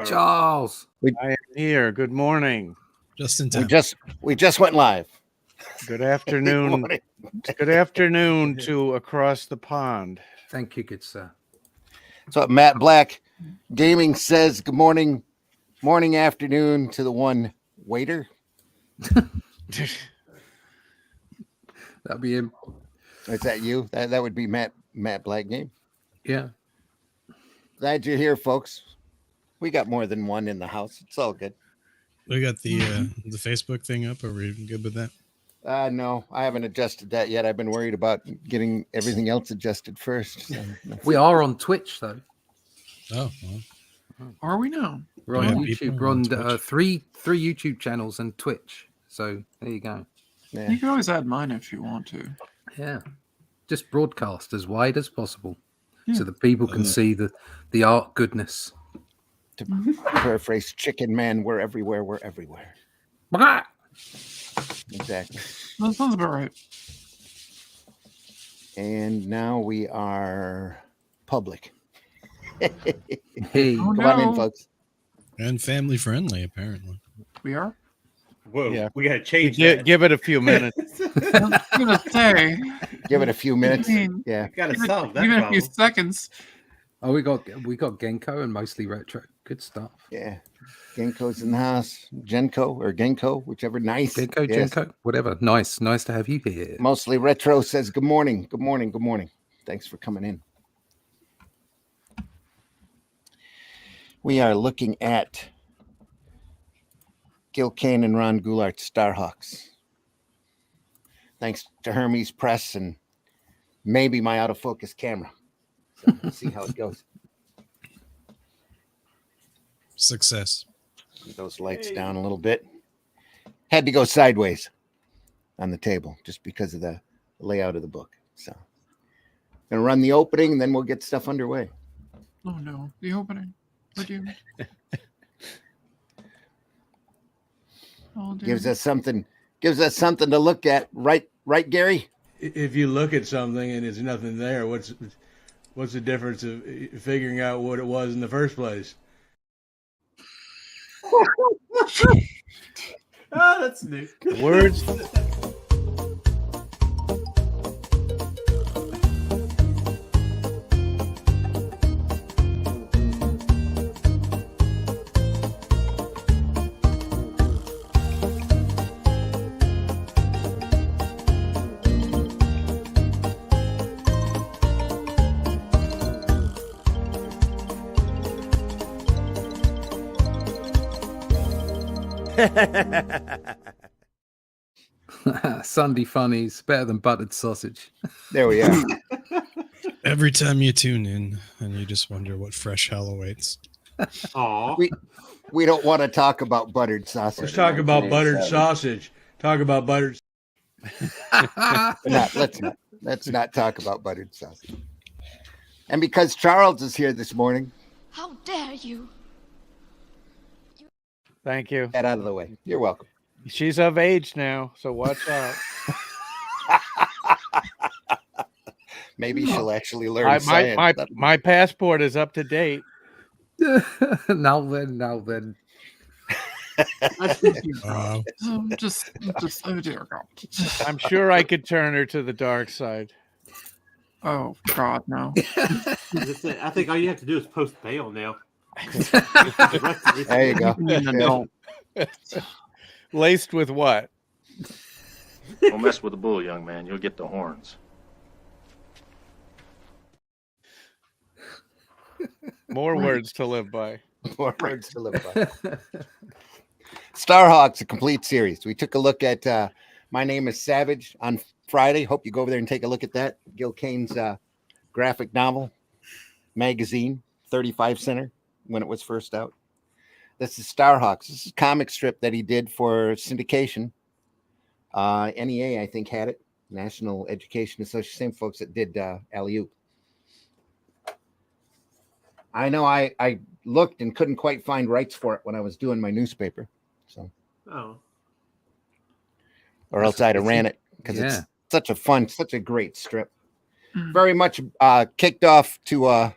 Charles. I am here. Good morning. Just in time. We just went live. Good afternoon. Good afternoon to across the pond. Thank you, good sir. So Matt Black Gaming says good morning, afternoon to the one waiter. That'll be him. Is that you? That would be Matt Black Game. Yeah. Glad you're here, folks. We got more than one in the house. It's all good. We got the Facebook thing up. Are we good with that? No, I haven't adjusted that yet. I've been worried about getting everything else adjusted first. So We are on Twitch, though. Oh, well. Are we now? We're on Yeah, YouTube. people We're on on three YouTube channels and Twitch. So there you go. yeah. You can always add mine if you want to. Yeah. Just broadcast as wide as possible Yeah. so that people can see the art goodness. To paraphrase Chicken Man, we're everywhere. We're everywhere. Exactly. That sounds about right. And now we are public. Hey. Oh, Come on in, no. folks. And family friendly, apparently. We are? Whoa, Yeah. we got to change that. Give it a few minutes. I was going to say. Give it a few minutes. Even Yeah. Got to solve that a few problem. seconds. Oh, we got Genko and mostly retro. Good stuff. Yeah. Genko's in the house. Genko or Genko, whichever. Nice. Genko, Yes. Genko, whatever. Nice to have you here. Mostly Retro says good morning. Good morning. Good morning. Thanks for coming in. We are looking at Gil Kane and Ron Goulart's Starhawks. Thanks to Hermes Press and maybe my out of focus camera. So we'll see how it goes. Success. Get those lights down a little bit. Had to go sideways on the table just because of the layout of the book. So gonna run the opening and then we'll get stuff underway. Oh, no. The opening. Would you? Oh, dear. Gives us something to look at, right, Gary? If you look at something and there's nothing there, what's the difference of figuring out what it was in the first place? Oh, that's new. Words. Sunday funnies, better than buttered sausage. There we are. Every time you tune in and you just wonder what fresh hell awaits. Aw. We don't want to talk about buttered sausage. Let's talk about buttered sausage. Talk about buttered. Let's not talk about buttered sausage. And because Charles is here this morning, How dare you? Thank you. get out of the way. You're welcome. She's of age now, so watch out. Maybe she'll actually learn science. My passport is up to date. now then. Wow. Just, oh, dear God. I'm sure I could turn her to the dark side. Oh, God, no. I think all you have to do is post bail now. There you go. Don't. Laced with what? Don't mess with the bull, young man. You'll get the horns. More words to live by. More words to live by. Starhawks, a complete series. We took a look at My Name is Savage on Friday. Hope you go over there and take a look at that. Gil Kane's graphic novel magazine, 35 center when it was first out. This is Starhawks. This is a comic strip that he did for syndication. NEA, I think, had it. National Education Association. Same folks that did Alley-Oop. I know I looked and couldn't quite find rights for it when I was doing my newspaper. So, or else I'd have ran it because it's such a great strip. Very much kicked off to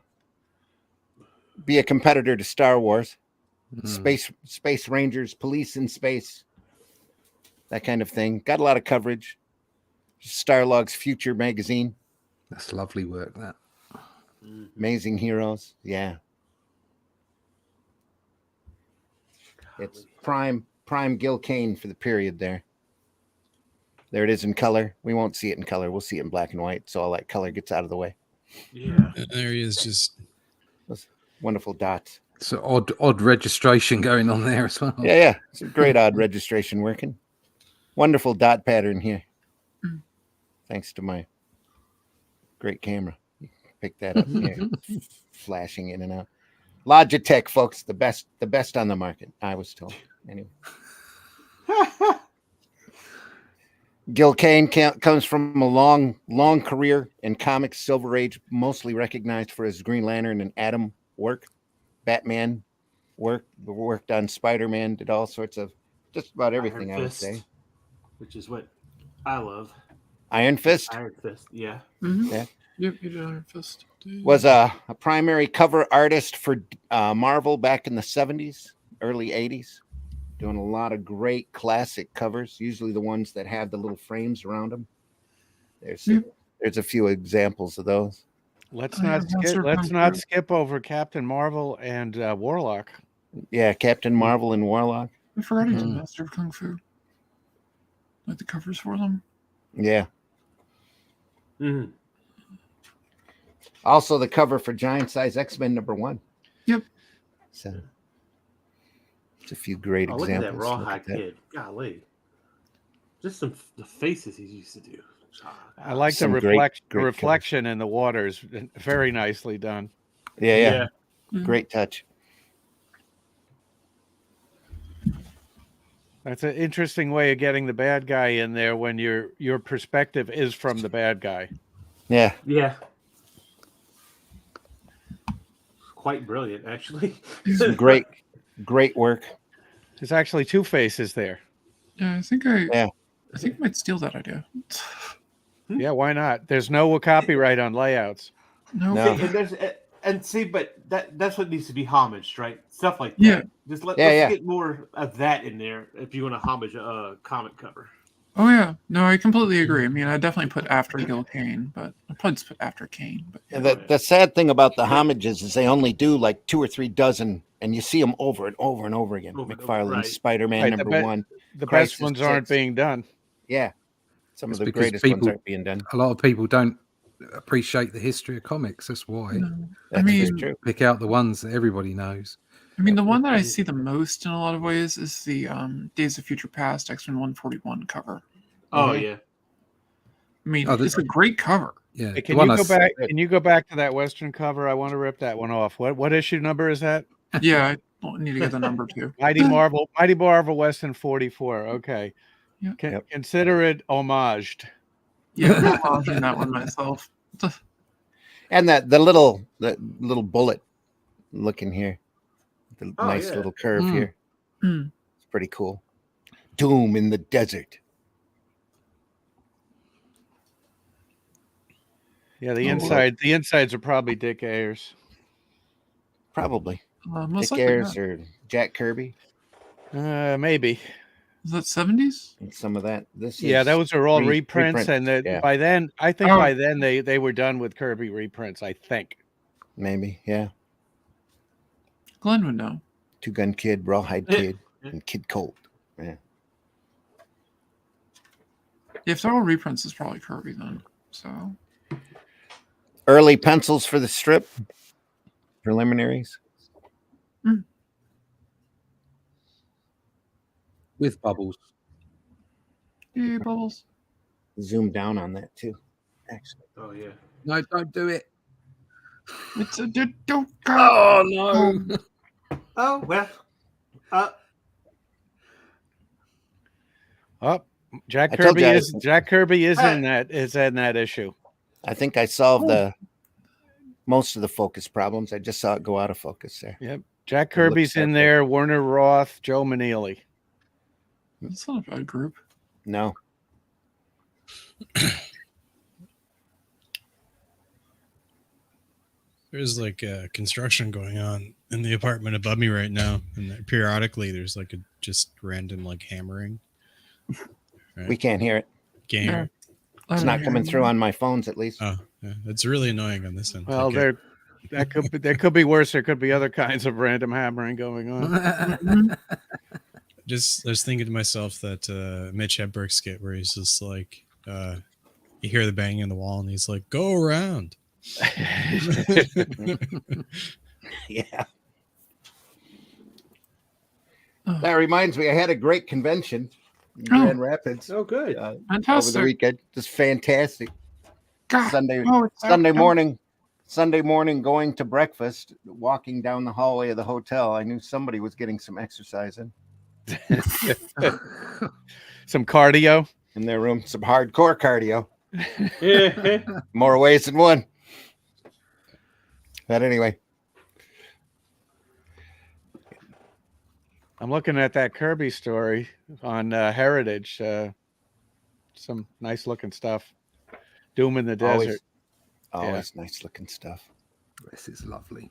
be a competitor to Star Wars. Space Rangers, police in space, that kind of thing. Got a lot of coverage. Starlog's Future magazine. That's lovely work. That Amazing Heroes. Yeah. It's prime Gil Kane for the period there. There it is in color. We won't see it in color. We'll see it in black and white. So all that color gets out of the way. Yeah. There he is, just Those wonderful dots. so odd registration going on there as well. Yeah. Some great odd registration working. Wonderful dot pattern here. Thanks to my great camera. You can pick that up here. Flashing in and out. Logitech, folks, the best on the market, I was told. Anyway. Gil Kane comes from a long career in comics, Silver Age, mostly recognized for his Green Lantern and Atom work. Batman worked on Spider-Man, did all sorts of just about everything, Iron I would Fist, say. which is what I love. Iron Fist Iron Fist, yeah. Yeah. Yep, you did Iron Fist. was a primary cover artist for Marvel back in the 70s, early 80s. Doing a lot of great classic covers, usually the ones that have the little frames around them. There's a few examples of those. Let's not skip over Captain Marvel and Warlock. Yeah, Captain Marvel and Warlock. I forgot he did Master of Kung Fu. Like the covers for them. Yeah. Mm-hmm. Also the cover for Giant Size X-Men #1. Yep. So it's a few great Oh, look examples. at that Rawhide kid. Golly. Just the faces he used to do. I like Some the great reflection in the waters. Very nicely done. Yeah. Mhm. Great touch. That's an interesting way of getting the bad guy in there when your perspective is from the bad guy. Yeah. Yeah. Quite brilliant, actually. Some great work. There's actually two faces there. Yeah, I think I Yeah. might steal that idea. Yeah, why not? There's no copyright on layouts. No. No. But that's what needs to be homaged, right? Stuff like that. Yeah. Just let's Yeah. get more of that in there if you want to homage a comic cover. Oh yeah. No, I completely agree. I mean, I definitely put after Gil Kane, but I probably just put after Kane. But And the sad thing about the homages is they only do like 2 or 3 dozen, and you see them over and over and over again. Over and over, McFarlane's right. Spider-Man Right, #1. The Crisis best ones aren't 6. being done. Yeah. Some It's of the because greatest ones people- aren't being done. A lot of people don't appreciate the history of comics. That's why. no. I That's mean, very true. Pick out the ones that everybody knows. the one that I see the most in a lot of ways is the Days of Future Past X-Men 141 cover. Oh Mhm. yeah. I mean, Oh, it's a great cover. Yeah. Hey, the can one you I go s- back? Can you go back to that Western cover? I want to rip that one off. What issue number is that? Yeah, I need to get the number too. Mighty Marvel Western 44. Okay. Yeah. Consider it homaged. Yeah, I'm watching that one myself. And the little bullet looking here. The Oh, nice yeah. little curve Mm. here. Mm. It's pretty cool. Doom in the desert. Yeah, the insides are probably Dick Ayers. Probably. Most Dick likely Ayers not. or Jack Kirby. Maybe. Is that 70s? And some of that. This Yeah, is those are all reprints, reprints, and yeah. by then, I think Oh. by then they were done with Kirby reprints. I think. maybe, yeah. Glenn would know. Two Gun Kid, Rawhide Yeah. Kid, and Kid Colt. Yeah. If they're all reprints, it's probably Kirby then. So Early pencils for the strip. Preliminaries. with bubbles. yay, bubbles. Zoom down on that too. Actually. Oh yeah. No, don't do it. It's a don't go. Oh no. Oh well. Oh, Jack I told Kirby you is in that issue. I think I solved the most of the focus problems. I just saw it go out of focus there. Yep, Jack It looks Kirby's in like there. Werner Roth, Joe Maneely. That's not a bad group. No. There's like construction going on in the apartment above me right now, and periodically there's like a just random like hammering. Right? We can't hear it. Can't hear it. It's not coming through on my phones, at least. Oh, yeah. It's really annoying on this end. Well, Okay. that could be worse. There could be other kinds of random hammering going on. I was thinking to myself that Mitch Hedberg skit where he's just like, you hear the banging on the wall, and he's like, "Go around." Yeah. That reminds me, I had a great convention in Grand Rapids. Oh, good. Fantastic. Over the weekend. Just fantastic. God. Sunday morning, going to breakfast, walking down the hallway of the hotel. I knew somebody was getting some exercise in Some cardio in their room, some hardcore cardio. Yeah. More ways than one. But anyway, I'm looking at that Kirby story on Heritage. Some nice looking stuff. Doom in the Desert. Always nice looking stuff. This is lovely.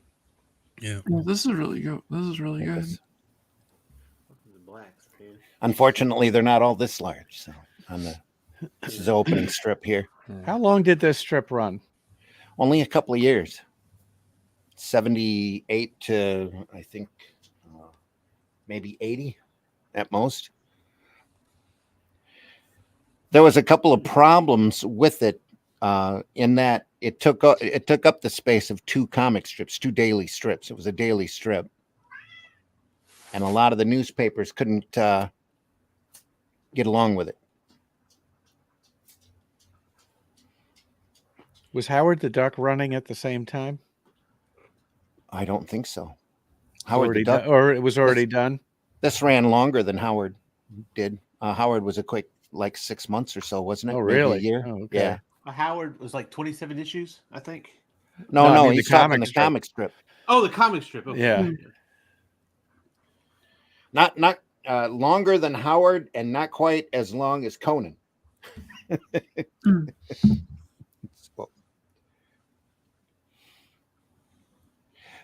Yeah. Yeah, this is really good. This is really good. The blacks, man. Unfortunately, they're not all this large. So this is the opening strip here. How long did this strip run? Only a couple of years. 78 to, I think, maybe 80 at most. There was a couple of problems with it in that it took up the space of two comic strips, two daily strips. It was a daily strip. And a lot of the newspapers couldn't get along with it. Was Howard the Duck running at the same time? I don't think so. Or it was already done? This ran longer than Howard did. Howard was a quick, like 6 months or so, wasn't it? Oh, Maybe really? a year? Oh, okay. Yeah. Howard was like 27 issues, I think. No, I mean he's the talking comic the comic strip. Oh, the comic strip. Okay. Yeah. Not longer than Howard, and not quite as long as Conan.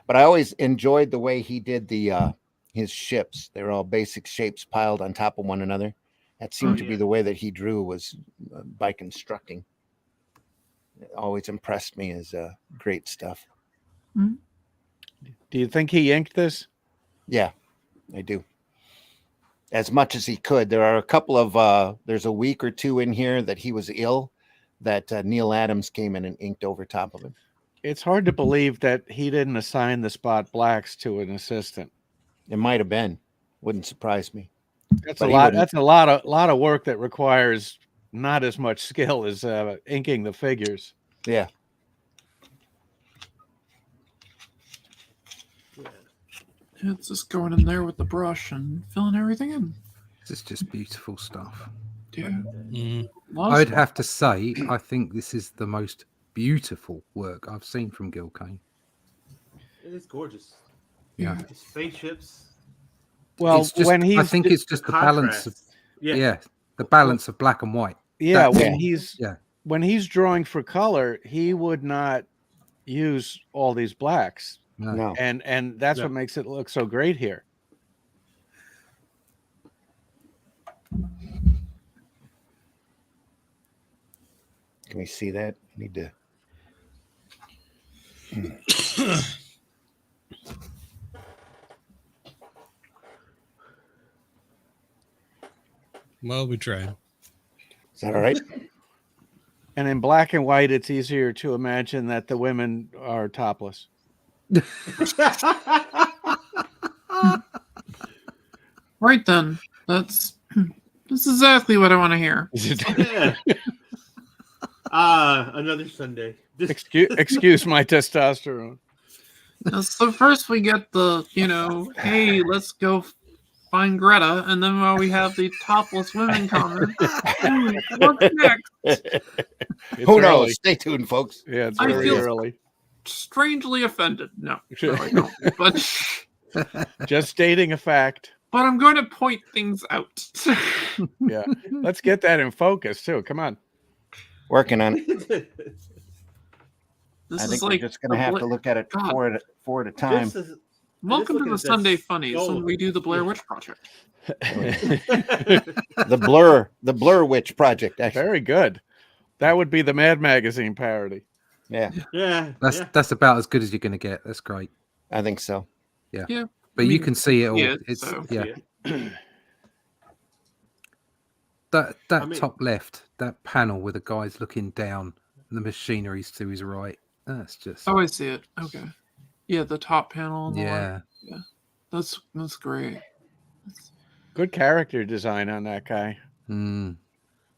But I always enjoyed the way he did his ships. They were all basic shapes piled on top of one another. That seemed to be the way that he drew, was by constructing. It always impressed me as great stuff. Mm-hmm. Do you think he inked this? Yeah, I do. As much as he could. There are a couple of, there's a week or two in here that he was ill, that Neil Adams came in and inked over top of him. It's hard to believe that he didn't assign the spot blacks to an assistant. It might have been. Wouldn't surprise me. That's But a he lot. wouldn't- That's a lot of work that requires not as much skill as inking the figures. Yeah. It's just going in there with the brush and filling everything in. This is just beautiful stuff. Yeah. Mhm. I'd have to say, I think this is the most beautiful work I've seen from Gil Kane. It is gorgeous. Yeah. The spaceships. Well, It's just, when he's I think it's just the balance of, Yeah. the balance of black and white. yeah, that's when it. he's Yeah. when he's drawing for color, he would not use all these blacks, No. and that's what makes it look so great here. Can we see that? I need to. Well, we tried. Is that all right? And in black and white, it's easier to imagine that the women are topless. Right then. That's exactly what I want to hear. Yeah. Another Sunday. Excuse my testosterone. So first we get the, hey, let's go find Greta, and then while we have the topless women comment, what's next? Who early. knows? Stay tuned, folks. Yeah, it's I very feel- early. Strangely offended. No, I don't. But Just stating a fact. I'm going to point things out. Yeah, let's get that in focus too. Come on. Working on it. This I is think like we're just going to have to look at it God. four at a time. This is Welcome to looking the at this Sunday Funnies when skull. we do the Blair Witch Project. The Blur Witch Project. Actually, Very good. That would be the Mad Magazine parody. yeah, yeah. That's about as good as you're going to get. That's great. I think so. Yeah, But I you mean, can see it all. yeah, It's so- yeah. Yeah. That I mean- top left, that panel with the guys looking down, and the machinery's to his right. That's just Oh, I see it. Okay. Yeah, the top panel. On the yeah. left. That's great. Good character design on that guy. Mm.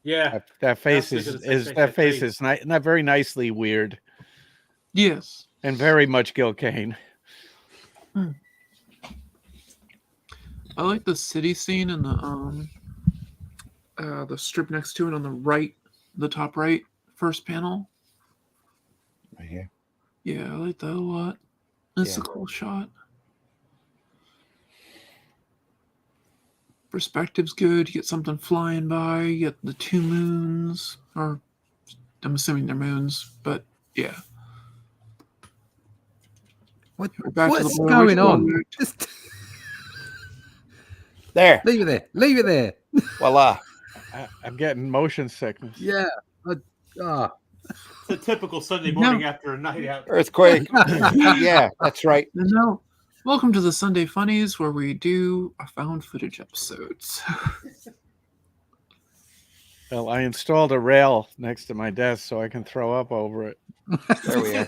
Yeah. That face thinking is the same thing, that that face face. is not very nicely weird Yes. and very much Gil Kane. I like the city scene and the strip next to it on the right, the top right, first panel. Right here. Yeah, I like that a lot. It's Yeah. a cool shot. Perspective's good. You get something flying by. You get the two moons, or I'm assuming they're moons, but yeah. What, We're back to the what's Blair Witch going on? Project. Just There. leave it there. Leave it there. Voila. I'm getting motion sickness. Yeah. It's a typical Sunday morning after a night out. Earthquake. Yeah, that's right. And now, welcome to the Sunday Funnies, where we do a found footage episodes. Well, I installed a rail next to my desk so I can throw up over it. There we are.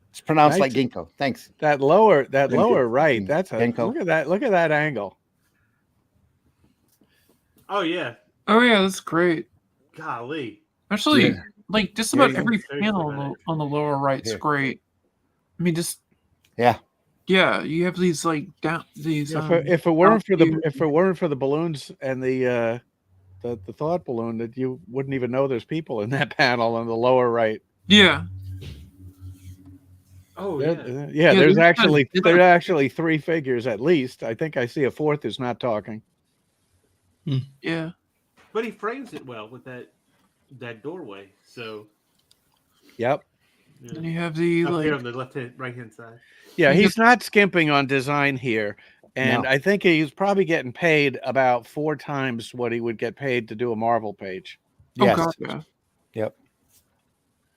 It's pronounced like ginkgo. Thanks. That lower Ginkgo. right, that's a Ginkgo. look at that angle. Oh yeah. Oh yeah, that's great. Golly. Actually, Yeah. like just about Yeah, every seriously, panel man. on the lower right's Here. great. I mean, just Yeah. yeah, you have these like down these. If it weren't for view- the balloons and the thought balloon, that you wouldn't even know there's people in that panel on the lower right. yeah, Oh There- yeah. Yeah, there's there's actually three figures at least. I think I see a fourth who's not talking. yeah. But he frames it well with that doorway. So Yep. yeah. And you have the Up here like on the right hand side. Yeah, You he's not skimping on design here. And No. I think he's probably getting paid about 4 times what he would get paid to do a Marvel page. Yes. oh god, yeah, Yep.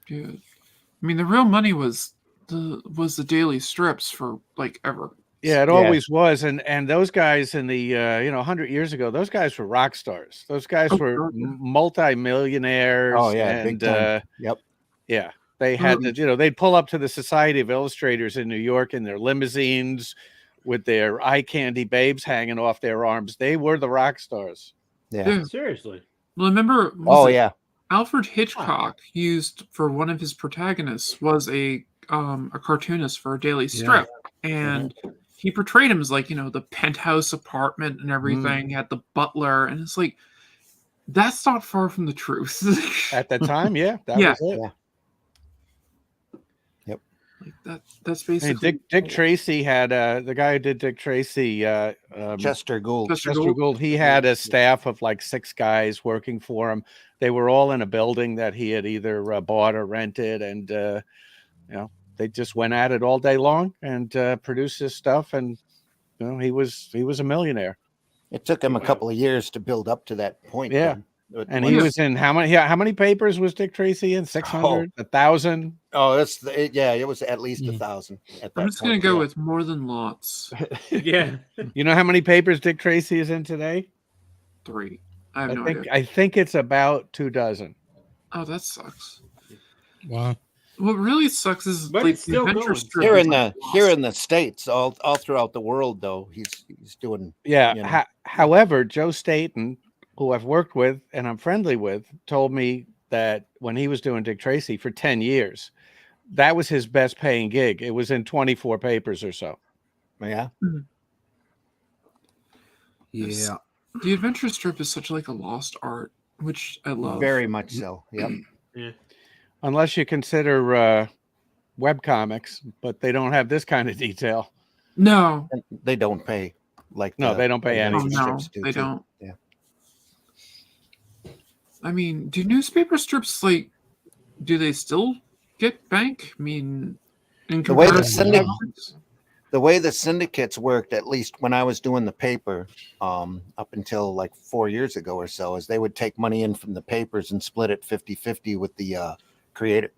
yeah. I mean, the real money was the daily strips for like ever. Yeah, it Yeah. always was. And those guys in the 100 years ago, those guys were rock stars. Those guys Oh, were God, yeah. multi-millionaires. Oh yeah, and big time. Yep. yeah, they had Mhm. to, they'd pull up to the Society of Illustrators in New York in their limousines with their eye candy babes hanging off their arms. They were the rock stars. Yeah. Yeah. Seriously. Well, remember? Oh yeah. Alfred Hitchcock used for one of his protagonists was a cartoonist for a daily strip, and he portrayed him as like the penthouse apartment and everything. He had the butler, and it's like that's not far from the truth. At the time, yeah, that Yeah. was it. Yeah. like that's I mean, basically Dick Tracy had the guy who did Dick Tracy, Chester Gould. Chester Chester Gould. Gould. He had a staff of like 6 guys working for him. They were all in a building that he had either bought or rented, and they just went at it all day long and produced his stuff. And he was a millionaire. It took him a couple of years to build up to that point. Yeah. then. And he was in how many papers was Dick Tracy in? 600, 1,000. Oh, it was at least 1,000. At that I'm just gonna point, go yeah. with more than lots. Yeah. You know how many papers Dick Tracy is in today? 3. I have no idea. I think it's about 2 dozen. Oh, that sucks. Wow. What really sucks is But like it's still the adventure going. strip Here is, in like, the States, all throughout the world, though, he's doing. Yeah. You know. However, Joe Staten, who I've worked with and I'm friendly with, told me that when he was doing Dick Tracy for 10 years, that was his best paying gig. It was in 24 papers or so. Yeah. Yeah. the adventure strip is such like a lost art, which I love. Very much so. Yep. Yeah. Unless you consider web comics, but they don't have this kind of detail. No, And they don't pay like No, they don't pay the anything. oh, no, strips do, they too. don't. Yeah. I mean, do newspaper strips do they still get bank? I mean, in The way the comparison to syndicate- comics? The way the syndicates worked, at least when I was doing the paper, up until like 4 years ago or so, is they would take money in from the papers and split it 50-50 with the creator.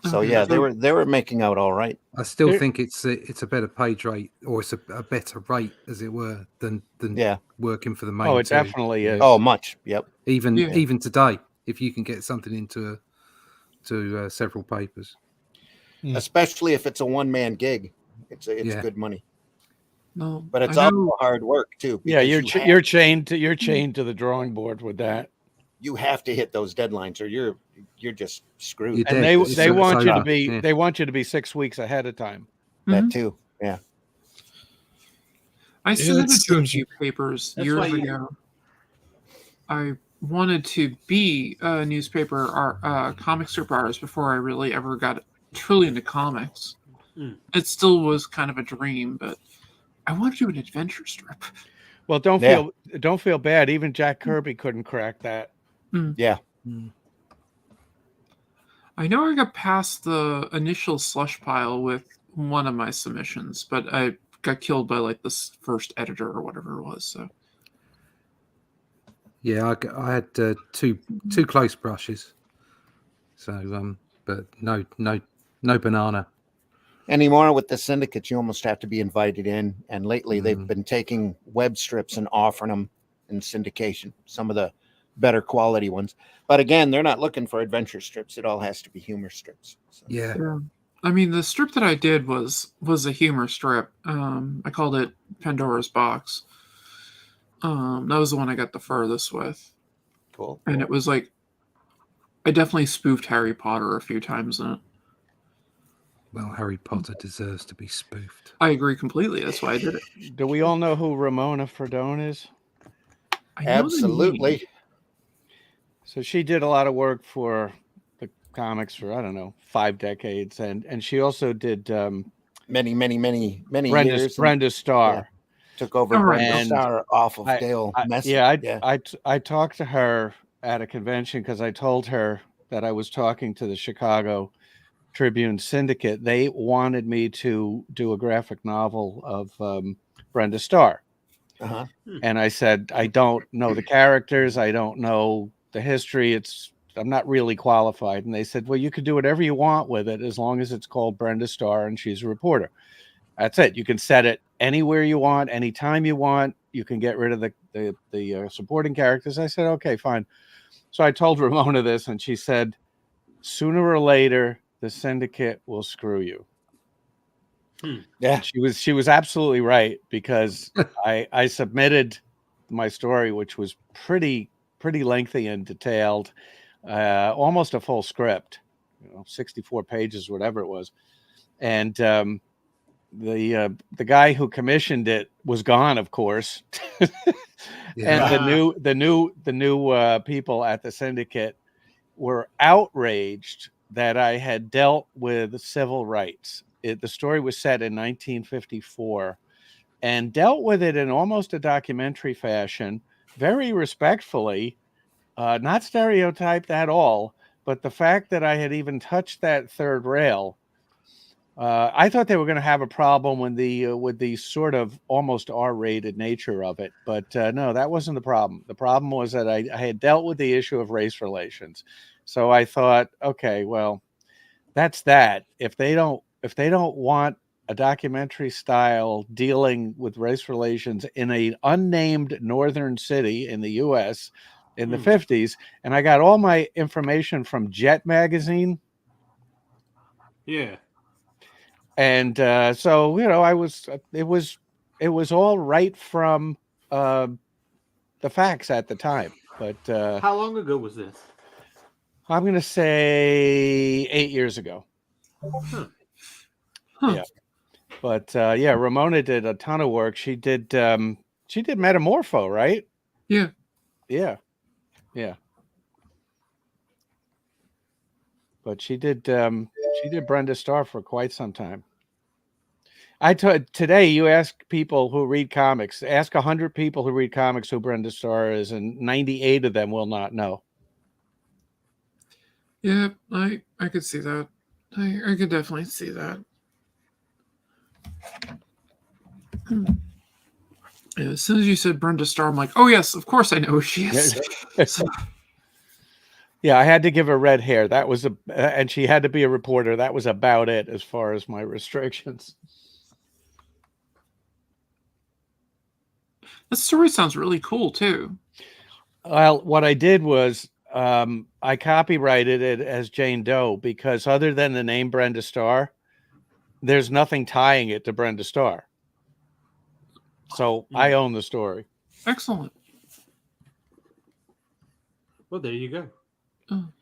So Okay, yeah, so- they were making out all right. I still Here- think it's a better page rate, or it's a better rate, as it were, than Yeah. working for the main. Oh, it two. definitely is. Oh, much. Yep. Even today, if you can get something into several papers. Especially if it's a one-man gig, it's Yeah. good money. No, But it's I also know- hard work too. Yeah, because you're chained to the drawing board with that. you have to hit those deadlines, or you're just screwed. You're And dead. they It's they want you to over. be Yeah. they want you to be 6 weeks ahead of time. That Mhm. too. Yeah. I submitted that's to a seems- few papers That's years why you- ago. I wanted to be a newspaper comic strip artist before I really ever got truly into comics. Mm. It still was kind of a dream, but I wanted to do an adventure strip. Well, don't Yeah. feel bad. Even Jack Kirby couldn't crack that. Yeah. I know I got past the initial slush pile with one of my submissions, but I got killed by like this first editor or whatever it was. So Yeah, I had two close brushes. So but no banana. Anymore with the syndicates, you almost have to be invited in. And lately, they've Mhm. been taking web strips and offering them in syndication. Some of the better quality ones, but again, they're not looking for adventure strips. It all has to be humor strips. So. Yeah. I mean, the strip that I did was a humor strip. I called it Pandora's Box. That was the one I got the furthest with, Cool. and it was like I definitely spoofed Harry Potter a few times in it. Well, Harry Potter deserves to be spoofed. I agree completely. That's why I did it. Do we all know who Ramona Fredone is? I know the Absolutely. name. So she did a lot of work for the comics for, I don't know, 5 decades, and she also did Many years. Brenda Starr. Took over Oh, right. Brenda And Starr off of I- Dale Messing. I talked to her at a convention because I told her that I was talking to the Chicago Tribune Syndicate. They wanted me to do a graphic novel of Brenda Starr. Uh-huh. And I said, I don't know the characters. I don't know the history. I'm not really qualified. And they said, well, you could do whatever you want with it as long as it's called Brenda Starr and she's a reporter. That's it. You can set it anywhere you want, anytime you want. You can get rid of the supporting characters. I said, okay, fine. So I told Ramona this, and she said, sooner or later, the syndicate will screw you. Yeah. She was absolutely right, because I submitted my story, which was pretty lengthy and detailed, almost a full script, 64 pages, whatever it was. And the guy who commissioned it was gone, of course. Yeah. And the new people at the syndicate were outraged that I had dealt with civil rights. The story was set in 1954 and dealt with it in almost a documentary fashion, very respectfully, not stereotyped at all. But the fact that I had even touched that third rail, I thought they were going to have a problem with the sort of almost R-rated nature of it. But no, that wasn't the problem. The problem was that I had dealt with the issue of race relations. So I thought, okay, well, that's that. If they don't want a documentary style dealing with race relations in an unnamed northern city in the U.S. in the 50s, and I got all my information from Jet magazine. Yeah. And so, it was all right from the facts at the time. But How long ago was this? I'm going to say 8 years ago. Huh. Yeah. But yeah, Ramona did a ton of work. She did Metamorpho, right? Yeah. Yeah. But she did Brenda Starr for quite some time. Today you ask people who read comics, ask 100 people who read comics who Brenda Starr is, and 98 of them will not know. Yeah, I could see that. I could definitely see that. Yeah, as soon as you said Brenda Starr, I'm like, oh yes, of course I know who she is. So, Yeah, I had to give her red hair. That was and she had to be a reporter. That was about it as far as my restrictions. the story sounds really cool too. Well, what I did was I copyrighted it as Jane Doe because other than the name Brenda Starr, there's nothing tying it to Brenda Starr. So I own the story. Excellent. Well, there you go.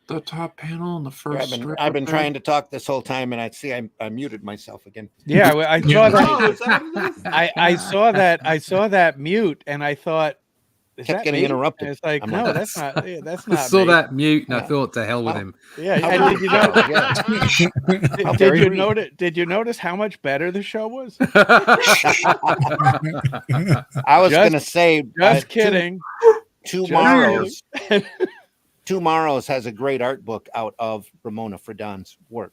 The top panel and the first strip. I've been trying to talk this whole time, and I muted myself again. Yeah, I saw that. Oh, is that what it is? I saw that. I saw that mute, and I thought, is Kept that getting me? interrupted. And it's like, I'm no, like, that's not. That's I not. saw me. that mute and I Yeah. thought, to hell with him. Yeah, and did you know? How Did very you rude. notice? Did you notice how much better the show was? I was Just- going to say, Just kidding. Tomorrow's Tomorrow's has a great art book out of Ramona Fredon's work.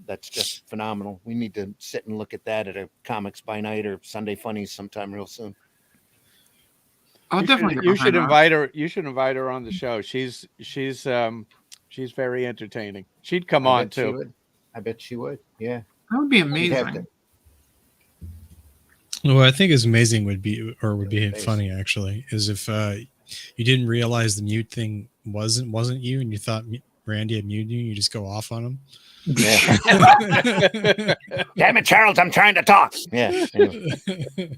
That's just phenomenal. We need to sit and look at that at a Comics by Night or Sunday Funnies sometime real soon. I'll definitely. You should invite her. You should invite her on the show. She's very entertaining. She'd come on too. I bet she would. Yeah. That would be She'd have amazing. What I think is amazing would be Face. funny actually, is if you didn't realize the mute thing wasn't you, and you thought Randy had muted you, you just go off on him. Yeah. Damn it, Charles! I'm trying to talk. Yeah. Anyway.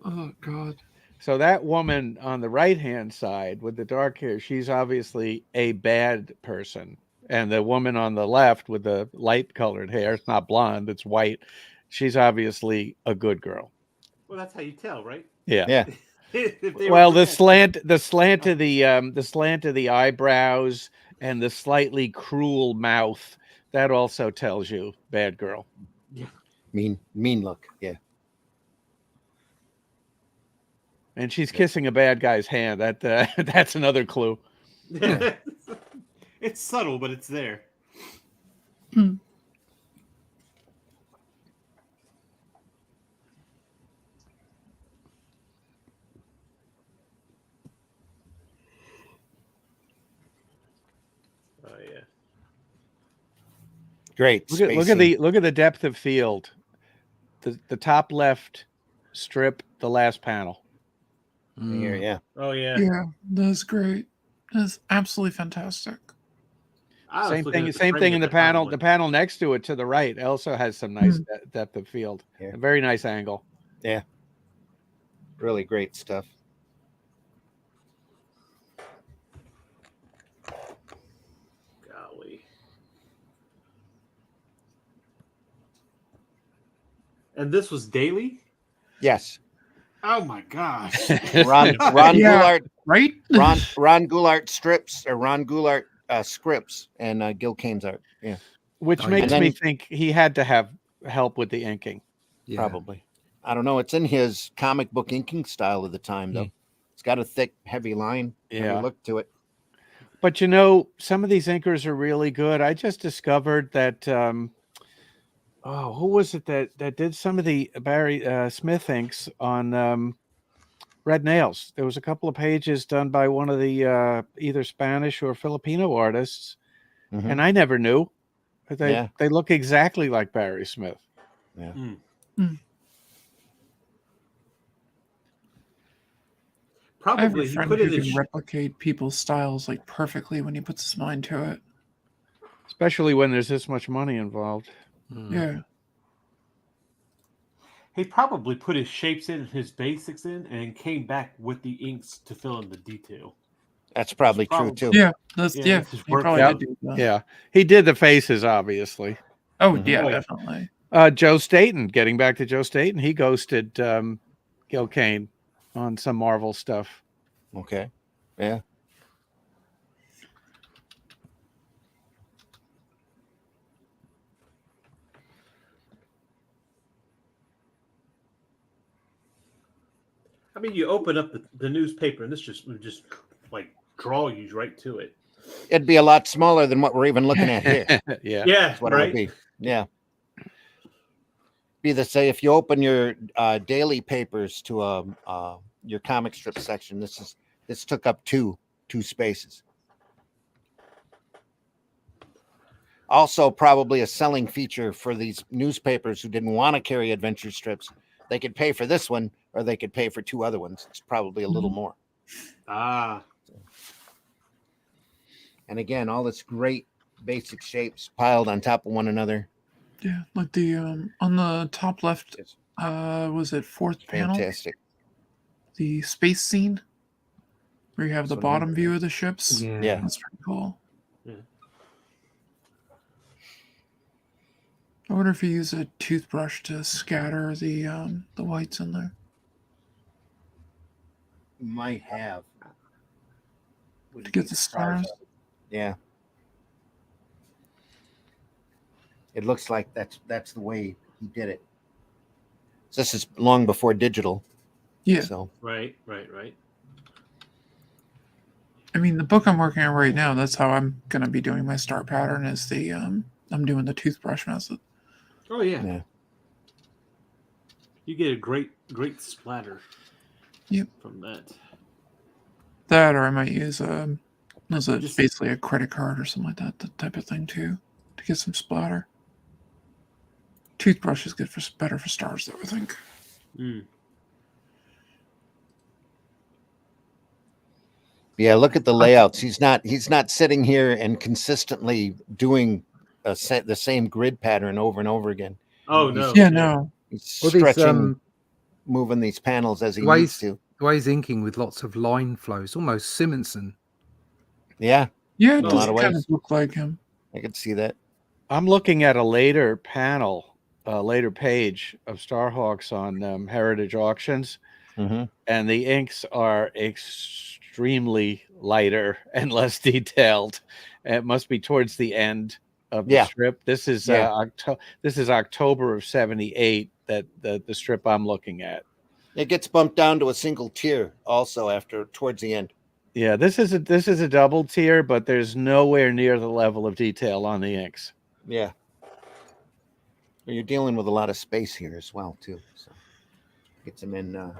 Oh God. So that woman on the right-hand side with the dark hair, she's obviously a bad person. And the woman on the left with the light-colored hair, it's not blonde, it's white. She's obviously a good girl. Well, that's how you tell, right? Yeah. Yeah. If they Well, were the pretend- slant of the eyebrows and the slightly cruel mouth, that also tells you bad girl. Mean look. Yeah. And she's kissing a bad guy's hand. That's another clue. It's subtle, but it's there. Oh yeah. Great. Look at the depth of field. The top left strip, the last panel. Here, yeah. Oh yeah. Yeah, that's great. That's absolutely fantastic. I was Same looking thing. at the Same frame thing at in the that time, panel. like, The panel next to it, to the right, also has some nice depth of field. Yeah. A very nice angle. Really great stuff. Golly. And this was daily? Yes. Oh my gosh. Ron Yeah. Goulart. Right? Ron Goulart strips or Ron Goulart scripts and Gil Kane's art. Yeah. Which Oh, makes yeah. me And then- think he had to have help with the inking. Yeah. Probably. I don't know. It's in his comic book inking style of the time, though. It's got a thick, heavy line. Heavy Yeah. look to it. But you know, some of these inkers are really good. I just discovered that who was it that did some of the Barry Smith inks on Red Nails? There was a couple of pages done by one of the either Spanish or Filipino artists, Mhm. and I never knew. But Yeah. they look exactly like Barry Smith. Yeah. I have Probably a he friend put who it in. can replicate people's styles like perfectly when he puts his mind to it. Especially when there's this much money involved. Yeah. He probably put his shapes in, his basics in, and came back with the inks to fill in the detail. That's probably true, too. Yeah. That's Yeah, yeah. it's just He work probably out. did do that. Yeah, he did the faces, obviously. Oh Mhm. yeah, Oh, yeah. definitely. Joe Staten, getting back to Joe Staten, he ghosted Gil Kane on some Marvel stuff. Okay. Yeah. I mean, you open up the newspaper, and this would just like draw you right to it. It'd be a lot smaller than what we're even looking at here. Yeah. Yeah, That's what it right. would be. Yeah. Be the say if you open your daily papers to your comic strip section, this took up two spaces. Also, probably a selling feature for these newspapers who didn't want to carry adventure strips. They could pay for this one, or they could pay for two other ones. It's probably a little more. Ah, And again, all this great basic shapes piled on top of one another. Yeah, like the on the top left, It's was it fourth panel? fantastic. The space scene where you have the That's what I mean. bottom view of the ships. Yeah. That's pretty cool. Yeah. I wonder if you use a toothbrush to scatter the whites in there. Might have. To get the stars. Yeah. It looks like that's the way he did it. So this is long before digital. Yeah. So right. I mean, the book I'm working on right now, that's how I'm going to be doing my star pattern is the I'm doing the toothbrush method. Oh yeah. yeah. You get a great splatter. Yep. From that. That, or I might use Just- basically a credit card or something like that, that type of thing too, to get some splatter. Toothbrush is good better for stars, though, I think. Mm. Yeah, look at the layouts. He's not sitting here and consistently doing the same grid pattern over and over again. Oh no. Yeah, no. He's Well, these, stretching, moving these panels as he the needs to. the way he's inking with lots of line flows, almost Simonson. Yeah, Yeah, it In a does lot of kind ways. of look like him. I could see that. I'm looking at a later panel, later page of Starhawks on Heritage Auctions, Mm-hmm. and the inks are extremely lighter and less detailed. It must be towards the end of the Yeah. strip. This is Yeah. this is October of '78 that the strip I'm looking at. It gets bumped down to a single tier also towards the end. Yeah, this is a double tier, but there's nowhere near the level of detail on the inks. Yeah. You're dealing with a lot of space here as well, too. So gets them in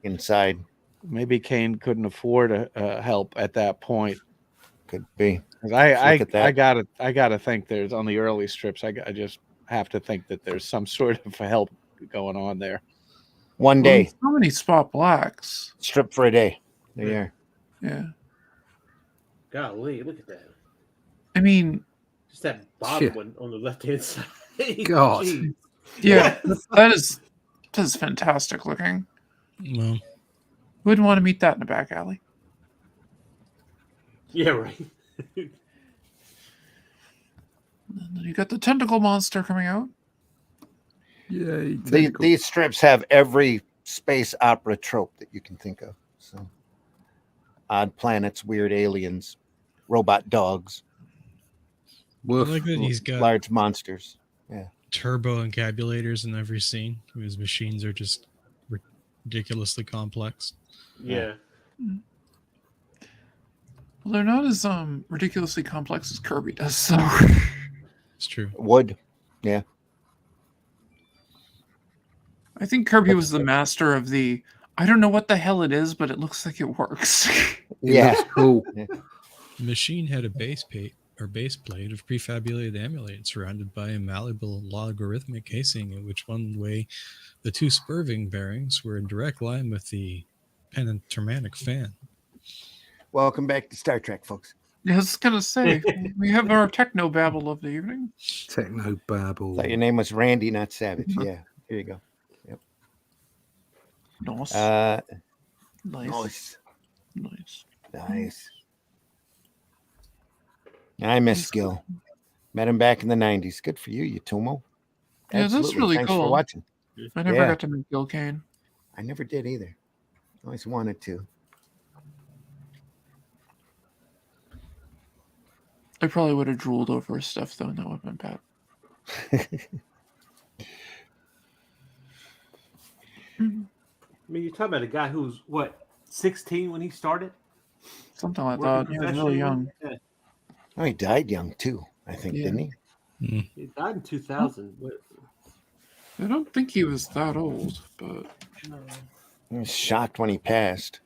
inside. Maybe Kane couldn't afford help at that point. Could be. 'Cause Look at that. I gotta think there's on the early strips. I just have to think that there's some sort of help going on there. One Well, day, there's so many spot blacks. strip for a day. There you are. Yeah. Golly, look at that. I mean, Just that bottom Shit. one on the left hand side. God. Jeez. yeah, that is fantastic looking. Well, Wouldn't want to meet that in a back alley. Yeah, right. And then you got the tentacle monster coming out. Yay. These strips have every space opera trope that you can think of. So, odd planets, weird aliens, robot dogs, I Woof. like that he's got large monsters. turbo encabulators in every scene. His machines are just ridiculously complex. Yeah. Well, they're not as ridiculously complex as Kirby does. So It's true. Wood. I think Kirby was the master of the. I don't know what the hell it is, but it looks like it works. It Yeah. looks cool. The machine had a base plate of prefabulated amulate surrounded by a malleable logarithmic casing, in which one way the two spurving bearings were in direct line with the pentatonic fan. Welcome back to Star Trek, folks. Yeah, I was gonna say we have our techno babble of the evening. Techno babble. Thought your name was Randy, not Savage. Yeah. Here you go. Nice, Nice. nice, nice. Nice. I miss Gil. Met him back in the 90s. Good for you, Yutomo. Yeah, that's Absolutely. really Thanks for cool. watching. I never Yeah. got to meet Gil Kane. I never did either. Always wanted to. I probably would have drooled over his stuff though, and that would have been bad. I mean, you're talking about a guy who's what 16 when he started. Something like Working that. He was really young. Yeah. Oh, he died young too, I think, Yeah. didn't he? He died in 2000. I don't think he was that old, but I was shocked when he passed.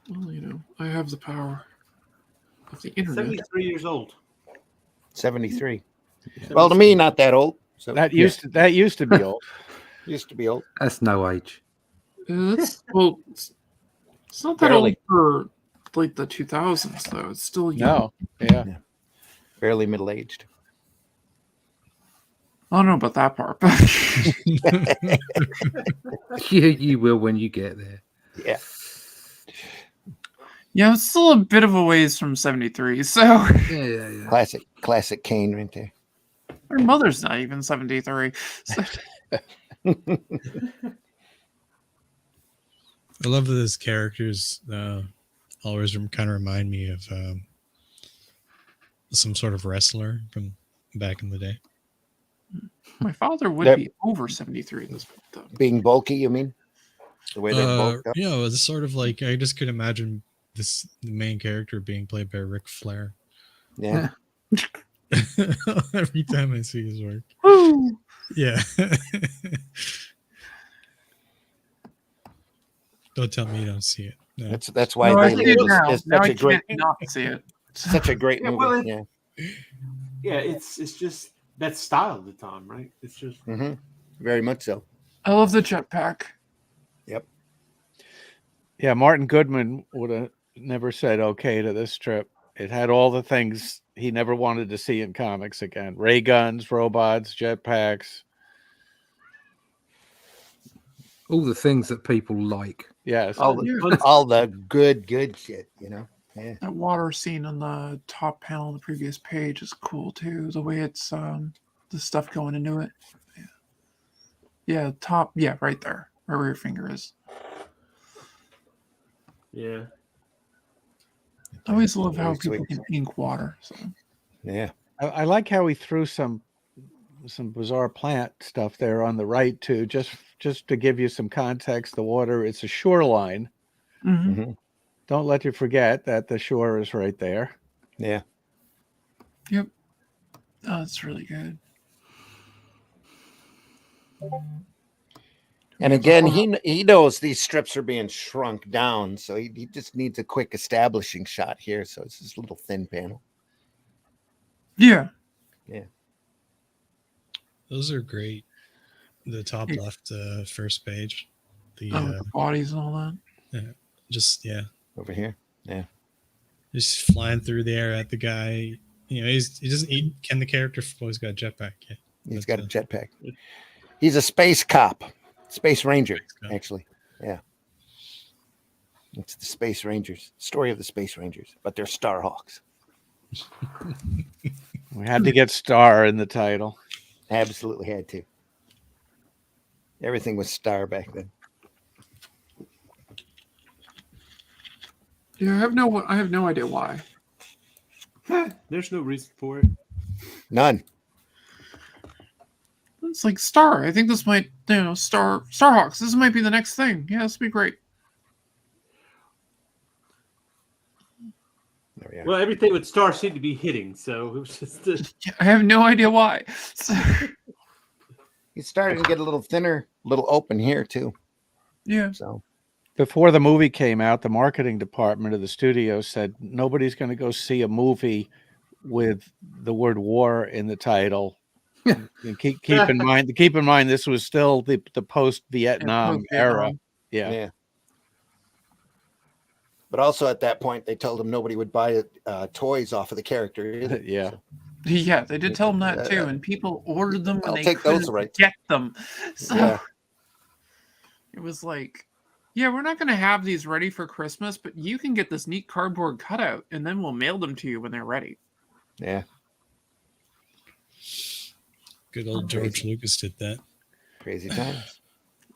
well, I have the power of the internet. 73 years old. 73. Well, to me, not that old. So That used to be old. used to be old. That's no age. It's not that Barely. old for like the 2000s though. It's still young. No, yeah. Fairly middle-aged. I don't know about that part, but You will when you get there. Yeah. yeah, it's still a bit of a ways from 73. So Yeah. Classic Kane right there. her mother's not even 73. So, I love that his characters always kind of remind me of some sort of wrestler from back in the day. my father would That- be over 73 at this point, though. Being bulky, you mean? The way they're bulked up? It's sort of like I just could imagine the main character being played by Ric Flair. Yeah. Every time I see his work. Woo! Yeah. Don't tell me you don't see it. No. That's why No, I they see it now. is Now such I a great can't not see it. such a great Yeah, movie. well, yeah. Yeah, it's just that style of the time, right? It's just hmm Very much so. I love the jetpack. Yep. Yeah, Martin Goodman would have never said okay to this strip. It had all the things he never wanted to see in comics again. Ray guns, robots, jetpacks. All the things that people like. Yes. All the good shit, Yeah. That water scene on the top panel on the previous page is cool too. The way it's the stuff going into it. Yeah, top. Yeah, right there, right where your finger is. yeah. I always love how Very people sweet. can ink water. So Yeah. I like how he threw some bizarre plant stuff there on the right too, just to give you some context. The water, it's a shoreline. hmm Don't let you forget that the shore is right there. Yeah. Yep. Oh, that's really good. And again, he knows these strips are being shrunk down, so he just needs a quick establishing shot here. So it's this little thin panel. Yeah. Those are great. The top Yeah. left first page. The The bodies and all that. just Over here. just flying through the air at the guy. He doesn't eat. Can the character? Oh, he's got a jetpack. Yeah, He's got a jetpack. He's a space cop. Space Ranger, actually. Yeah. It's the Space Rangers. Story of the Space Rangers, but they're Starhawks. We had to get Star in the title. Absolutely had to. Everything was Star back then. Yeah, I have no idea why. There's no reason for it. None. It's like Star. I think this might, Starhawks. This might be the next thing. Yeah, this would be great. There we are. Well, everything with Star seemed to be hitting, so it was just Yeah, I have no idea why. So, He's starting to get a little thinner, a little open here too. yeah. So Before the movie came out, the marketing department of the studio said nobody's going to go see a movie with the word war in the title. And keep in mind this was still the post Vietnam era. post-Vietnam. Yeah. But also at that point, they told him nobody would buy toys off of the character either. Yeah. So, Yeah, they did tell them that too, and people ordered them I'll and they take those couldn't rights. get them. So Yeah. it was like, yeah, we're not going to have these ready for Christmas, but you can get this neat cardboard cutout, and then we'll mail them to you when they're ready. yeah. good old George Lucas did that. Crazy times.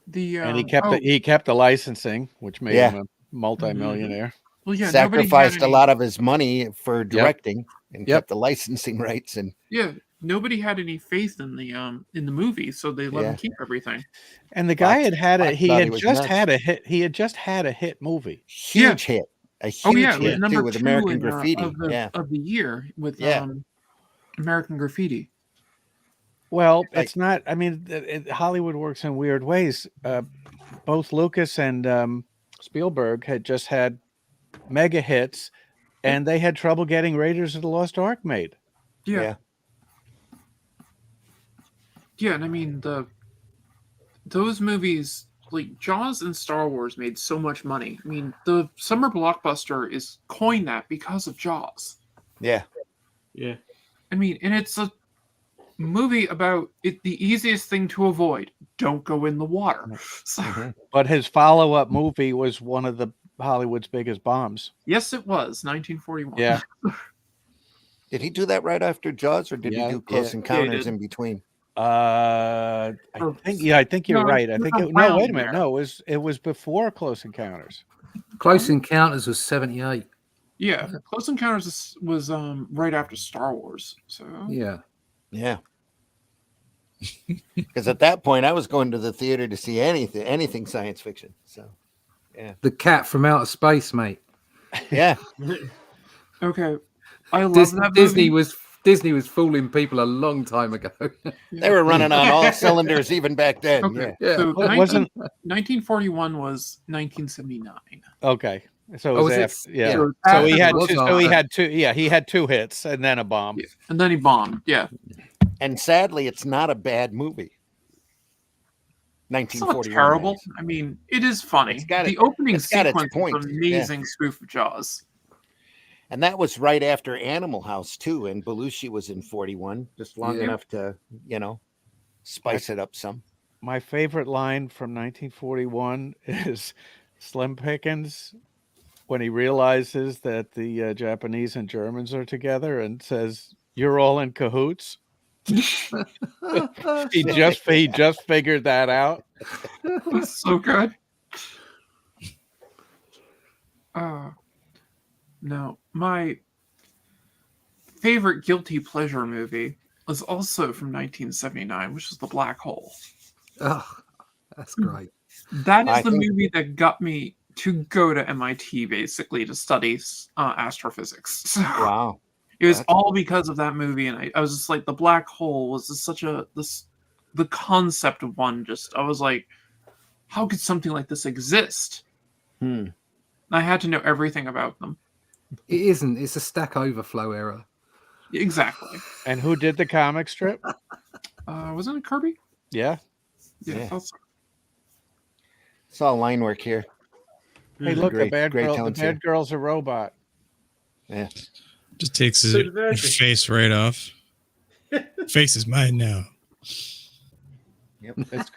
The And he kept the licensing, which made Yeah. him a multimillionaire. well, yeah, nobody had Sacrificed a any- lot of his money for directing and Yep. kept the licensing rights. And Yeah, nobody had any faith in the movie, so they let him keep everything. And the guy had I it. He thought had he was just nuts. had a hit. He had just had a hit movie. Huge hit. A huge it was hit number too with 2 American in, Graffiti. of the year with Yeah. American Graffiti. Well, Like- it's not. I mean, Hollywood works in weird ways. Both Lucas and Spielberg had just had mega hits, and they had trouble getting Raiders of the Lost Ark made. Yeah, and I mean those movies like Jaws and Star Wars made so much money. I mean, the summer blockbuster is coined that because of Jaws. Yeah. Yeah. I mean, and it's a movie about it. The easiest thing to avoid: don't go in the water. So, But his follow-up movie was one of the Hollywood's biggest bombs. yes, it was 1941. Yeah. Did he do that right after Jaws, or did he Yeah, do Close yeah. Encounters did. in between? I Or- think you're No, right. I it was think around no, wait a minute. there. No, it was before Close Encounters. Close Encounters was 78. Yeah, Close Encounters was right after Star Wars. So Yeah. Yeah. Because at that point, I was going to the theater to see anything science fiction. So, The Cat from Outer Space, mate. yeah. okay, I love that movie. Disney was fooling people a long time ago. They were running on all cylinders even back then. Okay, Yeah. so It wasn't 1941 was 1979. okay. So it Oh, was was it? after, yeah. So So he after- had it was two, so he after. had two. Yeah, he had two hits and then a bomb. Yeah, and then he bombed. Yeah, And sadly, it's not a bad movie. it's not 1941. terrible. I mean, it is funny. It's got The it- opening it's got its sequence point, is an amazing spoof of Jaws. And that was right after Animal House, too. And Belushi was in 41, just long Yeah. enough to, spice it up some. My favorite line from 1941 is Slim Pickens when he realizes that the Japanese and Germans are together and says, "You're all in cahoots." He just figured that out. That's so good. No, my favorite guilty pleasure movie was also from 1979, which is The Black Hole. Oh, that's great. That is I the think- movie that got me to go to MIT basically to study astrophysics. So Wow. it was That's- all because of that movie, and I was just like, the black hole was just such the concept of one. Just I was like, how could something like this exist? I had to know everything about them. It isn't. It's a Stack Overflow error. Exactly. And who did the comic strip? Wasn't it Kirby? Yeah. Yeah. Yeah. That's- Saw line work here. Hey, look, Great- the bad great girl. The tones here. bad girl's a robot. Yeah. Just takes So his did that. face right off. Face is mine now.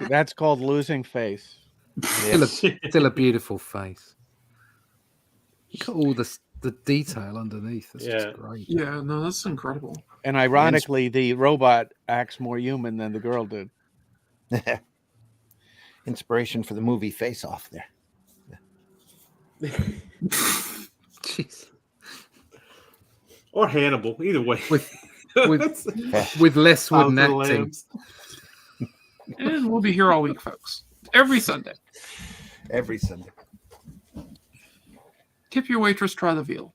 That's called losing face. Still a beautiful face. Look at all the detail underneath. It's Yeah. just great. yeah. No, that's incredible. And ironically, the robot acts more human than the girl did. Inspiration for the movie Face Off there. Jeez. Or Hannibal, either way. With less Silence wooden of the acting. Lambs. And we'll be here all week, folks. Every Sunday. Every Sunday. Tip your waitress, try the veal.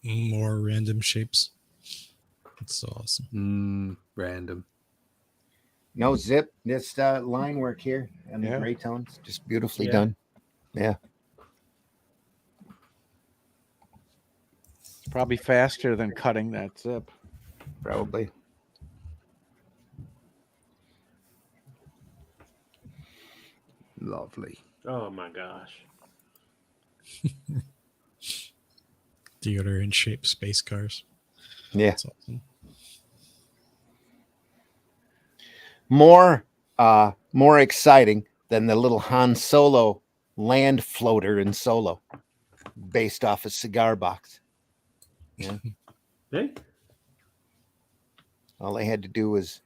More random shapes. It's so awesome. Random. No zip. This line work here and the Yeah. gray tones, just beautifully Yeah. done. Yeah. It's probably faster than cutting that zip. Probably. Lovely. Oh my gosh. Deodorant shaped space cars. Yeah. That's awesome. More exciting than the little Han Solo land floater in Solo, based off a cigar box. Hey, All they had to do was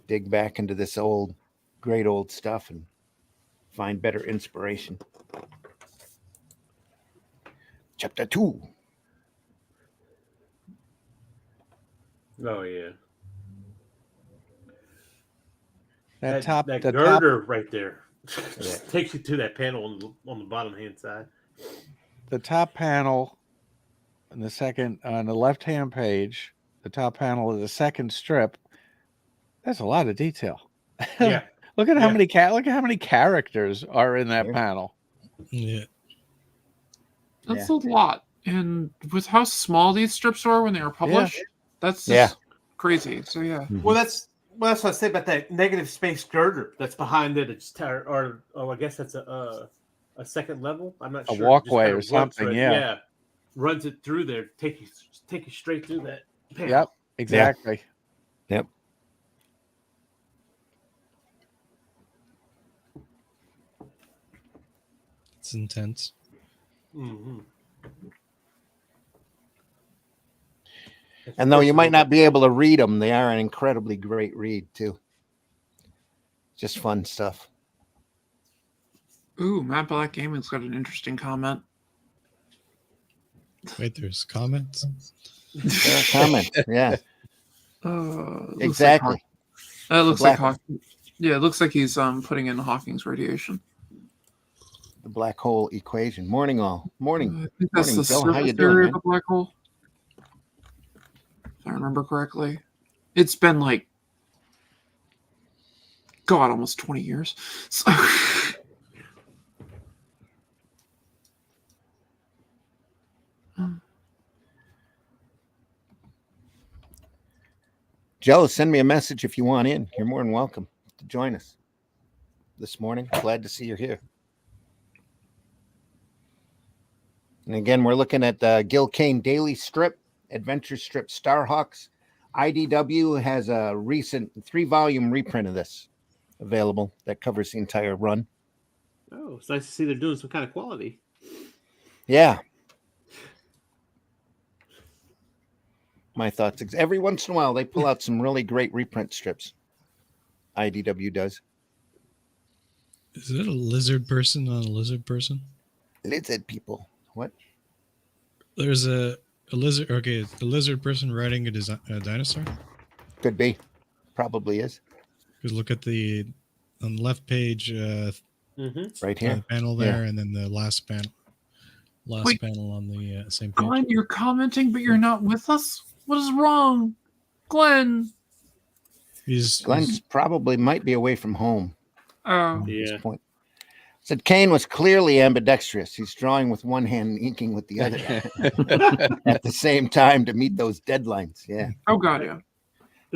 dig back into this great old stuff and find better inspiration. Chapter 2. Oh yeah. The girder right there Yeah. takes you to that panel on the bottom hand side. The top panel on the left-hand page, the top panel of the second strip. That's a lot of detail. Yeah. Look at Yeah. how many characters are in that Yeah. panel. Yeah. That's a lot. And with how small these strips are when they were published, that's just crazy. So yeah. Well, that's what I say about that negative space girder that's behind it. It's I guess that's a second level. I'm not A sure. walkway Just or kinda runs something. right- runs it through there. Take you straight through that panel. Yep. Exactly. Yep. It's intense. Mm-hmm. And though you might not be able to read them, they are an incredibly great read too. Just fun stuff. Ooh, Matt Black Gaming's got an interesting comment. Wait, there's comments? There are comments. Yeah. Exactly. It looks like black- yeah, it looks like he's putting in Hawking's radiation. The black hole equation. Morning, all. Morning. I think that's Morning, the Bill. How you surface doing, area man? of the black hole. If I remember correctly. It's been like almost 20 years. So Joe, send me a message if you want in. You're more than welcome to join us this morning. Glad to see you're here. And again, we're looking at the Gil Kane Daily Strip, Adventure Strip Starhawks. IDW has a recent 3-volume reprint of this available that covers the entire run. Oh, it's nice to see they're doing some kind of quality. Yeah. My thoughts. Every once in a while, they pull out some really great reprint strips. IDW does. Is it a lizard person on a lizard person? Lizard people. What? There's a lizard. Okay, a lizard person riding a dinosaur. Could be. Probably is. Because look at on the left page, Right here. the panel there, and then the last panel. Wait. Panel on the same page. Glenn, you're commenting, but you're not with us? What is wrong? Glenn. Glenn's probably might be away from home Oh. at this point. Said Kane was clearly ambidextrous. He's drawing with one hand and inking with the other at the same time to meet those deadlines. Yeah. Oh God, yeah.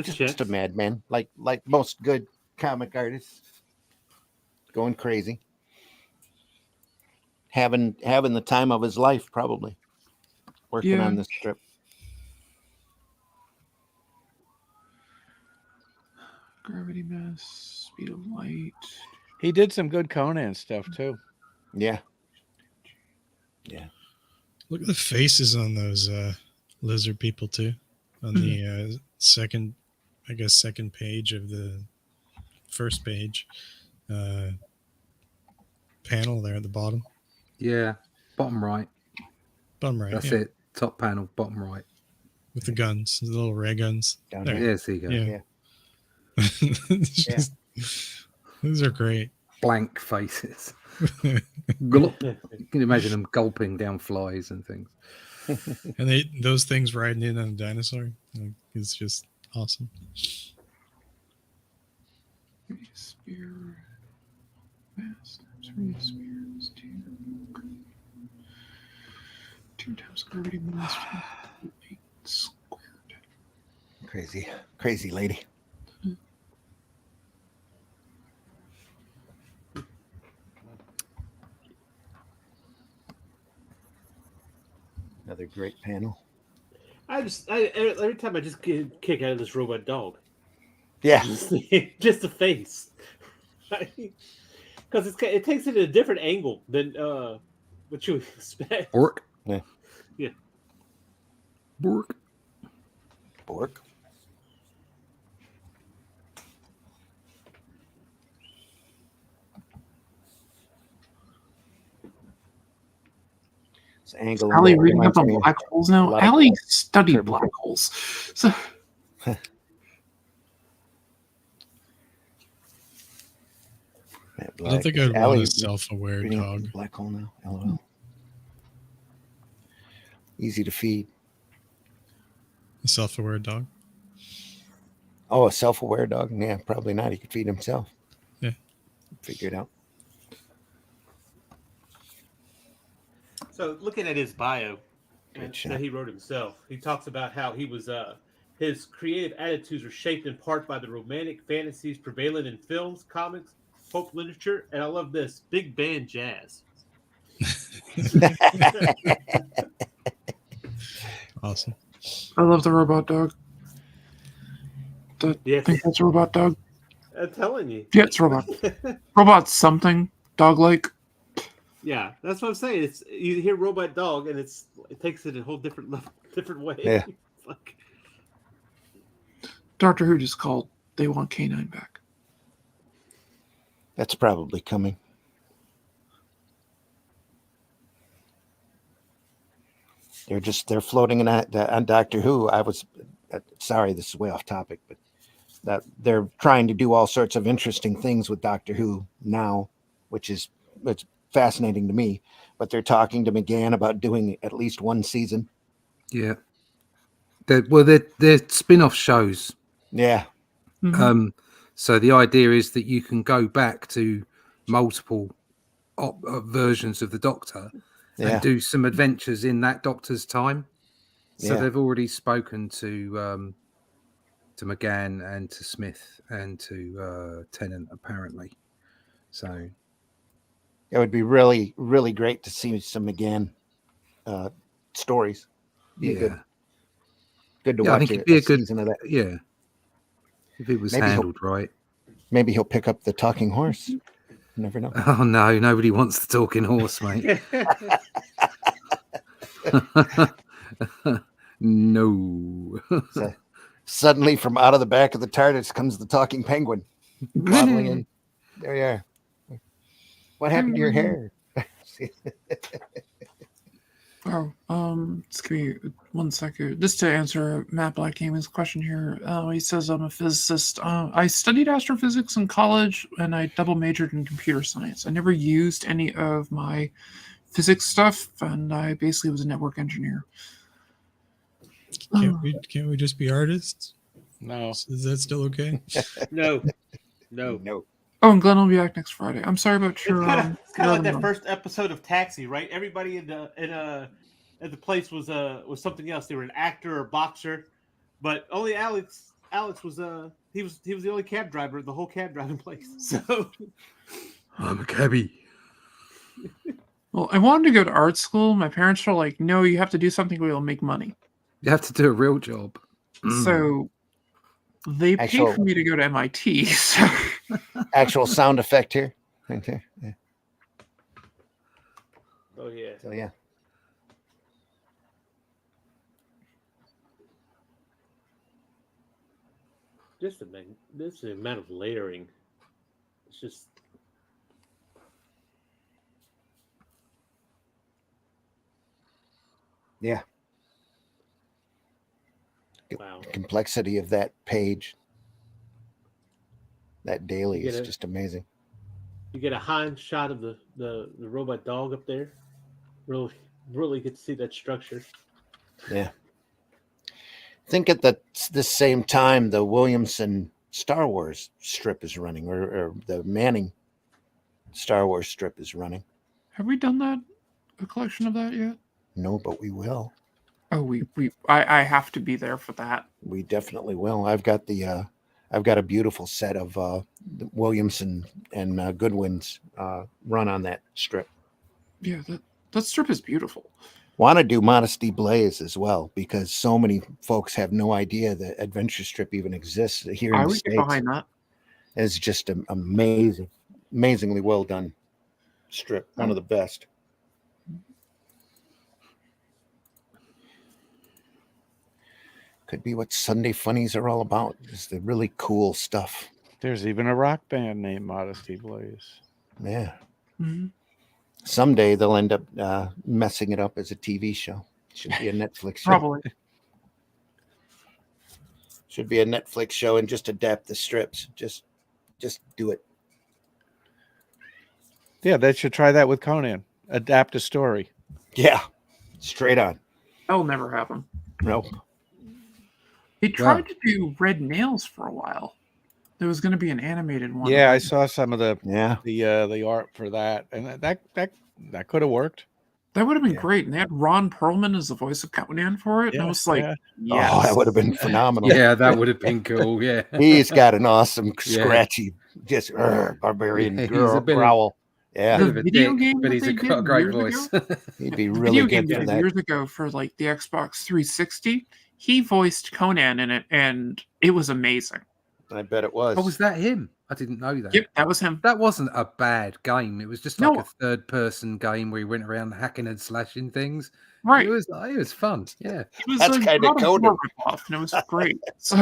Just a madman, like most good comic artists, going crazy, having the time of his life, probably working on this strip. Gravity mass, speed of light. He did some good Conan stuff too. Yeah. Look at the faces on those lizard people too. On the second page of the first page panel there at the bottom. Yeah, bottom right. Bottom right. That's it. Top panel, bottom right. With the guns, the little ray guns. Down There. here. Yes, there you go. Yeah. These are great. Blank faces. You can imagine them gulping down flies and things. And those things riding in on a dinosaur, it's just awesome. Spear mass times spear is 2 times gravity mass 8 squared. Crazy lady. Another great panel. Every time I just get a kick out of this robot dog. Yeah. Just the face. Because it takes it at a different angle than what you expect. Bork. Yeah. Yeah. Bork. This angle. Allie in there reading up reminds on me of black holes a now. lot of Allie studied Kirby. black holes. So Matt I don't Black. think Is I'd want Allie a self-aware reading up dog. on black hole now? LOL. Easy to feed. A self-aware dog. Oh, a self-aware dog? Yeah, probably not. He could feed himself. Yeah. Figure it out. So looking at his bio Good shot. that he wrote himself, he talks about how he was his creative attitudes are shaped in part by the romantic fantasies prevalent in films, comics, folk literature, and I love this, big band jazz. Awesome. I love the robot dog. I Yes. think that's a robot dog. I'm telling you. Yeah, it's a robot. Robot's something dog-like. Yeah, that's what I'm saying. It's you hear robot dog, and it takes it a whole different level, different way. Yeah. Fuck. Doctor Who just called. They want K9 back. That's probably coming. They're floating on Doctor Who. I was sorry, this is way off topic, but that they're trying to do all sorts of interesting things with Doctor Who now, it's fascinating to me. But they're talking to McGann about doing at least one season. Yeah. They're spin-off shows. Yeah. Mm-hmm. So the idea is that you can go back to multiple versions of the Doctor and do some adventures in that Doctor's time. So they've already spoken to McGann and to Smith and to Tennant, apparently. So it would be really, really great to see some McGann stories. Be good to watch. I think it'd be a good season of that. Yeah. If it was handled right. Maybe he'll pick up the talking horse. You never know. Oh no, nobody wants the talking horse, mate. No. So, suddenly from out of the back of the TARDIS comes the talking penguin waddling in. There you are. What happened to your hair? Just give me 1 second. Just to answer Matt Blackhaven's question here. He says, I'm a physicist. I studied astrophysics in college and I double majored in computer science. I never used any of my physics stuff, and I basically was a network engineer. Can't we just be artists? No. Is that still okay? No. Oh, and Glenn will be back next Friday. I'm sorry about your. It's kind of like that first episode of Taxi, right? Everybody at the place was something else. They were an actor or boxer, but only Alex was he was the only cab driver in the whole cab driving place. So I'm a cabbie. Well, I wanted to go to art school. My parents were like, "No, you have to do something where you'll make money." You have to do a real job. So they paid for me to go to MIT. So. Actual sound effect here. Right there. Yeah. Oh yeah. So yeah. Just the amount of layering. It's just yeah. Wow. The complexity of that page. That daily is just amazing. You get a high shot of the robot dog up there. Really get to see that structure. Yeah. I think at the same time the Williamson Star Wars strip is running, or the Manning Star Wars strip is running. Have we done a collection of that yet? No, but we will. Oh, I have to be there for that. We definitely will. I've got a beautiful set of Williamson and Goodwin's run on that strip. Yeah, that strip is beautiful. Want to do Modesty Blaze as well, because so many folks have no idea that Adventure Strip even exists here in the States. Get behind that. It's just an amazingly well done strip. One of the best. Could be what Sunday Funnies are all about. Is the really cool stuff. There's even a rock band named Modesty Blaze. Yeah. Mm-hmm. Someday they'll end up messing it up as a TV show. Should be a Netflix show. Probably. Should be a Netflix show and just adapt the strips. Just do it. Yeah, they should try that with Conan. Adapt a story. Yeah, straight on. That'll never happen. Nope. They tried to do Red Nails for a while. There was going to be an animated one. Yeah, I saw some of the art for that, and that could have worked. That would have been great. And they had Ron Perlman as the voice of Conan for it. And I was like, yes. Oh, that would have been phenomenal. Yeah, that would have been cool. Yeah. He's got an awesome, scratchy, just barbarian growl. Yeah. The video game, but he's got a great voice. He'd be really good for that. Years ago for like the Xbox 360, he voiced Conan in it, and it was amazing. I bet it was. Oh, was that him? I didn't know that. Yep, that was him. That wasn't a bad game. It was just like a third-person game where he went around hacking and slashing things. Right. It was fun. Yeah. That's kind of Conan. And it was great. So.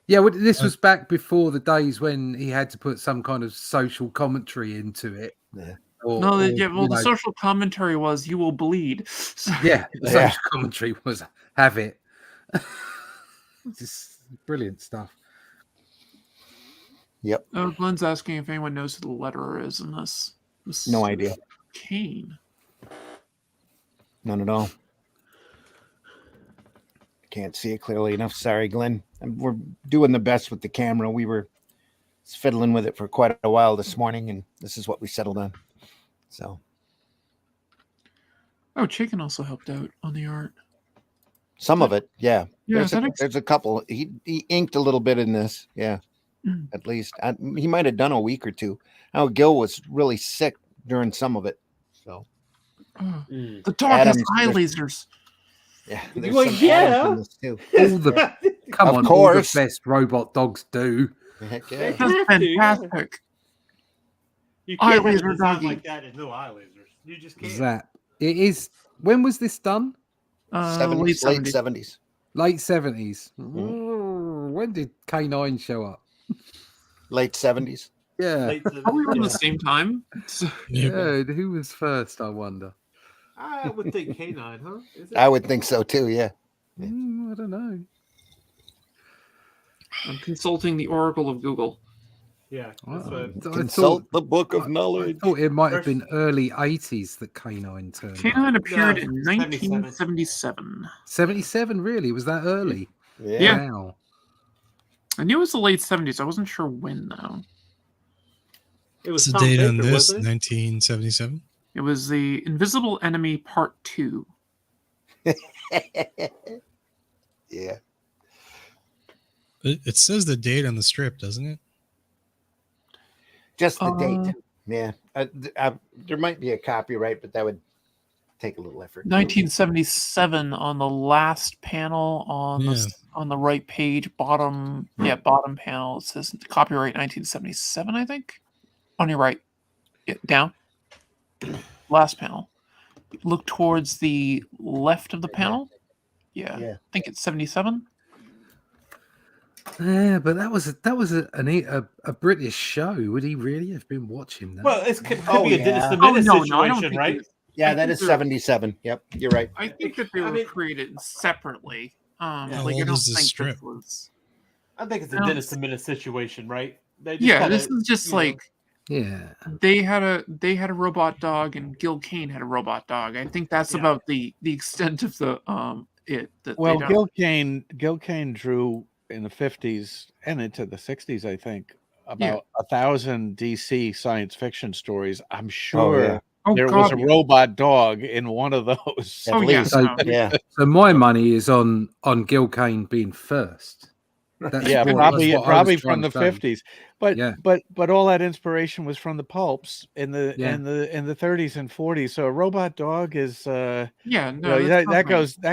Yeah, well, this was back before the days when he had to put some kind of social commentary into it. Yeah. The social commentary was "you will bleed." So. Yeah, the social commentary was "have it." Just brilliant stuff. Yep. Glenn's asking if anyone knows who the letterer is in this. No idea. Kane. None at all. Can't see it clearly enough. Sorry, Glenn. We're doing the best with the camera. We were fiddling with it for quite a while this morning, and this is what we settled on. So. Oh, Chicken also helped out on the art. Some of it, yeah. Yeah, there's a couple. He inked a little bit in this, yeah. At least he might have done a week or two. Now Gil was really sick during some of it, so. The dog has eye lasers. Yeah, Come on, all the best robot dogs do. Heck yeah. That's fantastic. You can't laser have a design doggy. like that and no eye lasers. You just can't. Zap. It is. When was this done? Late 70s. Late 70s. When did K9 show up? Late 70s. Yeah. Probably around the same time. Yeah. Who was first? I wonder. I would think K9, huh? Is it? I would think so too. Yeah. I don't know. I'm consulting the Oracle of Google. Yeah. Consult the book of knowledge. I thought it might have been early 80s that K9 turned. K9 appeared in 1977. 77, really? Was that early? Yeah. Wow. I knew it was the late 70s. I wasn't sure when, though. It was What's the date on this? 1977? It was The Invisible Enemy Part 2. Yeah. It says the date on the strip, doesn't it? Just the date. Yeah. There might be a copyright, but that would take a little effort. 1977 on the last panel on the right page, bottom panel. It says copyright 1977, I think. On your right. Yeah, down. Last panel. Look towards the left of the panel. Yeah. I think it's 77. Yeah, but that was a British show. Would he really have been watching that? Well, it could be a Dennis the Menace situation, right? Yeah, that is 77. Yep, you're right. I think that they were created separately. How old is this strip? I think it's a Dennis the Menace situation, right? This is just like yeah. They had a robot dog, and Gil Kane had a robot dog. I think that's about the extent of the Gil Kane drew in the 50s and into the 60s, I think, about 1,000 DC science fiction stories. I'm sure there was a robot dog in one of those. At least. So my money is on Gil Kane being first. Probably from the 50s. But all that inspiration was from the pulps in the 30s and 40s. So a robot dog is that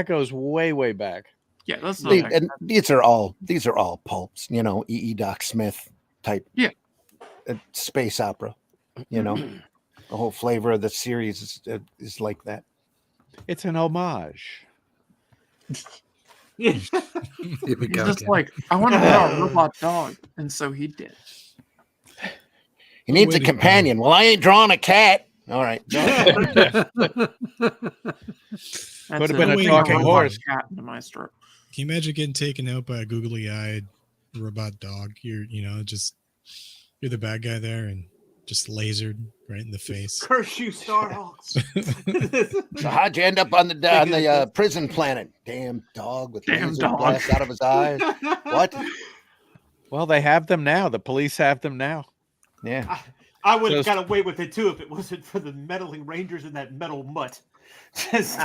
goes way back. Yeah, that's not and these are all pulps, Doc Smith type space opera, the whole flavor of the series is like that. It's an homage. Yeah. He's just like, I want to draw a robot dog, and so he did. He needs a companion. Well, I ain't drawing a cat. All right. That's Could have been a it. talking horse. Cat into my strip. Can you imagine getting taken out by a googly-eyed robot dog? You're the bad guy there and just lasered right in the face. Curse you, Starhawks. So how'd you end up on the prison planet? Damn dog with laser blast out of his eyes. What? Well, they have them now. The police have them now. Yeah. I would have got away with it too if it wasn't for the meddling rangers and that metal mutt. There's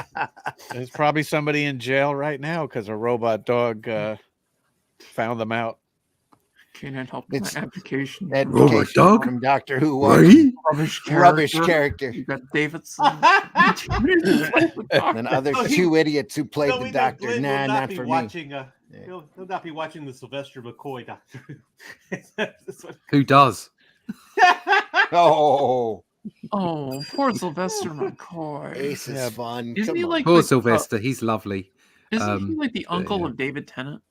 probably somebody in jail right now because a robot dog found them out. Can't help my application. Robot dog from Doctor Who. right? Rubbish character. You got Davidson. And other two idiots who played the Doctor. Glenn Nah, will not be for watching, me. He'll not be watching the Sylvester McCoy Doctor Who. Who does? Oh, poor Sylvester McCoy. Ace is fun. Isn't he like Poor the, Sylvester, he's lovely. Isn't he like the uncle of David Tennant?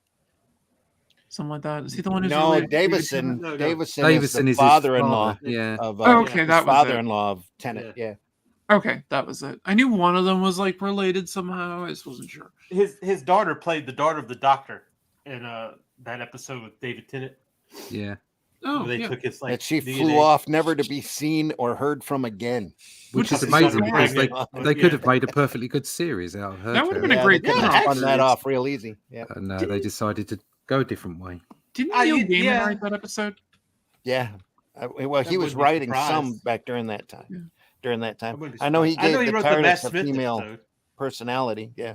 Something like that. Is he the one who's no, related to David Davison. Tennant? Davison is the father-in-law. Yeah. Of, okay, that was father-in-law of Tennant. Yeah. Okay, that was it. I knew one of them was like related somehow. I just wasn't sure. His daughter played the daughter of the Doctor in that episode with David Tennant. Yeah. Oh, they took his like that she DNA. flew off, never to be seen or heard from again. Which is amazing because they could have made a perfectly good series out of her. That would have been a great spun that off real easy. Yeah. No, they decided to go a different way. Didn't Neil Gaiman write that episode? Yeah. Well, he was writing some back during that time. Yeah. During that time, I know he gave the TARDIS a female personality. Yeah.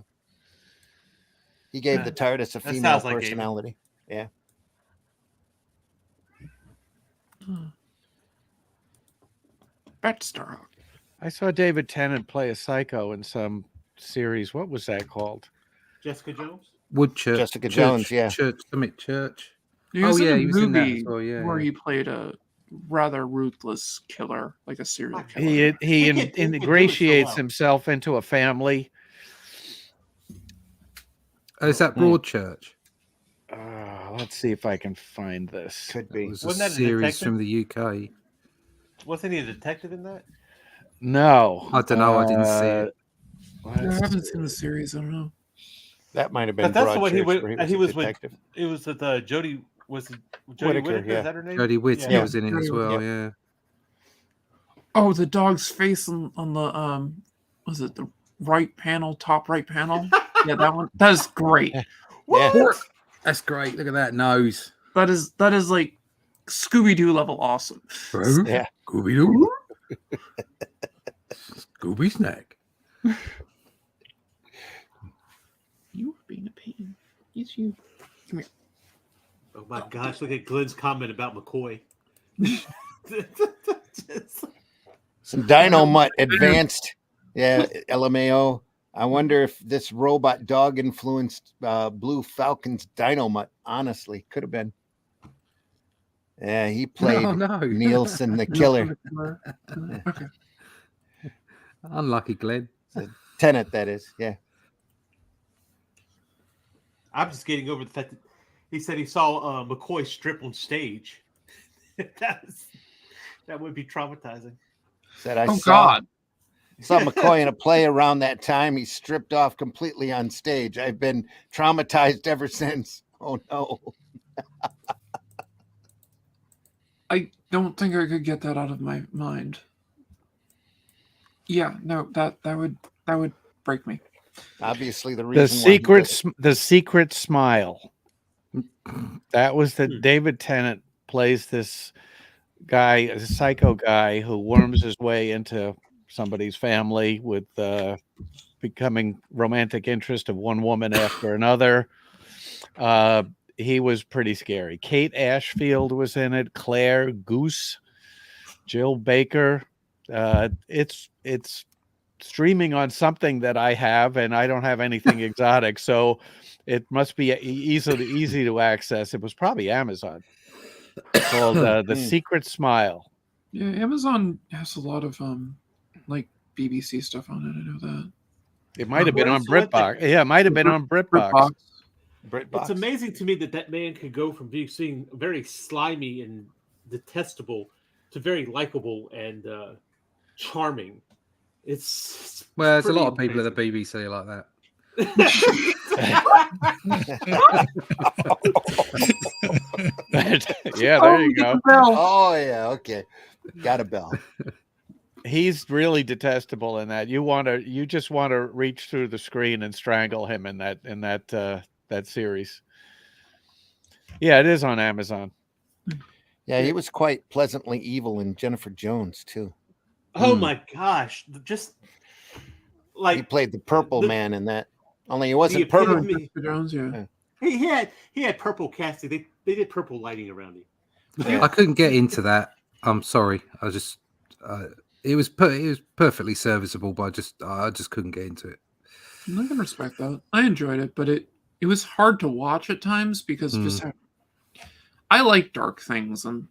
He gave the TARDIS a female personality. Yeah. Back to Starhawk. I saw David Tennant play a psycho in some series. What was that called? Jessica Jones? Woodchurch. Jessica Jones, yeah. Church. He was in a he was in that movie as well, where he played a rather ruthless killer, like a serial killer. He ingratiates himself into a family. Oh, is that Broadchurch? Let's see if I can find this. Could be. It was a series from the UK. Wasn't he a detective in that? No. I don't know. I didn't see it. I haven't seen the series. I don't know. That might have been. But that's the one he went. went. He was with. It was with Jodie. Was it Jodie Whittaker? Yeah. Is that her name? Jodie Whittaker was in it as well. Yeah. Oh, the dog's face on the was it the right panel, top right panel? Yeah, that one. That is great. Yeah. That's great. Look at that nose. That is like Scooby-Doo level awesome. Yeah. Scooby-Doo. Scooby Snack. You are being a pain. It's you. Come here. Oh my gosh! Look at Glenn's comment about McCoy. Some Dino Mutt advanced. Yeah, LMAO. I wonder if this robot dog influenced Blue Falcon's Dino Mutt. Honestly, could have been. Yeah, he played Nielsen the killer. Okay. Unlucky Glenn. Tennant, that is. Yeah. I'm just getting over the fact that he said he saw McCoy strip on stage. that would be traumatizing. Said I saw McCoy in a play around that time. He stripped off completely on stage. I've been traumatized ever since. Oh no. I don't think I could get that out of my mind. Yeah, no, that would break me. Obviously, the reason the secret smile. That was that David Tennant plays this guy, a psycho guy who worms his way into somebody's family with becoming romantic interest of one woman after another. He was pretty scary. Kate Ashfield was in it. Claire Goose, Jill Baker. It's streaming on something that I have, and I don't have anything exotic, so it must be easy to access. It was probably Amazon. It's called The Secret Smile. Yeah, Amazon has a lot of like BBC stuff on it. I know that. It might have been on BritBox. Yeah, it might have been on BritBox. It's amazing to me that man could go from being very slimy and detestable to very likable and charming. It's Well, there's a lot of pretty people at the BBC like that. Yeah, there you go. Oh yeah, okay. Got a bell. He's really detestable in that. You just want to reach through the screen and strangle him in that series. Yeah, it is on Amazon. Yeah, he was quite pleasantly evil in Jennifer Jones too. Oh my gosh! Just like He played the purple man in that. Only he wasn't purple. Jones, yeah. he had purple casting. They did purple lighting around him. Yeah. I couldn't get into that. I'm sorry. I just it was perfectly serviceable, but I just couldn't get into it. I can respect that. I enjoyed it, but it was hard to watch at times because just I like dark things, and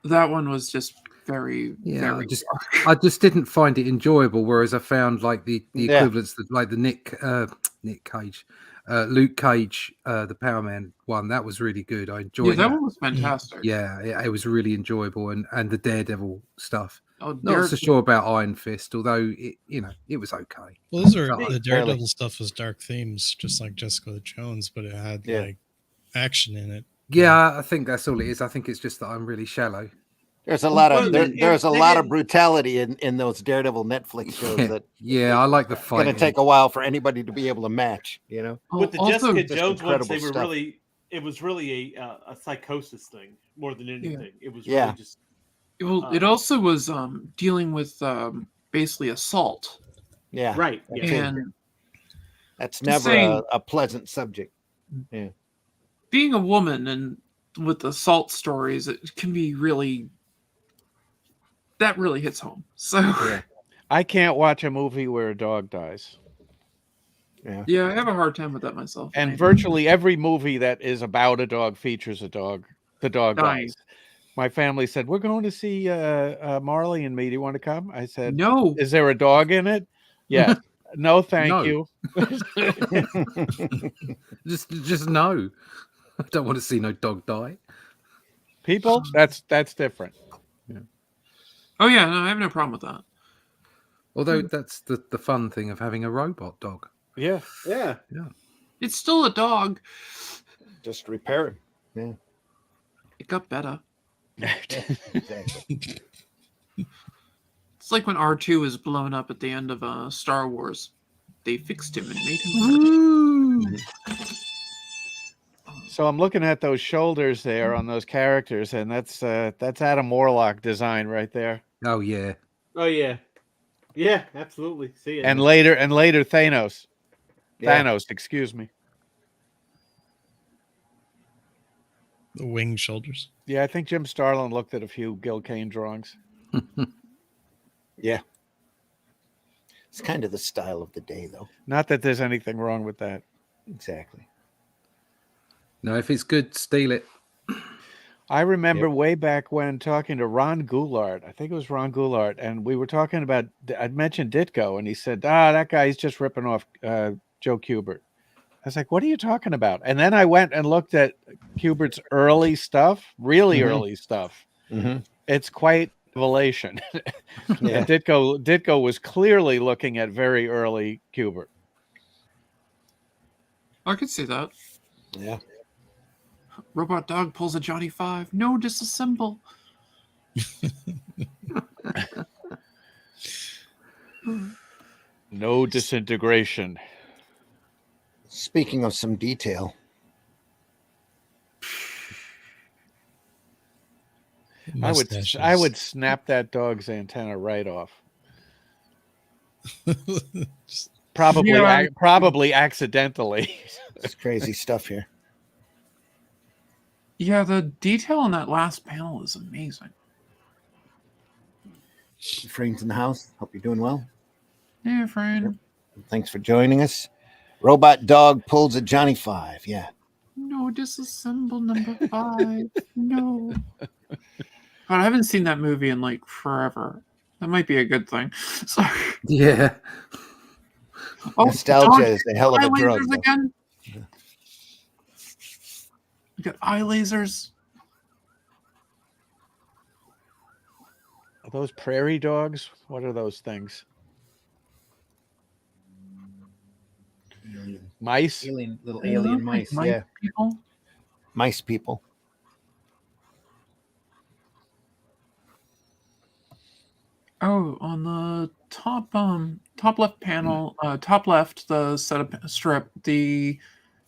that one was just very very dark. I just didn't find it enjoyable. Whereas I found like the equivalents, like the Luke Cage, the Power Man one. That was really good. I enjoyed. Yeah, that one was fantastic. Yeah, it was really enjoyable, and the Daredevil stuff. Oh, Not so sure about Iron Fist, although it was okay. Well, the Daredevil stuff was dark themes, just like Jessica Jones, but it had like action in it. Yeah, I think that's all it is. I think it's just that I'm really shallow. There's a lot of there's a lot of brutality in those Daredevil Netflix shows that I like the fight. It's going to take a while for anybody to be able to match, With the Jessica Jones ones, they were stuff. it was really a psychosis thing more than anything. Yeah. It was really just. Well, it also was dealing with basically assault. Yeah, right. Yeah. And that's never a pleasant subject. Yeah, being a woman and with assault stories, it can be really. That really hits home. So I can't watch a movie where a dog dies. Yeah, I have a hard time with that myself. And virtually every movie that is about a dog features a dog. The dog dies. My family said, "We're going to see Marley and Me. Do you want to come?" I said, "No." Is there a dog in it? Yes. No, thank you. just no. I don't want to see no dog die. People, that's different. Yeah. Oh yeah, no, I have no problem with that. Although that's the fun thing of having a robot dog. Yeah. Yeah. It's still a dog. Just repair it. Yeah. It got better. Exactly. It's like when R2 was blown up at the end of Star Wars. They fixed him and made him So I'm looking at those shoulders there on those characters, and that's Adam Warlock design right there. Oh yeah. Oh yeah. Yeah, absolutely. See it. And later Thanos. Yeah. Thanos, excuse me. The winged shoulders. Yeah, I think Jim Starlin looked at a few Gil Kane drawings. Yeah. It's kind of the style of the day, though. Not that there's anything wrong with that. Exactly. No, if it's good, steal it. I remember way back when talking to Ron Goulart. I think it was Ron Goulart, and we were talking about. I'd mentioned Ditko, and he said, that guy's just ripping off Joe Kubert." I was like, "What are you talking about?" And then I went and looked at Kubert's early stuff, really early stuff. Mm-hmm. It's quite revelation. Yeah. Ditko was clearly looking at very early Kubert. I could see that. Yeah. Robot dog pulls a Johnny 5. No, disassemble. No disintegration. Speaking of some detail. I would snap that dog's antenna right off. Probably accidentally. It's crazy stuff here. Yeah, the detail on that last panel is amazing. Frank's in the house. Hope you're doing well. Yeah, Frank. Thanks for joining us. Robot dog pulls a Johnny 5. Yeah. No, disassemble number 5. No. God, I haven't seen that movie in like forever. That might be a good thing. Sorry. Yeah. Nostalgia is a hell of a drug. Again. Yeah. You got eye lasers. Are those prairie dogs? What are those things? Mice? Little They alien look like mice. Yeah, people. mice people. Oh, on the top left panel, top left, the setup strip, the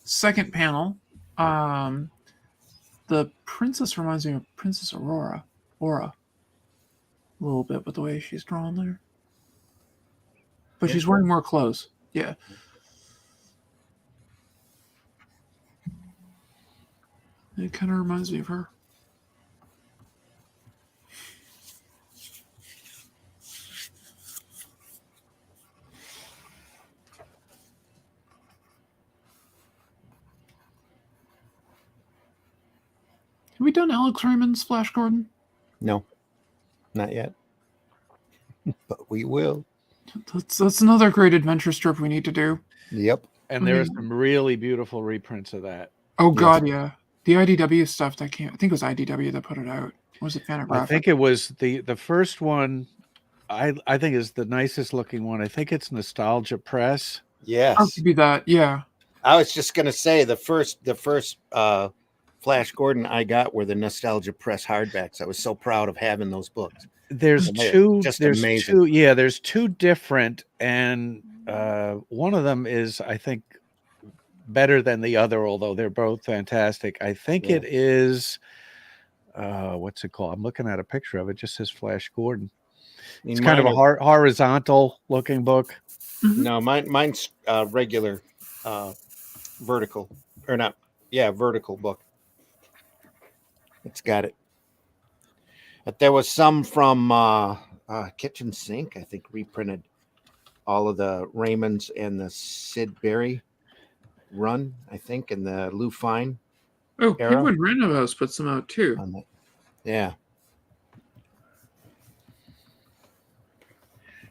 second panel, the princess reminds me of Princess Aura, a little bit with the way she's drawn there, but Yeah. she's wearing more clothes. Yeah. It kind of reminds me of her. Have we done Alex Raymond's Flash Gordon? No, not yet. But we will. That's another great adventure strip we need to do. Yep. And there are some really beautiful reprints of that. Oh God, yeah. The IDW stuff that came. I think it was IDW that put it out. Or was it Fantagraphics? I think it was the first one. I think is the nicest looking one. I think it's Nostalgia Press. Yes. How could be that? Yeah. I was just gonna say the first Flash Gordon I got were the Nostalgia Press hardbacks. I was so proud of having those books. There's And they're two. just There's amazing. two. Yeah, there's two different, and one of them is, I think, better than the other. Although they're both fantastic. I think it is. What's it called? I'm looking at a picture of it. Just says Flash Gordon. It's kind of a horizontal looking book. No, mine's regular, vertical or not? Yeah, vertical book. It's got it. But there was some from Kitchen Sink, I think, reprinted all of the Raymonds and the Sid Berry run, I think, and the Lou Fine. Oh, era. Penguin Random House puts them out too. Yeah.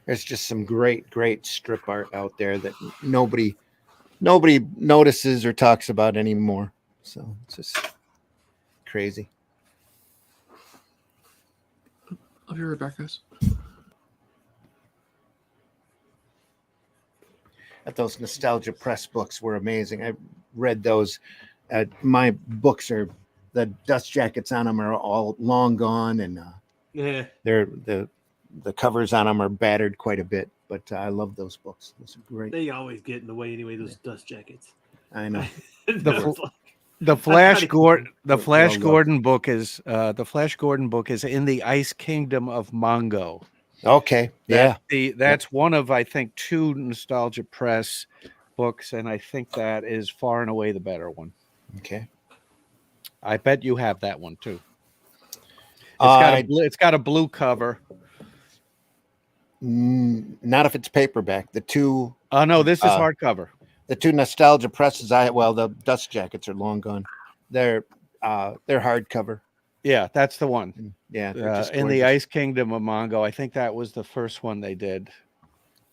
There's just some great strip art out there that nobody notices or talks about anymore. So it's just crazy. I'll be right back, guys. Those Nostalgia Press books were amazing. I read those. My books are, the dust jackets on them are all long gone, and they're the covers on them are battered quite a bit. But I love those books. Those are great. They always get in the way anyway. Those dust jackets. I know. The Flash Gordon book is in the Ice Kingdom of Mongo. Okay. Yeah. That's one of, I think, two Nostalgia Press books, and I think that is far and away the better one. Okay. I bet you have that one too. It's got a blue cover. Not if it's paperback. The two. Oh no, this is hardcover. The two Nostalgia Presses. The dust jackets are long gone. They're hardcover. Yeah, that's the one. Yeah, in the Ice Kingdom of Mongo. I think that was the first one they did.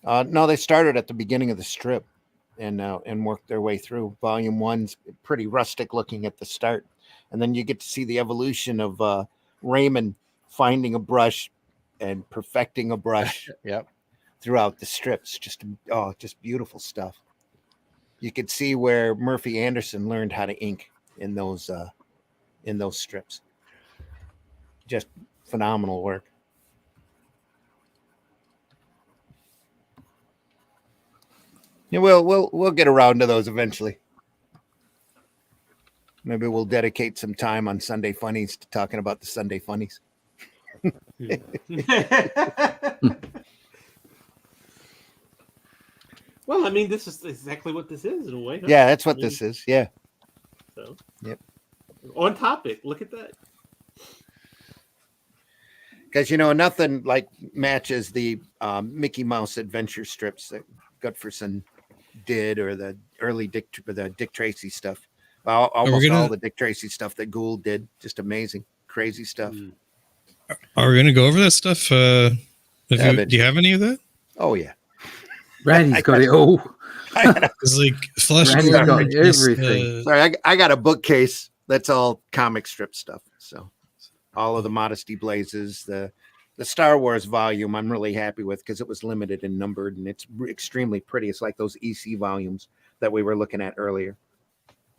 No, they started at the beginning of the strip, and worked their way through. Volume 1's pretty rustic looking at the start, and then you get to see the evolution of Raymond finding a brush and perfecting a brush. Yep. Throughout the strips, just beautiful stuff. You could see where Murphy Anderson learned how to ink in those strips. Just phenomenal work. Yeah, we'll get around to those eventually. Maybe we'll dedicate some time on Sunday Funnies to talking about the Sunday Funnies. Well, I mean, this is exactly what this is in a way. Huh? Yeah, that's what this is. Yeah. So, yep. On topic. Look at that. Because nothing like matches the Mickey Mouse adventure strips that Gutferson did, or the early Dick Tracy stuff. Well, almost all the Dick Tracy stuff that Gould did. Just amazing, crazy stuff. Are we going to go over that stuff? Do you have any of that? Oh yeah. Randy's got it all. It's like Flash Randy's got everything. Sorry, I got a bookcase that's all comic strip stuff. So all of the Modesty Blazes, the The Star Wars volume I'm really happy with because it was limited and numbered, and it's extremely pretty. It's like those EC volumes that we were looking at earlier.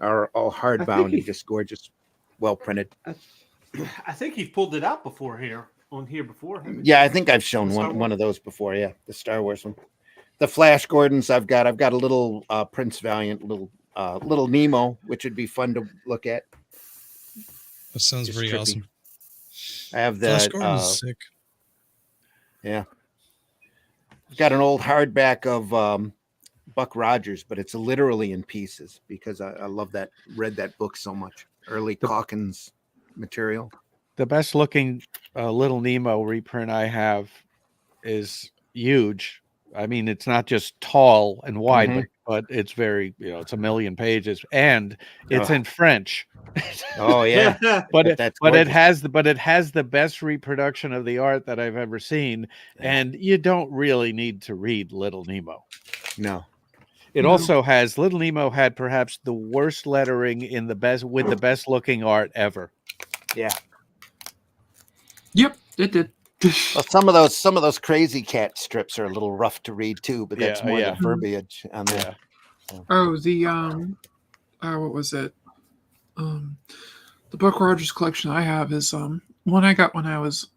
Are all hardbound and just gorgeous, well printed. I think he's pulled it out before before. Yeah, I think I've shown one of those before. Yeah, the Star Wars one. The Flash Gordons I've got a little Prince Valiant, little Nemo, which would be fun to look at. That sounds Just pretty trippy. awesome. I have Flash the Gordon's sick. yeah. I've got an old hardback of Buck Rogers, but it's literally in pieces because I love that. Read that book so much. Early Calkins material. The best looking Little Nemo reprint I have is huge. I mean, it's not just tall and wide, but it's very, it's 1,000,000 pages, and it's in French. Oh yeah, but it has the best reproduction of the art that I've ever seen, and you don't really need to read Little Nemo. No. It also has Little Nemo had perhaps the worst lettering in the best looking art ever. Yeah. Yep, it did. Well, some of those Crazy Cat strips are a little rough to read too, but that's more the verbiage on there. Oh, the what was it? The Buck Rogers collection I have is one I got when I was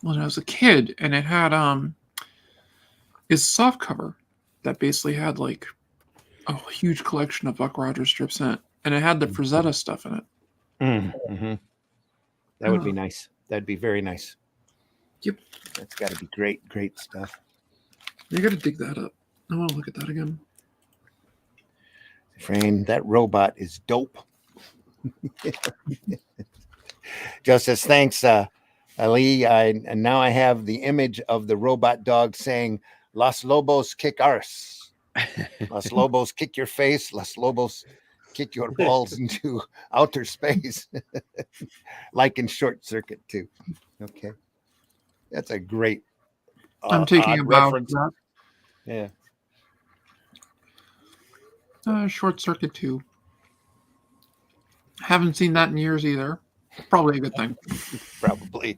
a kid, and it had is soft cover that basically had like a huge collection of Buck Rogers strips in it, and it had the Frazetta stuff in it. Mm-hmm. That would be nice. That'd be very nice. Yep. That's got to be great stuff. You got to dig that up. I want to look at that again. Frame, that robot is dope. Justice, thanks, Ali. And now I have the image of the robot dog saying, "Los Lobos kick arse. Los Lobos kick your face. Los Lobos kick your balls into outer space." Like in Short Circuit too. Okay, that's a great. I'm taking about reference. that. Yeah. Short Circuit 2. Haven't seen that in years either. Probably a good thing. Probably.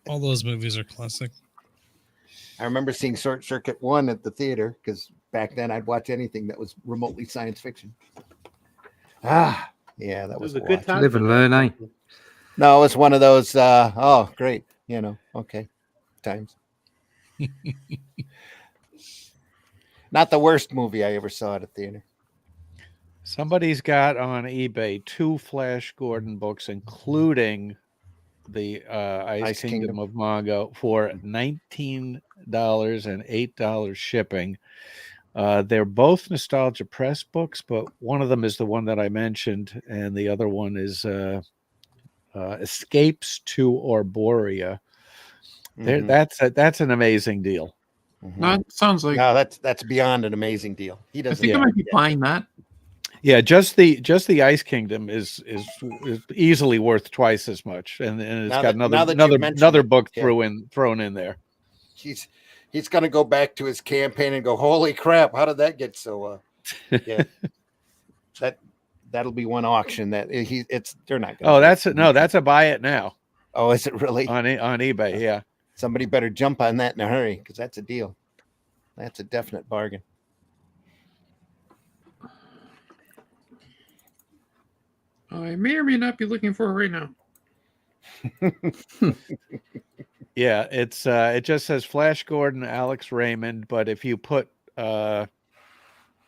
All those movies are classic. I remember seeing Short Circuit 1 at the theater because back then I'd watch anything that was remotely science fiction. Yeah, that was a good time. Live and learn, eh? No, it's one of those. Oh, great. Okay, times. Not the worst movie I ever saw at a theater. Somebody's got on eBay 2 Flash Gordon books, including the Ice Kingdom of Mongo, for $19 and $8 shipping. They're both Nostalgia Press books, but one of them is the one that I mentioned, and the other one is Escapes to Arborea. That's an amazing deal. That sounds like that's beyond an amazing deal. He doesn't. I think I might be buying that. Yeah, just the Ice Kingdom is easily worth twice as much, and it's got another book thrown in there. He's going to go back to his campaign and go, holy crap! How did that get so? Yeah, that'll be one auction that they're not. That's a buy it now. Oh, is it really on eBay? Yeah, somebody better jump on that in a hurry because that's a deal. That's a definite bargain. I may or may not be looking for it right now. Yeah, it just says Flash Gordon, Alex Raymond, but if you put Nostalgia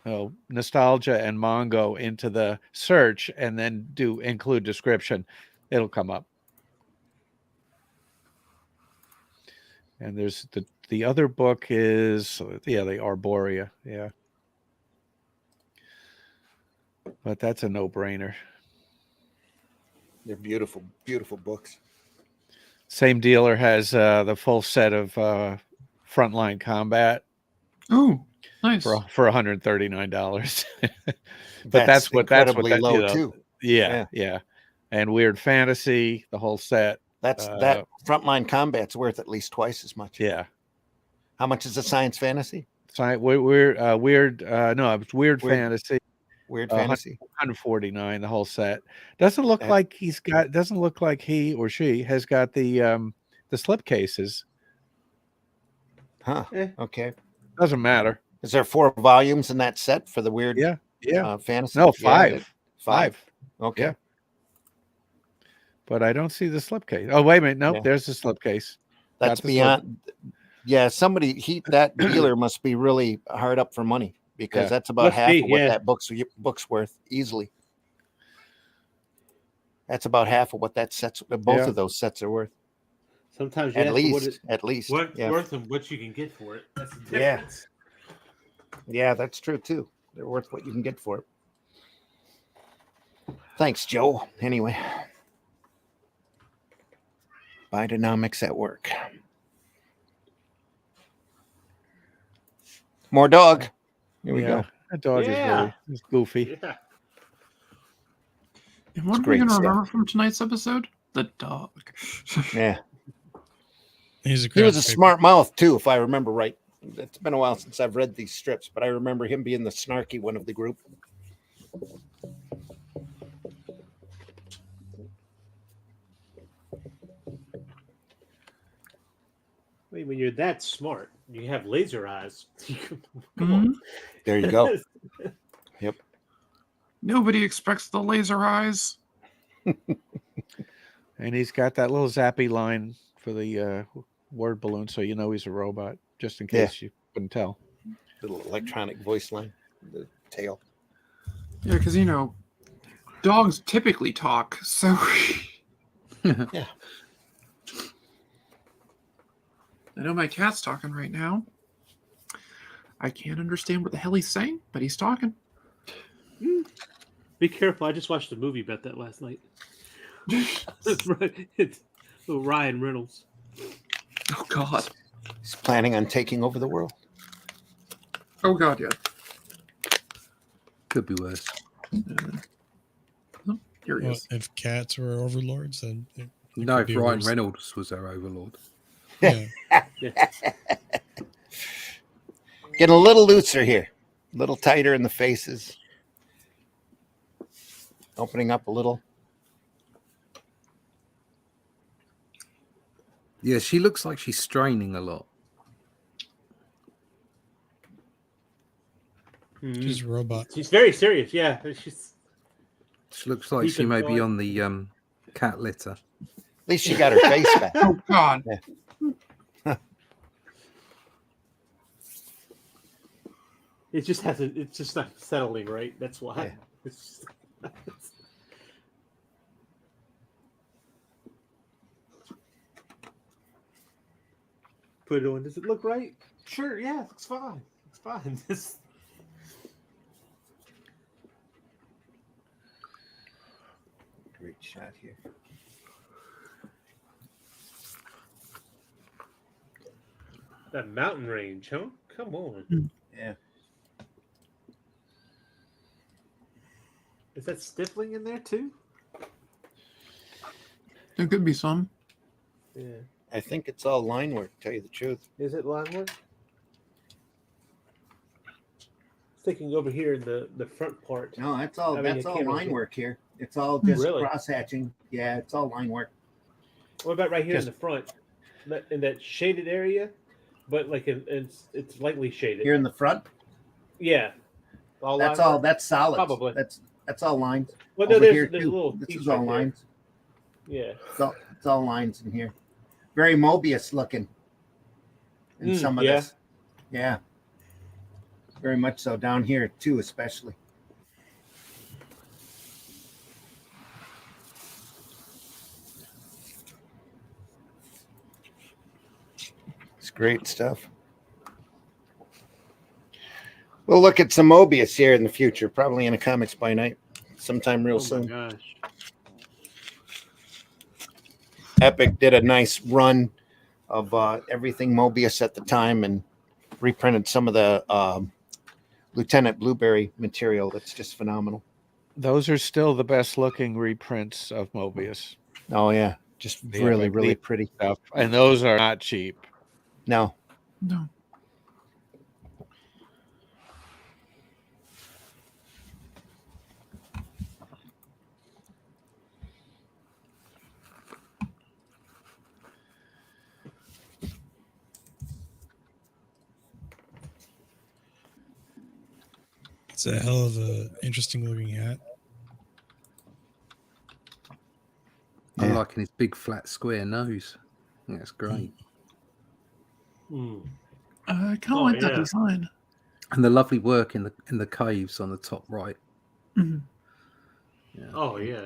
and Mongo into the search and then include description, it'll come up. And there's the other book is the Arborea, yeah. But that's a no-brainer. They're beautiful, beautiful books. Same dealer has the full set of Frontline Combat. Oh, nice. For $139. But that's incredibly low too. Yeah. And Weird Fantasy, the whole set. That Frontline Combat's worth at least twice as much. Yeah. How much is the Science Fantasy? Weird Fantasy. Weird Fantasy. 149, the whole set. Doesn't look like he or she has got the the slipcases. Huh. Okay. Doesn't matter. Is there 4 volumes in that set for the weird fantasy? No, Yeah, 5. Okay. Yeah. But I don't see the slipcase. Oh, wait a minute. Nope, there's the slipcase. That's beyond. Yeah, that dealer must be really hard up for money, because that's about half of what that book's worth easily. That's about half of what that both of those sets are worth. Sometimes you at ask least what's worth and what you can get for it. That's the Yeah. difference. Yeah, that's true too. They're worth what you can get for it. Thanks, Joe. Anyway, Bidenomics at work. More dog. Here we go. That dog is goofy. Yeah. And what are we going to remember from tonight's episode? The dog. Yeah. He was a smart mouth too, if I remember right. It's been a while since I've read these strips, but I remember him being the snarky one of the group. Wait, when you're that smart, you have laser eyes. Come on. There you go. Yep. Nobody expects the laser eyes. And he's got that little zappy line for the word balloon, so you know he's a robot, just in case you couldn't tell. Little electronic voice line, the tail. Yeah, because, dogs typically talk, so... Yeah. I know my cat's talking right now. I can't understand what the hell he's saying, but he's talking. Be careful. I just watched a movie about that last night. It's little Ryan Reynolds. Oh, God. He's planning on taking over the world. Oh, God, yeah. Could be worse. Oh, here he is. If cats were overlords, then... No, if Ryan Reynolds was our overlord. Yeah. Getting a little looser here. A little tighter in the faces. Opening up a little. Yeah, she looks like she's straining a lot. She's a robot. She's very serious. Yeah, She looks like she may be on the cat litter. At least she got her face back. Oh, God. Yeah. It just hasn't. It's just not settling right. That's why. Yeah. It's put it on. Does it look right? Sure. Yeah, it looks fine. It's fine. Great shot here. That mountain range, huh? Come on. Yeah. Is that stippling in there too? There could be some. Yeah. I think it's all line work, to tell you the truth. Is it line work? Thinking over here in the front part. No, that's all I mean, that's you all can't line really- work here. It's all just Really? cross hatching. Yeah, it's all line work. What about right here Just- in the front, in that shaded area, but like it's lightly shaded. Here in the front, Yeah. that's line all. work? That's solid. Probably. That's all lines. Well, no, Over there's here, a too. little. This piece is all right there. lines. Yeah. It's all lines in here. Very Mobius looking. In some of yeah. this. Yeah. Very much so. Down here too, especially. It's great stuff. We'll look at some Mobius here in the future, probably in a Comics by Night, sometime real soon. Oh my gosh. Epic did a nice run of everything Mobius at the time and reprinted some of the Lieutenant Blueberry material. That's just phenomenal. Those are still the best looking reprints of Mobius. Oh yeah, just The really, Epic really Leap pretty. stuff. And those are not cheap. No, No. It's a hell of a interesting looking hat. I'm liking his big flat square nose. I think that's great. I kind of like that design. And the lovely work in the caves on the top right. Mm-hmm. Yeah. Oh yeah.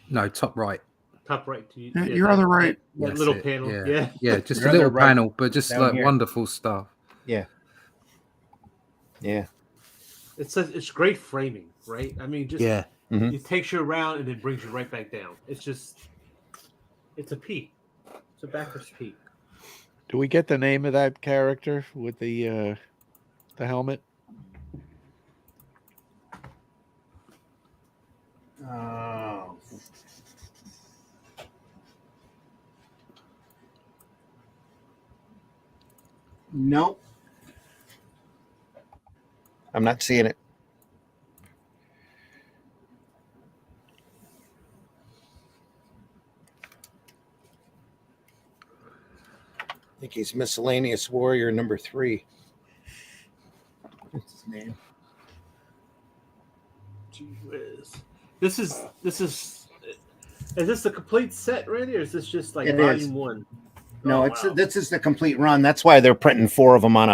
No, top right. Top right. Your other right. That little panel. Yeah, just Your a little other right panel, but just like here. wonderful stuff. Yeah. It's great framing, right? I mean, just Mm-hmm. it takes you around and then brings you right back down. It's a peak. It's a backwards peak. Do we get the name of that character with the helmet? Nope. I'm not seeing it. I think he's Miscellaneous Warrior number 3. What's his name? Gee whiz. Is this the complete set, Randy, or is this just like volume 1? No, this is the complete run. That's why they're printing 4 of them on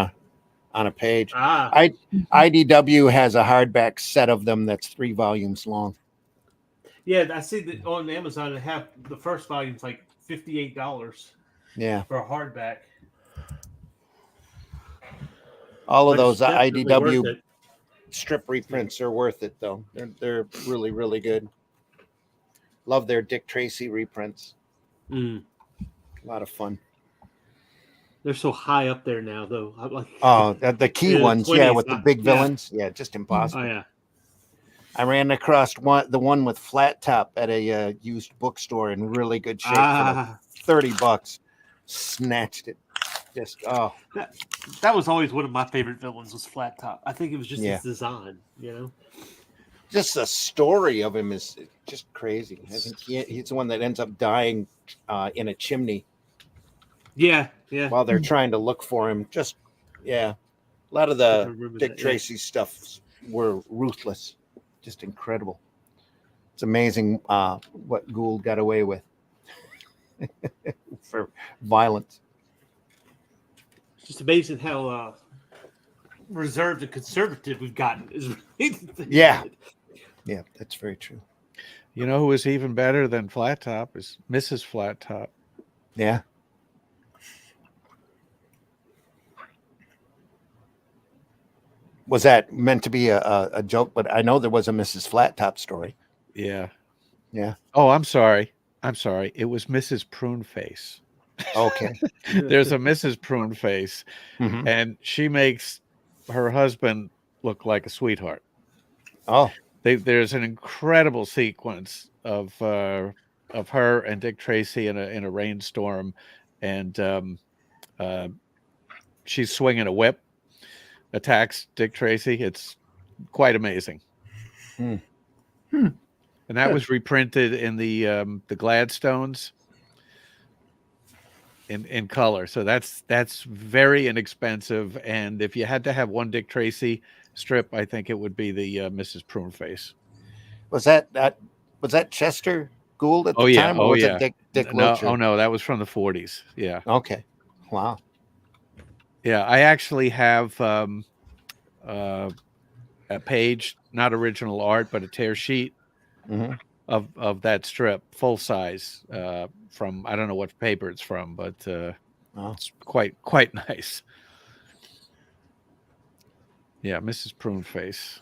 a page. IDW has a hardback set of them that's 3 volumes long. Yeah, I see that on Amazon. They have the first volume's like $58. Yeah, for a hardback. All of those IDW strip reprints are worth it, though. They're really, really good. Love their Dick Tracy reprints. A lot of fun. They're so high up there now, though. The key ones, 20s, with the big villains. Yeah, just impossible. Oh, yeah. I ran across the one with flat top at a used bookstore in really good shape for like $30. Snatched it. That was always one of my favorite villains, was Flat Top. I think it was just his design, Just the story of him is just crazy. I think he's the one that ends up dying in a chimney. Yeah. While they're trying to look for him. A lot of the Dick Tracy stuff were ruthless. Just incredible. It's amazing what Gould got away with for violence. It's just amazing how reserved and conservative we've gotten. Yeah, that's very true. You know who was even better than Flat Top is Mrs. Flat Top. Yeah. Was that meant to be a joke? But I know there was a Mrs. Flat Top story. Yeah. Oh, I'm sorry. It was Mrs. Pruneface. Okay. There's a Mrs. Pruneface, and she makes her husband look like a sweetheart. Oh. There's an incredible sequence of her and Dick Tracy in a rainstorm, and she's swinging a whip, attacks Dick Tracy. It's quite amazing. And that was reprinted in the Gladstones in color. So that's very inexpensive. And if you had to have one Dick Tracy strip, I think it would be the Mrs. Pruneface. Was that Chester Gould at the time? Or was it Dick Locher? Oh no, that was from the 40s. Yeah. Okay. Wow. Yeah, I actually have a page, not original art, but a tear sheet of that strip, full size, from, I don't know what paper it's from, but it's quite nice. Yeah, Mrs. Pruneface.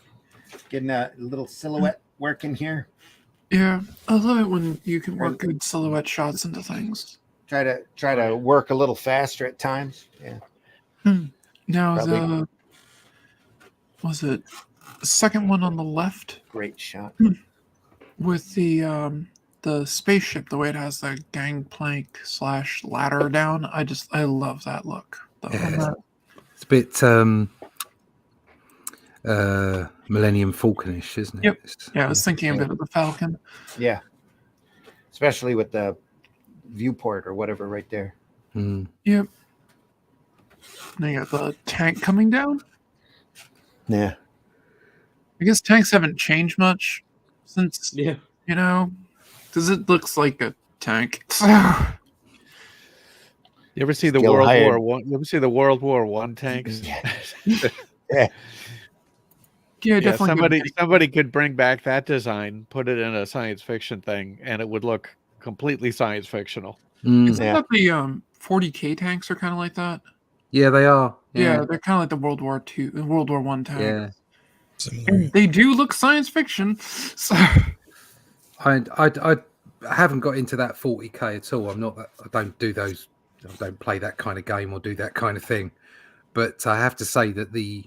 Getting a little silhouette work in here. Yeah, I love it when you can work good silhouette shots into things. Try to work a little faster at times. Yeah. Now was it the second one on the left? Great shot. With the spaceship, the way it has the gangplank / ladder down. I love that look. It's a bit Millennium Falconish, isn't it? Yep. Yeah, I was thinking a bit of the Falcon. Yeah. Especially with the viewport or whatever right there. Yep. Now you got the tank coming down. Yeah. I guess tanks haven't changed much since, Yeah. because it looks like a tank. You ever see the Still World hired. War One? You ever see the World War One tanks? Yeah. Yeah, Yeah, definitely. somebody could bring back that design, put it in a science fiction thing, and it would look completely science fictional. Isn't Yeah. that the 40K tanks are kind of like that? Yeah, they are. Yeah, they're kind of like the World War One tanks. Yeah. Similar. And they do look science fiction. So I haven't got into that 40K at all. I'm not. I don't do those. I don't play that kind of game or do that kind of thing. But I have to say that the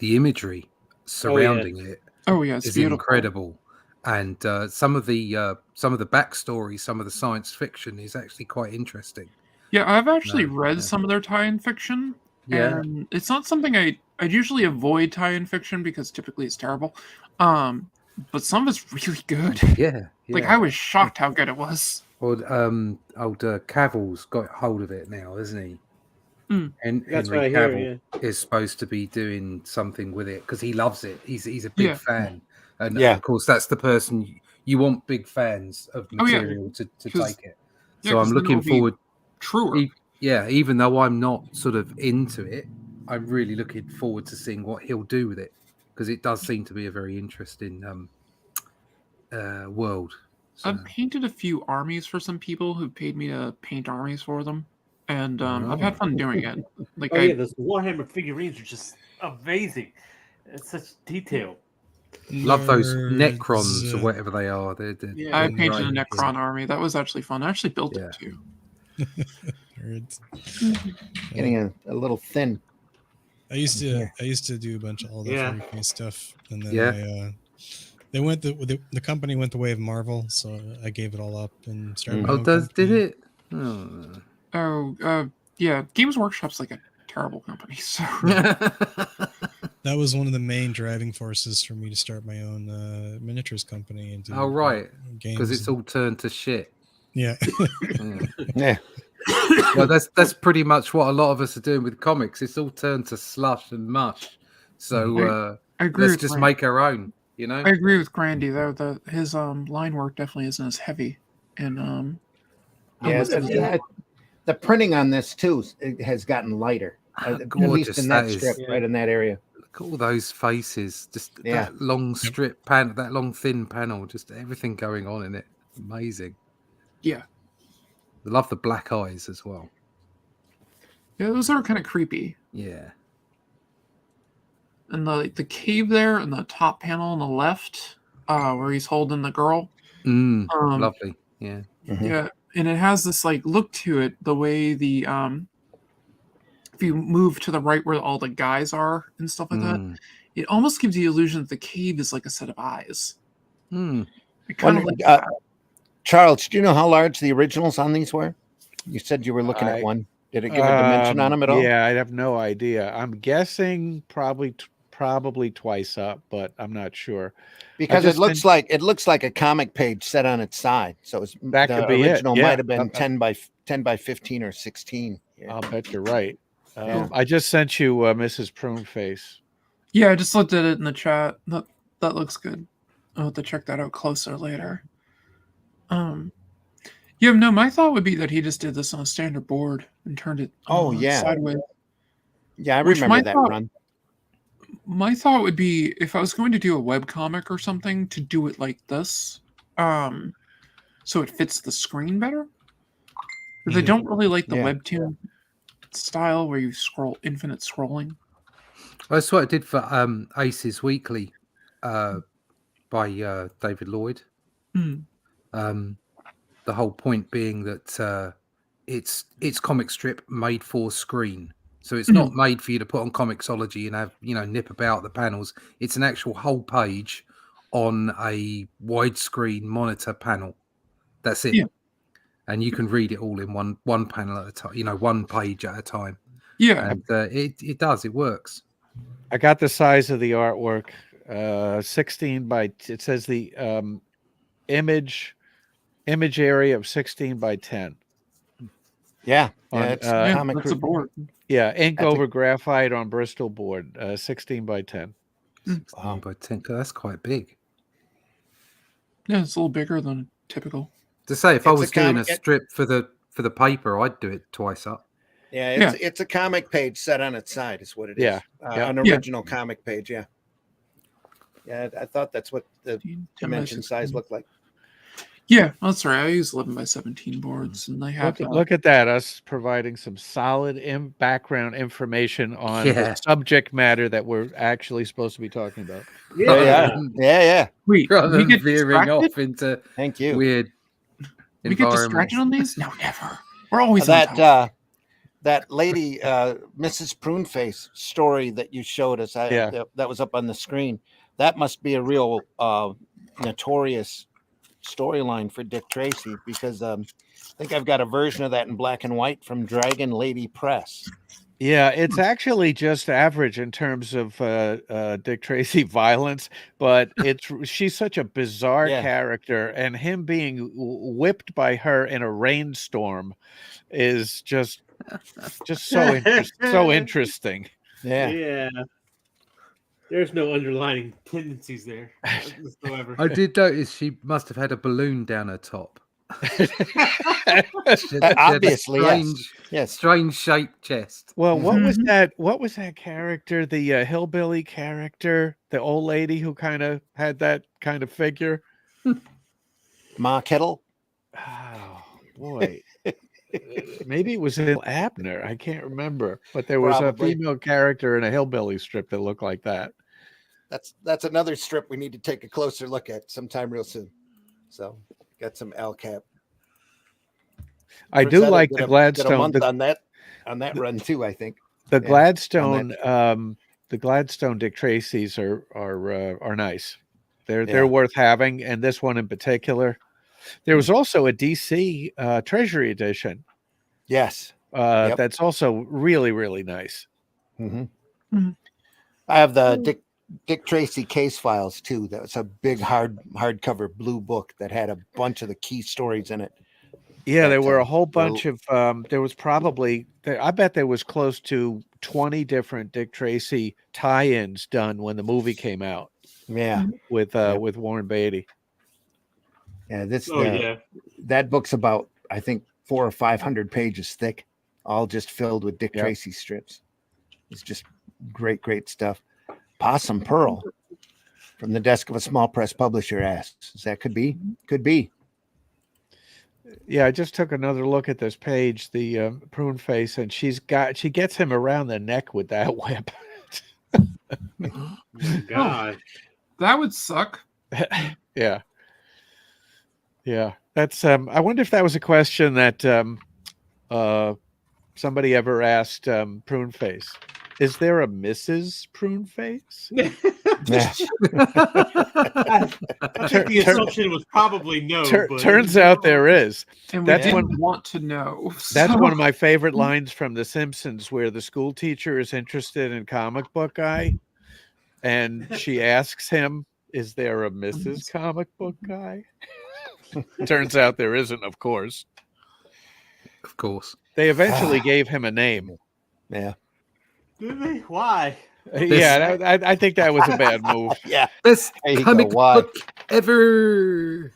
imagery surrounding it it's is beautiful. incredible, and some of the backstory, some of the science fiction is actually quite interesting. Yeah, I've actually No, read yeah. some of their tie-in fiction, Yeah. and it's not something I'd usually avoid tie-in fiction because typically it's terrible. But some of it's really good. Yeah, Like I was shocked how good it was. Well, old Cavill's got hold of it now, isn't he? And That's Henry what I hear, Cavill is supposed to be doing something with it because he loves it. He's a big Yeah. fan, and Yeah. of course that's the person you want, big fans of Oh, yeah. material to 'Cause- take it. yeah, So 'cause I'm then looking it'll be forward. Truer. Even though I'm not sort of into it, I'm really looking forward to seeing what he'll do with it because it does seem to be a very interesting world. So, I've painted a few armies for some people who paid me to paint armies for them, and I've had fun doing it. Like Oh yeah, those Warhammer figurines are just amazing. It's such detail. love those Nerds, Necrons or whatever they are. They're I they're painted a great. Necron army. That was actually fun. I actually built Yeah. it too. Nerds. Getting a little thin. I used to do a bunch of all the Yeah. 40K stuff, and then Yeah. they went the company went the way of Marvel, so I gave it all up and started. my Oh, own did company. it? Oh. Yeah. Games Workshop's like a terrible company. So That was one of the main driving forces for me to start my own miniatures company and do Oh, right. games. Because it's all turned to shit. yeah. Yeah. Well, that's pretty much what a lot of us are doing with comics. It's all turned to slush and mush. So I agree. let's with just Grant. make our own. You know. I agree with Grandy though. His line work definitely isn't as heavy, and Yeah. The printing on this too has gotten lighter. At least Gorgeous in that that is. strip, right in that area. Look at all those faces. Just Yeah. that long strip panel, that long thin panel. Just everything going on in it. Amazing. yeah, I love the black eyes as well. those are kind of creepy. Yeah. And the cave there in the top panel on the left, where he's holding the girl. Lovely. Yeah. Yeah, and it has this like look to it, the way the if you move to the right where all the guys are and stuff like that, it almost gives you the illusion that the cave is like a set of eyes. It kind of like that. Charles, do you know how large the originals on these were? You said you were looking at one. Did it give a dimension on them at all? Yeah, I have no idea. I'm guessing probably twice up, but I'm not sure. Because it looks like a comic page set on its side. So That the could be it, original yeah. might have been 10 by 15 or 16. I'll bet you're right. Yeah. I just sent you Mrs. Pruneface. Yeah, I just looked at it in the chat. That looks good. I'll have to check that out closer later. Yeah, no, my thought would be that he just did this on a standard board and turned it sideways. Yeah, I Which remember my that thought- run. My thought would be if I was going to do a webcomic or something to do it like this, so it fits the screen better. Because I don't really like the webtoon style where you scroll infinite scrolling. That's what I did for Aces Weekly by David Lloyd. The whole point being that it's comic strip made for screen. So it's not made for you to put on Comixology and have, nip about the panels. It's an actual whole page on a widescreen monitor panel. That's it. Yeah. And you can read it all in one panel at a time, one page at a time. Yeah. And it works. I got the size of the artwork, 16 by, it says the image area of 16 by 10. Yeah. That's a board. Yeah, ink over graphite on Bristol board, 16 by 10. 16 by 10. That's quite big. Yeah, it's a little bigger than typical. To say, if I It's a was doing a comic- strip for the paper, I'd do it twice up. Yeah, it's a comic page set on its side, is what it is. An original comic page. Yeah. Yeah, I thought that's what the 10 by dimension size 16. looked like. Yeah, that's right. I use 11 by 17 boards, and they have Look at that, us providing some solid background information on Yeah. the subject matter that we're actually supposed to be talking about. Yeah. Wait, Rather we than get veering distracted? off into Thank you. weird We get distracted environments. on these? No, never. We're always on top. That lady, Mrs. Pruneface story that you showed us, that was up on the screen. That must be a real notorious storyline for Dick Tracy, because I think I've got a version of that in black and white from Dragon Lady Press. Yeah, it's actually just average in terms of Dick Tracy violence, but she's such a bizarre character, and him being whipped by her in a rainstorm is just so interesting. Yeah. There's no underlying tendencies there whatsoever. I did notice she must have had a balloon down her top. Obviously, strange shaped chest. Well, what was that? What was that character? The hillbilly character, the old lady who kind of had that kind of figure. Ma Kettle. Oh boy, maybe it was Abner. I can't remember, but there was Probably. a female character in a hillbilly strip that looked like that. That's another strip we need to take a closer look at sometime real soon. So got some Al Cap. I do like the did a Gladstone month on that run too. I think the Gladstone, the Gladstone Dick Tracy's are nice. They're worth having, and this one in particular. There was also a DC Treasury edition. Yes, that's also really, really nice. Mm-hmm. I have the Dick Tracy case files too. That was a big hardcover blue book that had a bunch of the key stories in it. Yeah, there were a whole bunch of. There was probably. I bet there was close to 20 different Dick Tracy tie-ins done when the movie came out. Yeah, with Warren Beatty. Yeah, that book's about, I think, 400 or 500 pages thick, all just filled with Dick Tracy strips. It's just great stuff. Possum Pearl from the desk of a small press publisher asks, "Is that could be?" Could be. Yeah, I just took another look at this page, the prune face, and she gets him around the neck with that whip. Oh my God, that would suck. Yeah. That's. I wonder if that was a question that somebody ever asked Prune Face. Is there a Mrs. Prune Face? I think the assumption was probably no. But turns out there is. And we didn't want to know. That's one of my favorite lines from The Simpsons, where the school teacher is interested in comic book guy, and she asks him, "Is there a Mrs. Comic Book Guy?" Turns out there isn't, of course. Of course. They eventually gave him a name. Yeah. Did they? Why? Yeah, I think that was a bad move. Yeah. Best comic book ever.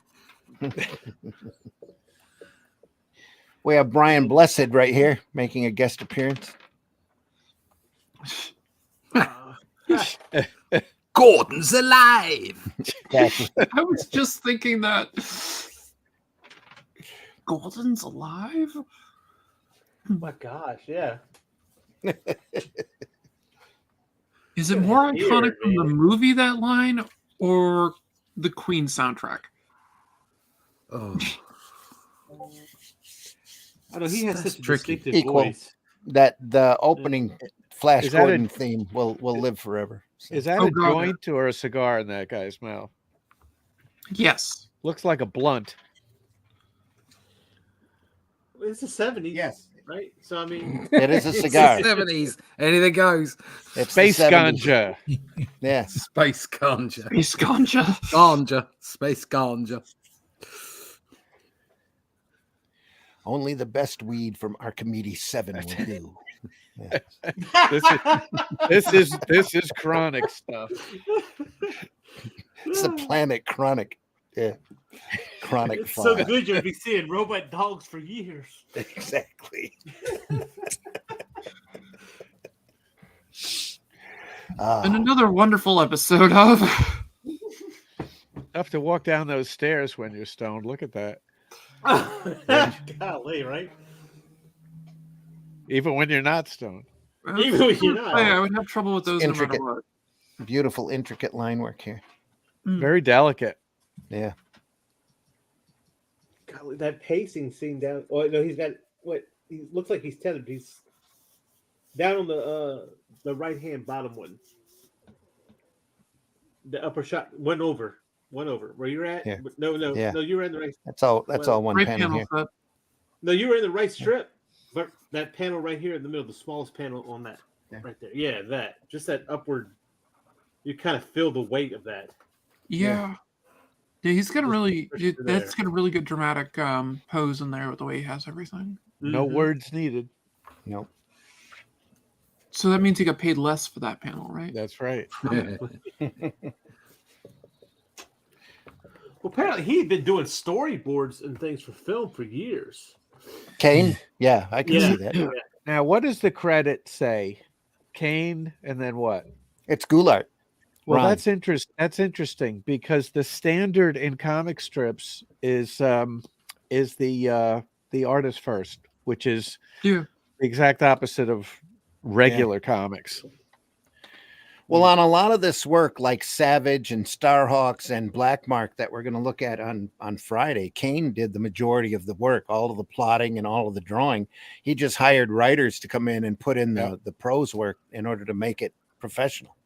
We have Brian Blessed right here making a guest appearance. Gordon's alive. I was just thinking that Gordon's alive. Oh my gosh, yeah. Is it more iconic from the movie, that line, or the Queen soundtrack? Oh, I know he has such a tricky. distinctive voice. That the opening Flash Is that Gordon theme will live forever. So. Is that a joint or a cigar in that guy's mouth? Yes. Looks like a blunt. It's the 70s. Yes. Right? So, I mean... It is a cigar. It's the 70s. Anything goes. It's Space ganja. Yeah. Space ganja. Space ganja. Ganja. Space ganja. Only the best weed from Archimedes 7 will do. This is chronic stuff. It's the planet Chronic. Yeah. Chronic It's so fun. good you'll be seeing robot dogs for years. Exactly. And another wonderful episode of Have to walk down those stairs when you're stoned. Look at that. Golly, right? Even when you're not stoned. Even when you're not. I would have trouble with those no matter Intricate. what. Beautiful, intricate line work here. Very delicate. Yeah. Golly, that pacing scene down. Oh no, he's got what? He looks like he's tethered. He's down on the right hand bottom one. The upper shot, one over. Where you're at? Yeah. No, Yeah. no, you were in the right. That's all one Right panel here. set. No, you were in the right strip. But that panel right here in the middle, the smallest panel on that, right there. Yeah, that. Just that upward. You kind of feel the weight of that. Yeah, he's got a really push it that's there. got a really good dramatic pose in there with the way he has everything. No words needed. Nope. So that means he got paid less for that panel, right? That's right. Well, apparently he had been doing storyboards and things for film for years. Kane? Yeah, I can see that. Yeah. Now, what does the credit say? Kane, and then what? It's Goulart. Well, Ron. that's interesting because the standard in comic strips is the artist first, which is the exact opposite of regular comics. Well, on a lot of this work, like Savage and Starhawks and Black Mark that we're going to look at on Friday, Kane did the majority of the work, all of the plotting and all of the drawing. He just hired writers to come in and put in the prose work in order to make it professional.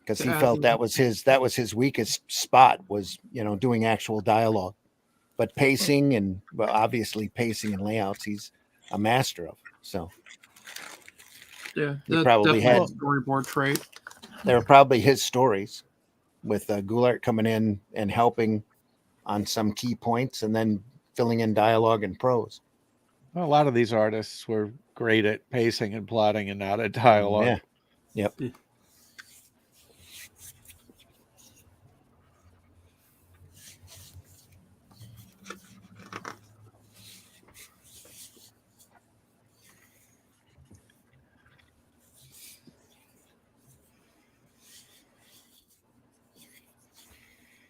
Because he felt that was his weakest spot was, doing actual dialogue. But pacing and obviously pacing and layouts, he's a master of. So Yeah, he probably had a storyboard trait. They were probably his stories, with Goulart coming in and helping on some key points, and then filling in dialogue and prose. Well, a lot of these artists were great at pacing and plotting, and not at dialogue. Yeah. Yep.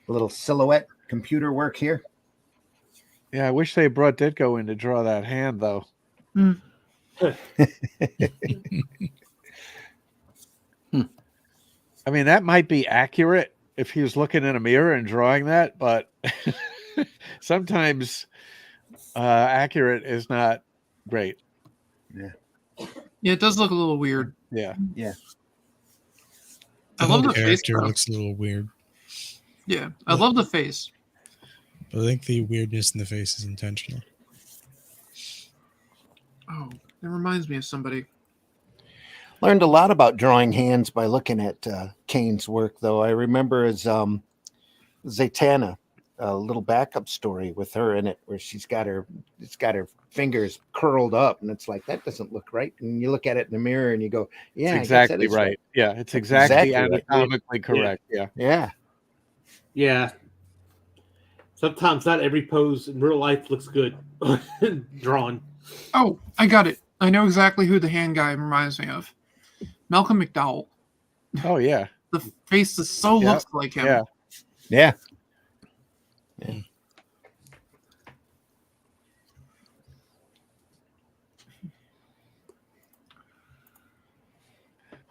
A little silhouette computer work here. Yeah, I wish they brought Ditko in to draw that hand, though. I mean, that might be accurate if he was looking in a mirror and drawing that, but sometimes accurate is not great. Yeah. Yeah, it does look a little weird. Yeah. Yeah. I love the face. character looks a little weird. Yeah, I love the face. I think the weirdness in the face is intentional. Oh, it reminds me of somebody. Learned a lot about drawing hands by looking at Kane's work, though. I remember his Zatanna, a little backup story with her in it, where it's got her fingers curled up, and it's like, that doesn't look right. And you look at it in the mirror, and you go, "Yeah, it's exactly right. Yeah, it's exactly anatomically correct. Yeah. Yeah. Yeah. Sometimes not every pose in real life looks good drawn. Oh, I got it. I know exactly who the hand guy reminds me of. Malcolm McDowell. Oh, yeah. The face is so looks like him. Yeah. Yeah. Yeah.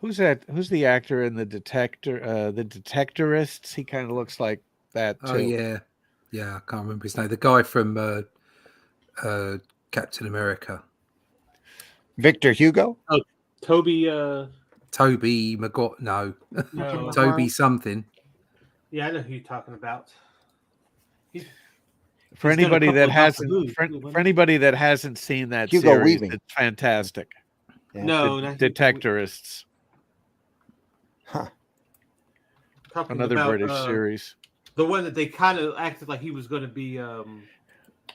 Who's that? Who's the actor in the Detectorists? He kind of looks like that too. Oh yeah, I can't remember his name. The guy from Captain America. Victor Hugo. Oh, Toby. Toby McGott. No, No. Toby something. Yeah, I know who you're talking about. For anybody that hasn't, for anybody that hasn't seen that Hugo series, Weaving. it's fantastic. Yeah. No, The not Detectorists, talking another about, British series. The one that they kind of acted like he was going to be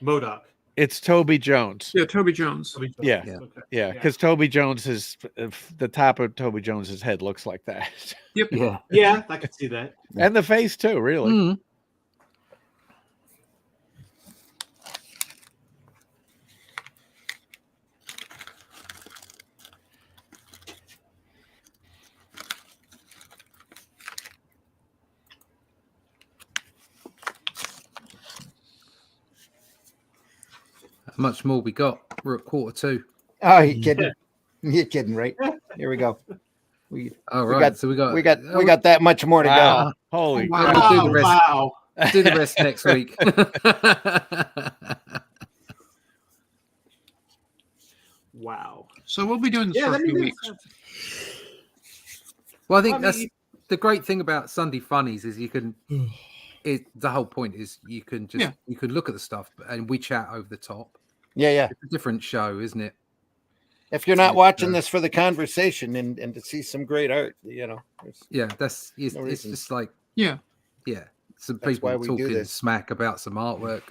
MODOK. It's Toby Jones. Yeah, Toby Jones. Yeah. Yeah. Okay. Yeah, because Toby Jones is the top of Toby Jones's head looks like that, Yep. Yeah. Yeah, I can see that. and the face too. Really, Mm. How much more we got? We're at 1:45. Oh, you kidding? You're kidding, right? Here we go. All We right, got- so we got We got that much more to wow, go. holy Wow. crap. do the rest. Wow. do the rest next week. Wow. So we'll be doing this Yeah, for a that few means weeks. Well, I think I that's mean- the great thing about Sunday Funnies is you can. The whole point is you can just Yeah. you can look at the stuff and we chat over the top. Yeah. It's a different show, isn't it? If you're not It's, watching this for the conversation and to see some great art, there's- Yeah, it's No reason. just like Yeah. some That's people why we do talking this. smack about some artwork.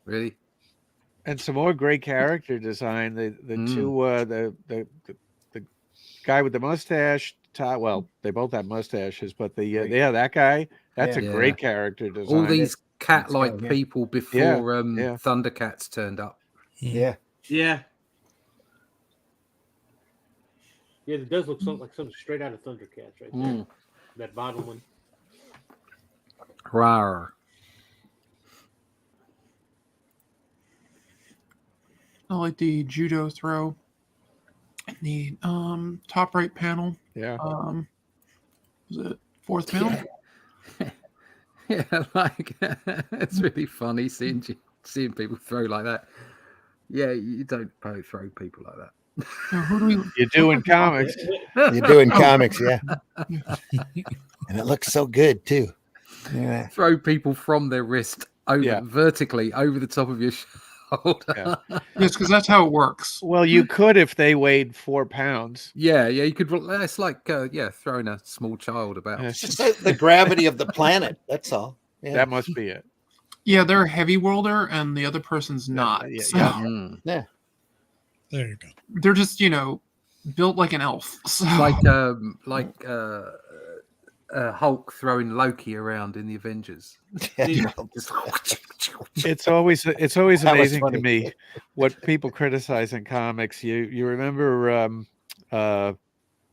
Really, And some more great character design. The two the guy with the mustache. Well, they both have mustaches, but that guy. That's a Yeah. great character design. all these cat-like yeah. people before Yeah. Thundercats turned up. yeah. Yeah. Yeah, it does look like something straight out of Thundercats right there. Mm. That bottom one. Rawr. I like the judo throw. The top right panel. Yeah. Was it fourth panel? Yeah, like it's really funny seeing people throw like that. Yeah, you don't throw people like that. Now, who do we? You do in comics. You're doing comics, yeah. And it looks so good too. Yeah. Throw people from their wrist over Yeah. vertically over the top of your shoulder. Yes, because that's how it works. Well, you could if they weighed 4 pounds. Yeah, you could. It's like throwing a small child about. Yeah. It's just the gravity of the planet. That's all. Yeah. That must be it. Yeah, they're a heavy worlder, and the other person's not. yeah, So yeah. Mm. There you go. they're just built like an elf. So Hulk throwing Loki around in the Avengers. Just- It's always That was amazing to funny. me what people criticize in comics. You remember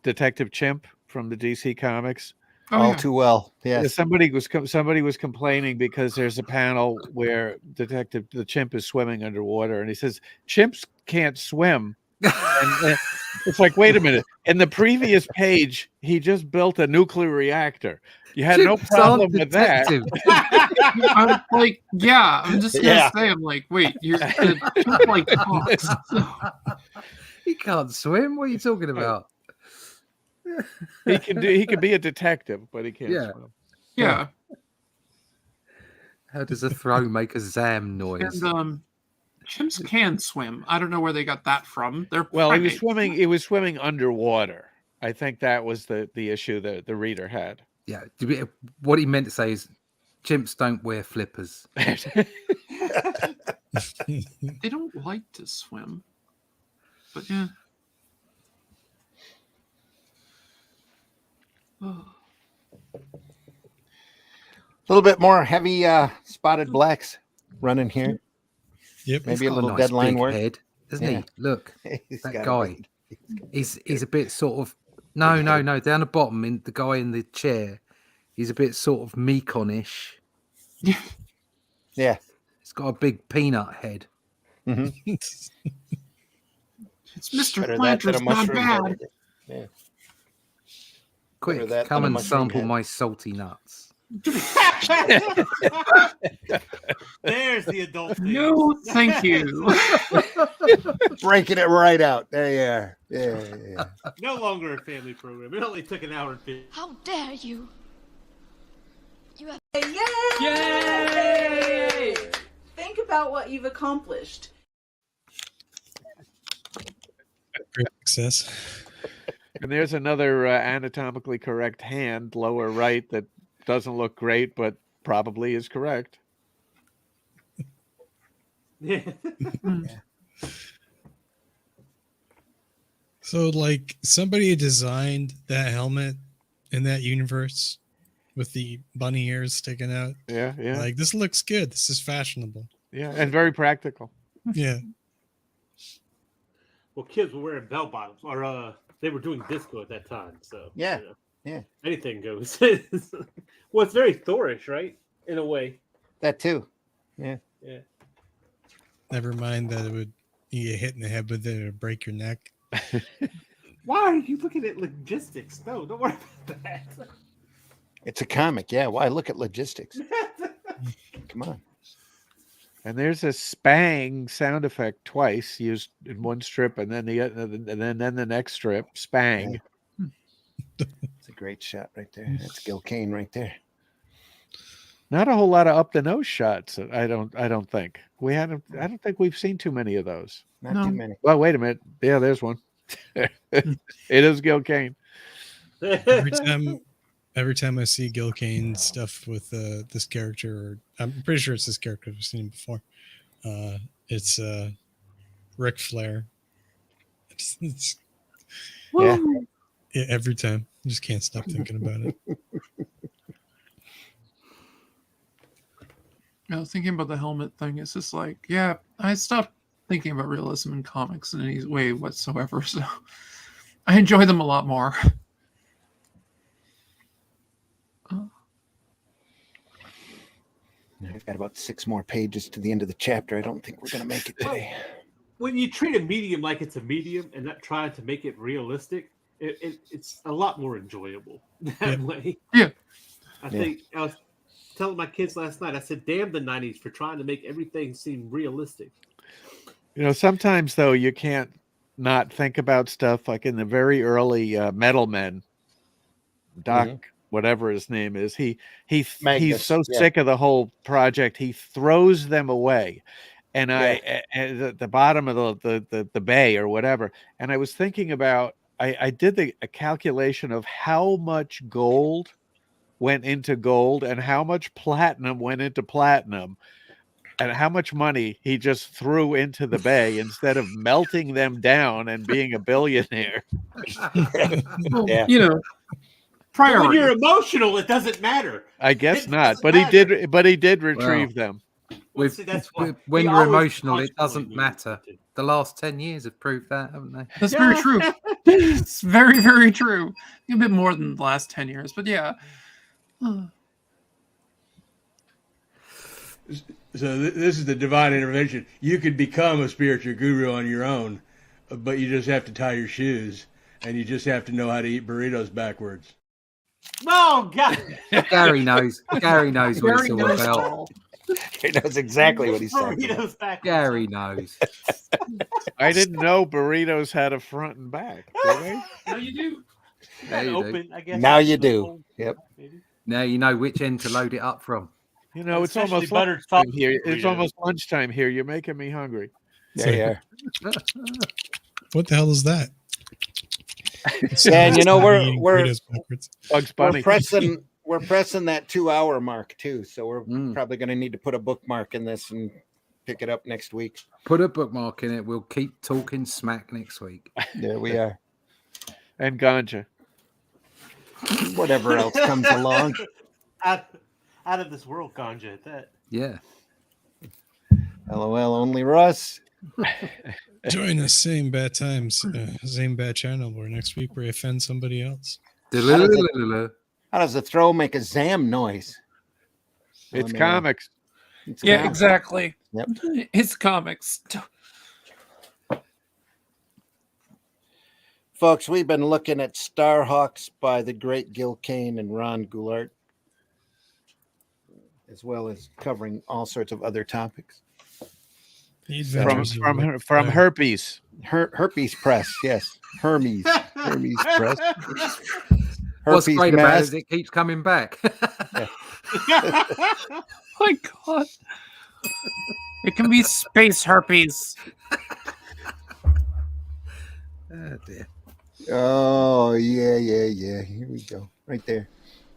Detective Chimp from the DC Comics? all yeah. too well. Yes. Somebody was complaining because there's a panel where the chimp is swimming underwater, and he says chimps can't swim. And it's like, wait a minute. In the previous page, he just built a nuclear reactor. You had no Chimps problem aren't with that. detective. I'm like, yeah. I'm just gonna Yeah. say, I'm like, wait, you're like Hawks. He can't swim. What are you talking about? He can be a detective, but he can't Yeah. swim. Yeah, How does a throw make a zam noise? and chimps can swim. I don't know where they got that from. They're Well, he was primates. swimming. He was swimming underwater. I think that was the issue that the reader had. Yeah, what he meant to say is chimps don't wear flippers. They don't like to swim, but yeah. Oh. A little bit more heavy spotted blacks running here. Yep. Maybe He's a got little nice deadline big work. head, doesn't Yeah. he? Look, He's that got a guy. big- He's a bit sort of no, down the bottom in the guy in the chair. He's a bit sort of Mekonish. Yeah. He's got a big peanut head. Mhm. It's Mr. Better that than Planter's a not mushroom bad. head. Yeah. Quick, Better that come than a and mushroom sample head. my salty nuts. There's the adult thing. No, thank you. Breaking it right out. There you are. Yeah. No longer a family program. It only took an hour and 50. How dare you? You have Yay! Think about what you've accomplished. Great success. And there's another anatomically correct hand, lower right, that doesn't look great, but probably is correct. Yeah. So, like, somebody designed that helmet in that universe with the bunny ears sticking out. Yeah, yeah. Like, this looks good. This is fashionable. Yeah, and very practical. Yeah. Well, kids were wearing bell bottoms, or they were doing disco at that time. So Yeah, you know, yeah, anything goes. Well, it's very Thorish, right? In a way. that too. Yeah. Yeah. Never mind that it would you get hit in the head with it or break your neck. Why are you looking at logistics? No, don't worry about that. It's a comic. Yeah. Why look at logistics? Come on. And there's a spang sound effect twice used in one strip, and then the next strip spang. Yeah. It's a great shot right there. That's Gil Kane right there. Not a whole lot of up the nose shots. I don't think we haven't. I don't think we've seen too many of those. Not too many. Well, wait a minute. Yeah, there's one. It is Gil Kane. Every time I see Gil Kane stuff with this character, or I'm pretty sure it's this character, I've seen him before. It's Ric Flair. Yeah. Yeah, every time. I just can't stop thinking about it. I was thinking about the helmet thing. It's just like, yeah, I stopped thinking about realism in comics in any way whatsoever. So I enjoy them a lot more. We've got about 6 more pages to the end of the chapter. I don't think we're going to make it today. When you treat a medium like it's a medium and not trying to make it realistic, it's a lot more enjoyable that way. Yeah. I think I was telling my kids last night, I said, damn the 90s for trying to make everything seem realistic. You know, sometimes though you can't not think about stuff like in the very early Metal Men. Doc, whatever his name is, he's so sick of the whole project, he throws them away. And at the bottom of the bay or whatever, and I was thinking about, I did a calculation of how much gold went into gold and how much platinum went into platinum, and how much money he just threw into the bay instead of melting them down and being a billionaire. Well, you know, priority. When you're emotional, it doesn't matter. I guess not, but he did retrieve them. When you're emotional, it doesn't matter. The last 10 years have proved that, haven't they? That's very true. It's very, very true. A bit more than the last 10 years, but yeah. So this is the divine intervention. You could become a spiritual guru on your own, but you just have to tie your shoes, and you just have to know how to eat burritos backwards. Oh, God. Gary knows. Gary knows what it's all about. He knows exactly what he's talking about. Gary knows. I didn't know burritos had a front and back. Do they? Now you do. Now you Open, do. I guess. Now you do. Yep. Now you know which end to load it up from. You know, it's Especially almost buttered lunchtime sausage here. It's burritos. almost lunchtime here. You're making me hungry. Yeah. What the hell is that? Yeah, and you know we're Bugs Bunny. we're pressing that 2-hour mark too, so we're probably going to need to put a bookmark in this and pick it up next week. Put a bookmark in it. We'll keep talking smack next week. There we are. And ganja. Whatever else comes along. Out of this world ganja at that. Yeah. LOL, only Russ. Join us same bad times, same bad channel where next week we offend somebody else. How does the throw make a zam noise? It's comics. It's Yeah, comics. exactly. Yep. It's comics. Folks, we've been looking at Starhawks by the great Gil Kane and Ron Goulart, as well as covering all sorts of other topics. From Herpes. Herpes Press, yes. Hermes Press. What's Herpes great about it mask. is it keeps coming back. My God. It can be space herpes. Oh, dear. Oh, yeah. Here we go. Right there.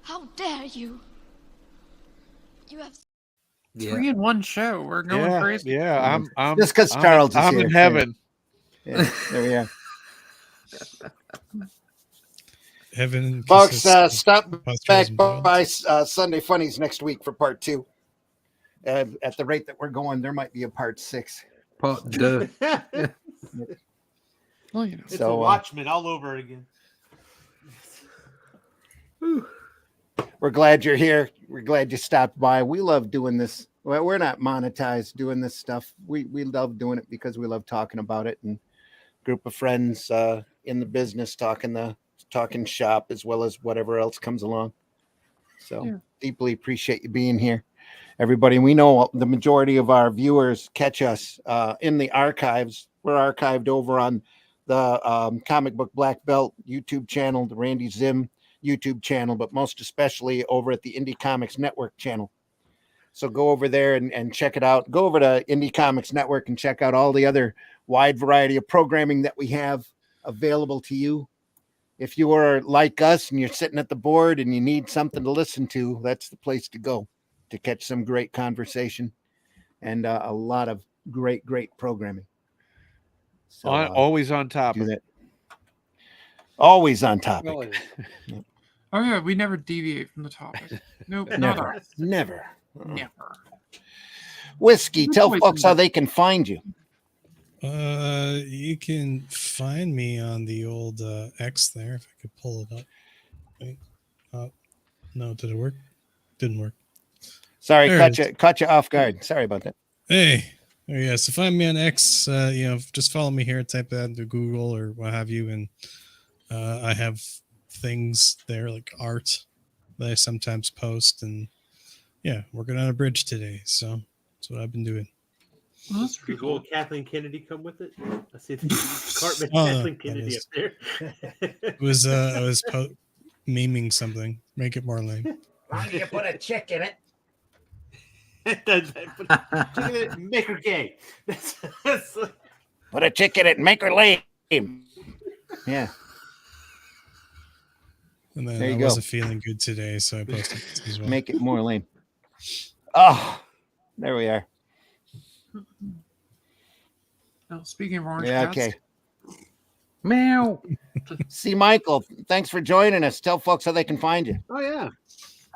How dare you? You have 3 in 1 show. We're going crazy. Yeah, I'm just because Charles is I'm here. in heaven. Yeah, there we are. Heaven, Folks, stop back and by Sunday Funnies next week for part 2. At the rate that we're going, there might be a part 6. Part 2. Well, you know. It's a Watchmen all over again. We're glad you're here. We're glad you stopped by. We love doing this. Well, we're not monetized doing this stuff. We love doing it because we love talking about it, and group of friends in the business talking shop as well as whatever else comes along. So deeply appreciate you being here, everybody. We know the majority of our viewers catch us in the archives. We're archived over on the Comic Book Black Belt YouTube channel, the Randy Zim YouTube channel, but most especially over at the Indie Comics Network channel. So go over there and check it out. Go over to Indie Comics Network and check out all the other wide variety of programming that we have available to you. If you are like us and you're sitting at the board and you need something to listen to, that's the place to go to catch some great conversation and a lot of great programming. So, always on topic. Always on topic. Oh yeah, we never deviate from the topic. Nope, not us. Never. Never. Whiskey, tell folks how they can find you. You can find me on the old X there, if I could pull it up. Wait. No, did it work? Didn't work. Sorry, caught you off guard. Sorry about that. Hey. Oh, yeah, so find me on X. Just follow me here, type that into Google or what have you, and I have things there like art that I sometimes post, and working on a bridge today, so that's what I've been doing. Well, that's pretty cool. Will Kathleen Kennedy come with it? I see the Cartman Kathleen Kennedy up there. It was I was memeing something. Make it more lame. Why don't you put a chick in it? Chicken in it, make her gay. Put a chick in it and make her lame. Yeah. And then I wasn't feeling good today, so I posted this as well. Make it more lame. Oh, there we are. Now, speaking of orange cats. Okay. Meow. See, Michael, thanks for joining us. Tell folks how they can find you. Oh, yeah.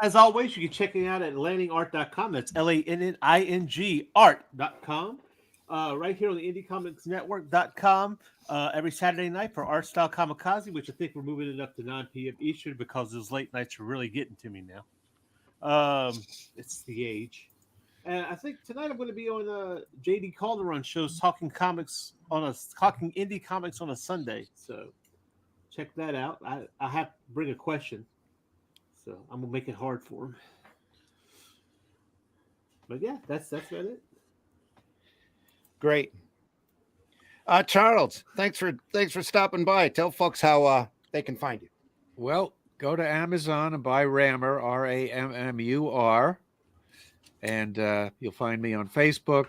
As always, you can check me out at landingart.com. That's LANNING art.com. Right here on the IndieComicsNetwork.com every Saturday night for Art Style Kamikaze, which I think we're moving it up to 9 p.m. Eastern because those late nights are really getting to me now. It's the age. And I think tonight I'm going to be on JD Calderon shows talking indie comics on a Sunday. So check that out. I have to bring a question. So I'm gonna make it hard for him. But yeah, that's about it. Great. Charles, thanks for stopping by. Tell folks how they can find you. Well, go to Amazon and buy Rammur, RAMMUR, and you'll find me on Facebook,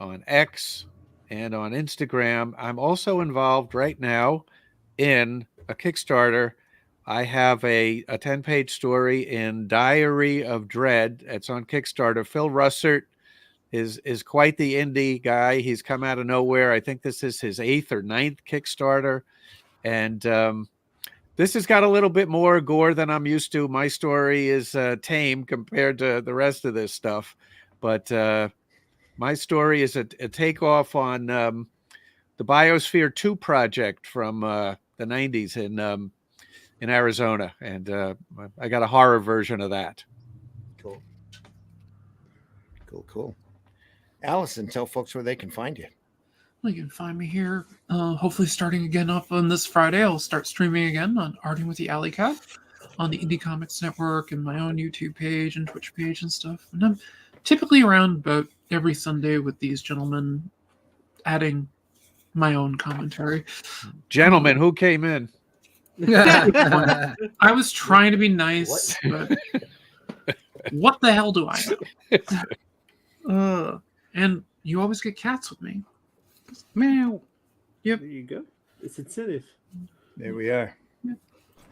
on X, and on Instagram. I'm also involved right now in a Kickstarter. I have a 10-page story in Diary of Dread. It's on Kickstarter. Phil Russert is quite the indie guy. He's come out of nowhere. I think this is his 8th or 9th Kickstarter. And this has got a little bit more gore than I'm used to. My story is tame compared to the rest of this stuff. But my story is a takeoff on the Biosphere 2 project from the 90s in Arizona, and I got a horror version of that. Cool. Allison, tell folks where they can find you. Well, you can find me here. Hopefully, starting again off on this Friday, I'll start streaming again on Arting with the Alley Cat on the Indie Comics Network and my own YouTube page and Twitch page and stuff. And I'm typically around about every Sunday with these gentlemen, adding my own commentary. Gentlemen, who came in? I was trying to be nice, but what the hell do I know? And you always get cats with me. Meow. Yep. There you go. It's incentive. There we are.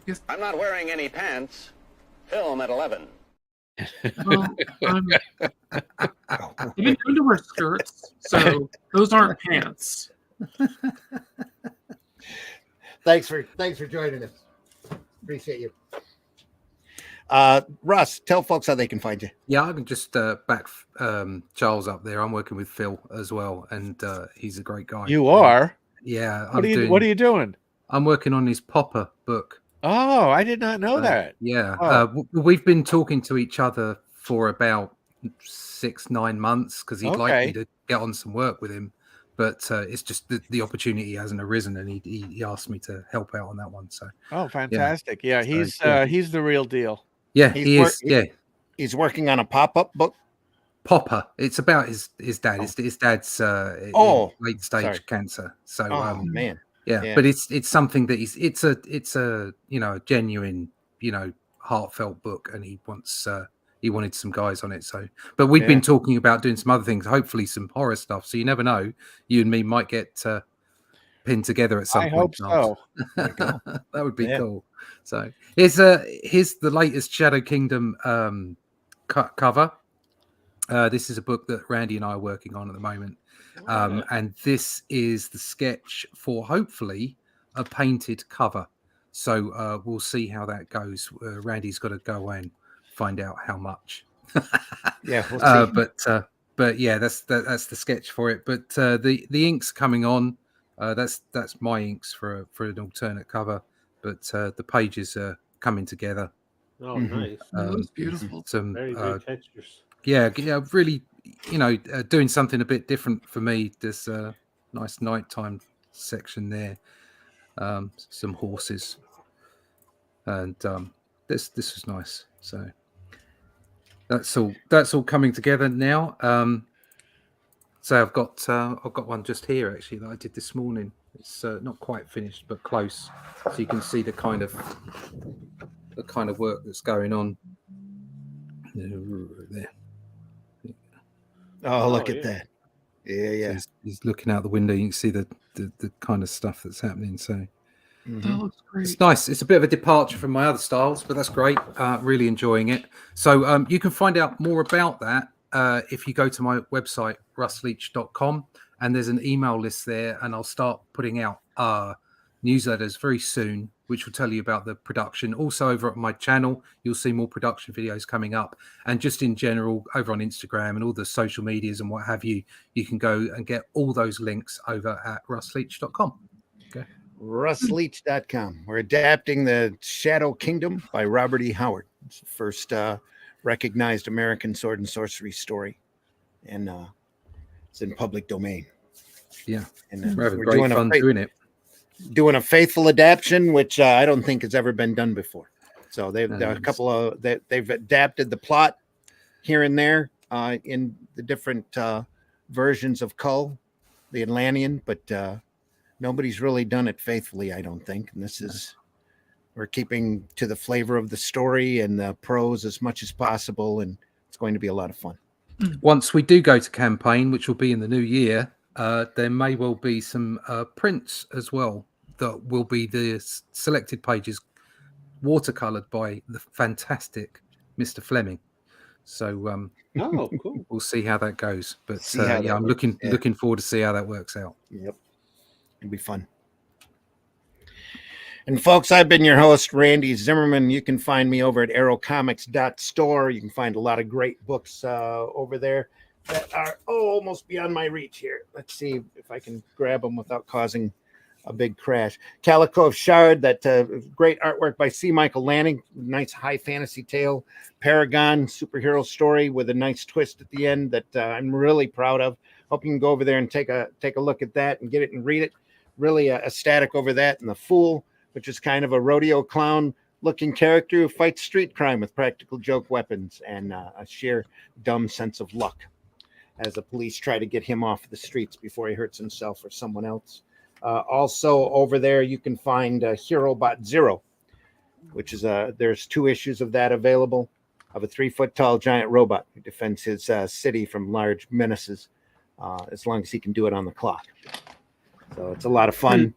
Yes. I'm not wearing any pants. Film at 11. Well, I've been known to wear skirts, so those aren't pants. Thanks for joining us. Appreciate you. Russ, tell folks how they can find you. Yeah, I can just back Charles up there. I'm working with Phil as well, and he's a great guy. You are? Yeah. What are you doing? I'm working on his Popper book. Oh, I did not know that. Yeah. Oh. We've been talking to each other for about 6-9 months because he'd like me to get on some work with him. But it's just the opportunity hasn't arisen, and he asked me to help out on that one. So fantastic! Yeah, he's the real deal. Yeah, he is. He's working on a pop-up book. Popper. It's about his dad. His dad's late stage cancer. So man. Yeah, but it's something that it's a genuine, heartfelt book, and he wanted some guys on it. So, but we've been talking about doing some other things, hopefully some horror stuff. So you never know, you and me might get pinned together at some point. I hope so. That would be cool. So here's the latest Shadow Kingdom cover. This is a book that Randy and I are working on at the moment. And this is the sketch for hopefully a painted cover. So we'll see how that goes. Randy's got to go away and find out how much. Yeah, we'll see. But yeah, that's the sketch for it. But the ink's coming on. That's my inks for an alternate cover. But the pages are coming together. Oh, nice! That's beautiful. Some very good textures. Yeah, really, doing something a bit different for me. There's a nice nighttime section there, some horses, and this was nice. So that's all coming together now. So I've got one just here actually that I did this morning. It's not quite finished, but close. So you can see the kind of work that's going on there. Oh, look at that. Yeah. So he's looking out the window. You can see the kind of stuff that's happening. So that looks great. It's nice. It's a bit of a departure from my other styles, but that's great. Really enjoying it. So you can find out more about that if you go to my website, russleach.com, and there's an email list there, and I'll start putting out newsletters very soon, which will tell you about the production. Also over at my channel, you'll see more production videos coming up, and just in general over on Instagram and all the social medias and what have you, you can go and get all those links over at russleach.com. Okay. russleach.com. We're adapting the Shadow Kingdom by Robert E. Howard. It's the first recognized American sword and sorcery story, and it's in public domain. Yeah, and we're having great fun doing it. Doing a faithful adaptation, which I don't think has ever been done before. So they've adapted the plot here and there in the different versions of Kull, the Atlantean, but nobody's really done it faithfully, I don't think. And this is, we're keeping to the flavor of the story and the prose as much as possible, and it's going to be a lot of fun. Once we do go to campaign, which will be in the new year, there may well be some prints as well that will be the selected pages watercolored by the fantastic Mr. Fleming. So cool. We'll see how that goes. But I'm looking forward to see how that works out. Yep, it'll be fun. And folks, I've been your host, Randy Zimmerman. You can find me over at arrowcomics.store. You can find a lot of great books over there that are almost beyond my reach here. Let's see if I can grab them without causing a big crash. Calico of Shard, that great artwork by C. Michael Lanning, nice high fantasy tale. Paragon, superhero story with a nice twist at the end that I'm really proud of. Hope you can go over there and take a look at that and get it and read it. Really ecstatic over that. And The Fool, which is kind of a rodeo clown looking character who fights street crime with practical joke weapons and a sheer dumb sense of luck as the police try to get him off the streets before he hurts himself or someone else. Also over there, you can find HeroBot Zero, which is there's 2 issues of that available, of a 3-foot-tall giant robot who defends his city from large menaces, as long as he can do it on the clock. So it's a lot of fun,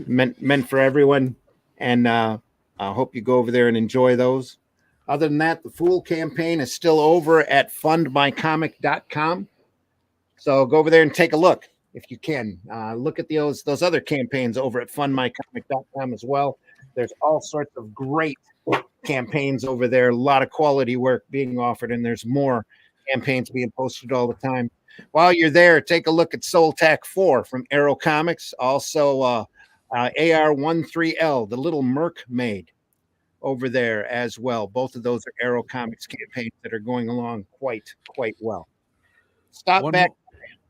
meant for everyone. And I hope you go over there and enjoy those. Other than that, the Fool campaign is still over at fundmycomic.com. So go over there and take a look if you can. Look at those other campaigns over at fundmycomic.com as well. There's all sorts of great campaigns over there, a lot of quality work being offered, and there's more campaigns being posted all the time. While you're there, take a look at Soul Tac 4 from Arrow Comics, also AR-13L, the Little Mermaid, over there as well. Both of those are Arrow Comics campaigns that are going along quite well. Stop back.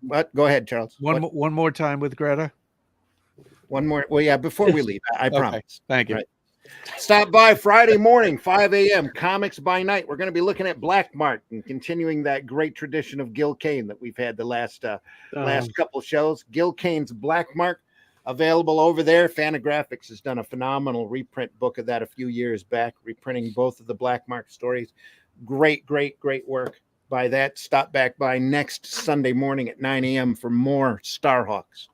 What? Go ahead, Charles. One more time with Greta. One more. Well, yeah, before we leave, I promise. Thank you. Right. Stop by Friday morning, 5 a.m., Comics by Night. We're going to be looking at Black Mark and continuing that great tradition of Gil Kane that we've had the last couple shows. Gil Kane's Black Mark, available over there. Fantagraphics has done a phenomenal reprint book of that a few years back, reprinting both of the Black Mark stories. Great work by that. Stop back by next Sunday morning at 9 a.m. for more Starhawks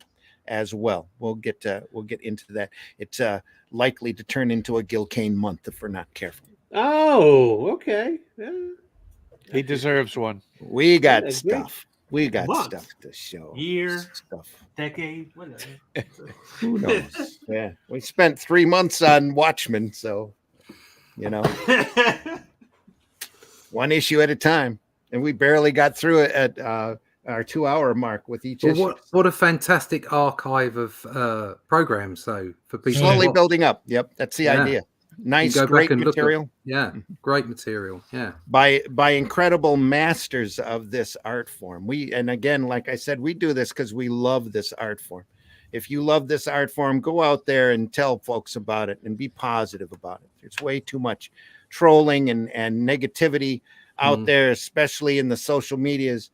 as well. We'll get into that. It's likely to turn into a Gil Kane month if we're not careful. Oh, okay. Yeah. He deserves one. We got stuff. We got stuff to show. Decade, whatever. Who knows? Yeah, we spent 3 months on Watchmen, so one issue at a time, and we barely got through it at our 2-hour mark with each issue. What a fantastic archive of programs, though, for people. Slowly building up. Yep, that's the idea. Nice, great material. Great material. Yeah, by incredible masters of this art form. And again, like I said, we do this because we love this art form. If you love this art form, go out there and tell folks about it and be positive about it. There's way too much trolling and negativity out there, especially in the social medias.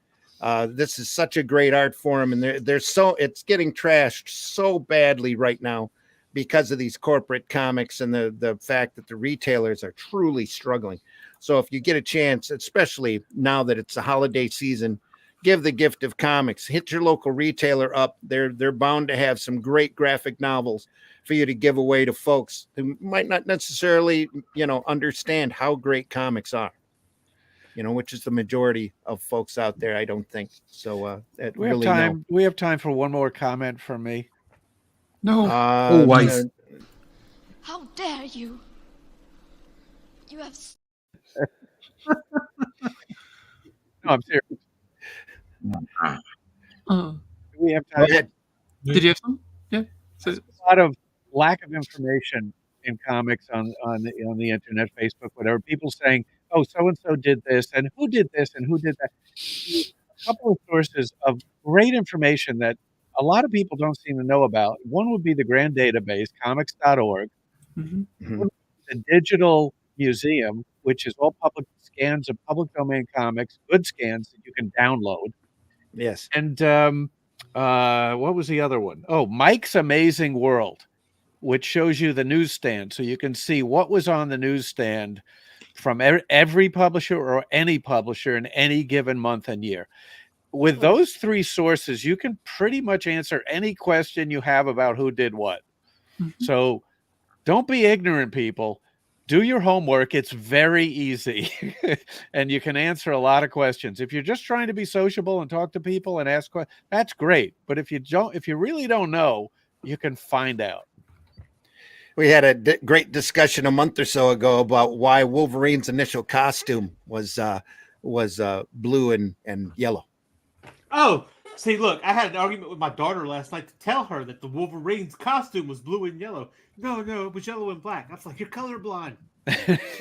This is such a great art form, and it's getting trashed so badly right now because of these corporate comics and the fact that the retailers are truly struggling. So if you get a chance, especially now that it's the holiday season, give the gift of comics. Hit your local retailer up. They're bound to have some great graphic novels for you to give away to folks who might not necessarily, understand how great comics are. Which is the majority of folks out there, I don't think. So we have time for one more comment from me. No, always. How dare you? You have. No, I'm serious. We have time. Did you have some? Yeah. There's a lot of lack of information in comics on the internet, Facebook, whatever. People saying, "Oh, so and so did this, and who did this, and who did that." A couple of sources of great information that a lot of people don't seem to know about. One would be the Grand Database, comics.org, the Digital Museum, which is all public scans of public domain comics, good scans that you can download. Yes. And what was the other one? Oh, Mike's Amazing World, which shows you the newsstand. So you can see what was on the newsstand from every publisher or any publisher in any given month and year. With those three sources, you can pretty much answer any question you have about who did what. So don't be ignorant, people. Do your homework. It's very easy. And you can answer a lot of questions. If you're just trying to be sociable and talk to people and ask questions, that's great. But if you really don't know, you can find out. We had a great discussion a month or so ago about why Wolverine's initial costume was blue and yellow. Oh, see, look, I had an argument with my daughter last night to tell her that the Wolverine's costume was blue and yellow. No, it was yellow and black. I was like, you're colorblind.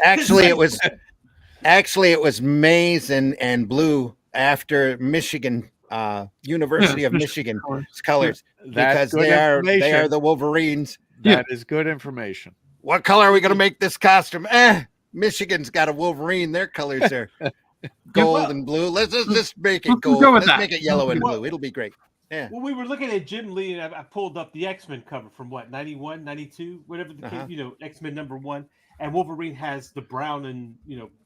Actually, it was maize and blue after Michigan, University of Michigan colors, because they are the Wolverines. That is good information. What color are we going to make this costume? Michigan's got a Wolverine. Their colors are gold and blue. Let's just make it gold. Let's make it yellow and blue. It'll be great. Yeah. Well, we were looking at Jim Lee, and I pulled up the X-Men cover from 91, 92, whatever the case, X-Men #1, and Wolverine has the brown and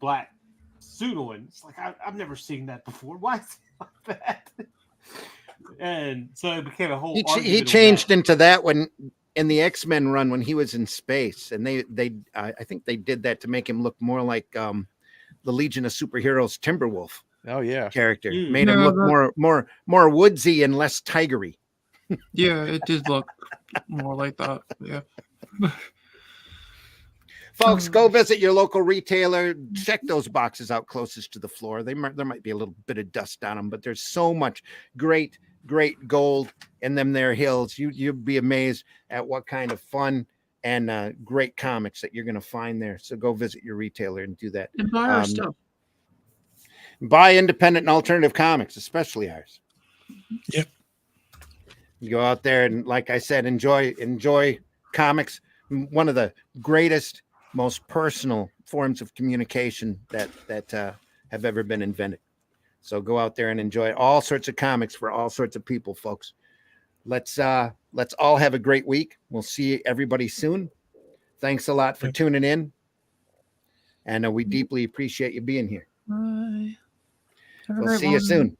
black suit on. It's like I've never seen that before. Why is it like that? And so it became a whole. He changed into that when the X-Men run when he was in space, and I think they did that to make him look more like the Legion of Superheroes Timberwolf. Oh yeah, character made him look more woodsy and less tigery. Yeah, it did look more like that. Yeah. Folks, go visit your local retailer. Check those boxes out closest to the floor. There might be a little bit of dust on them, but there's so much great gold in them there hills. You'd be amazed at what kind of fun and great comics that you're going to find there. So go visit your retailer and do that. And buy our stuff. Buy independent and alternative comics, especially ours. Yep. You go out there and, like I said, enjoy comics. One of the greatest, most personal forms of communication that have ever been invented. So go out there and enjoy all sorts of comics for all sorts of people, folks. Let's all have a great week. We'll see everybody soon. Thanks a lot for tuning in, and we deeply appreciate you being here. Bye. We'll see you soon.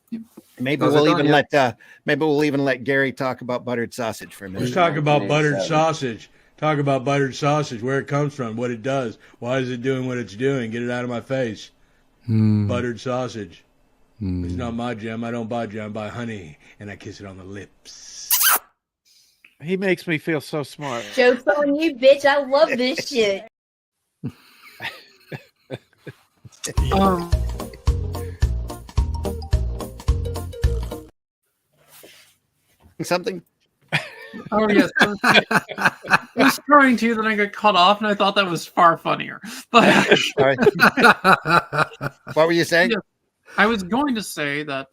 Yep. Maybe we'll even let Gary talk about buttered sausage for a minute. Let's talk about buttered sausage. Talk about buttered sausage, where it comes from, what it does, why is it doing what it's doing. Get it out of my face. Buttered sausage. It's not my jam. I don't buy jam. I buy honey, and I kiss it on the lips. He makes me feel so smart. Joke's on you, bitch. I love this shit. Something? Oh, yes. I was trying to, then I got cut off, and I thought that was far funnier. But Sorry. What were you saying? Yeah, I was going to say that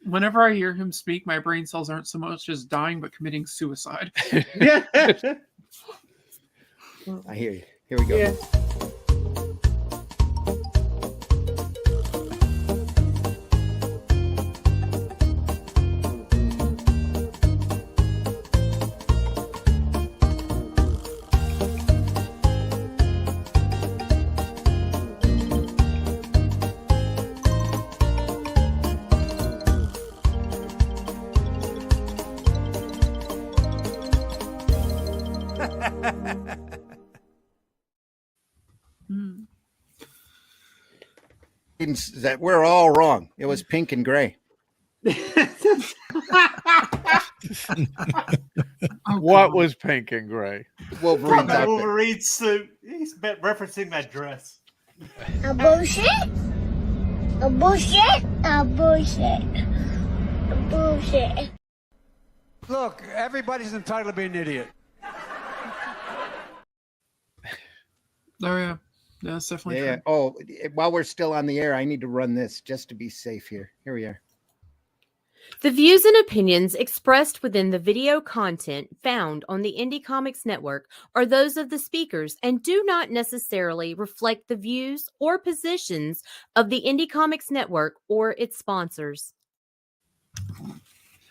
whenever I hear him speak, my brain cells aren't so much as dying, but committing suicide. Yeah. I hear you. Here we go. Yeah. That we're all wrong. It was pink and gray. What was pink and gray? Wolverine's outfit. Wolverine's suit. He's referencing that dress. A bullshit. A bullshit. A bullshit. A bullshit. Look, everybody's entitled to be an idiot. Oh, yeah. Yeah, that's definitely true. Yeah. Oh, while we're still on the air, I need to run this just to be safe here. Here we are. The views and opinions expressed within the video content found on the Indie Comics Network are those of the speakers and do not necessarily reflect the views or positions of the Indie Comics Network or its sponsors.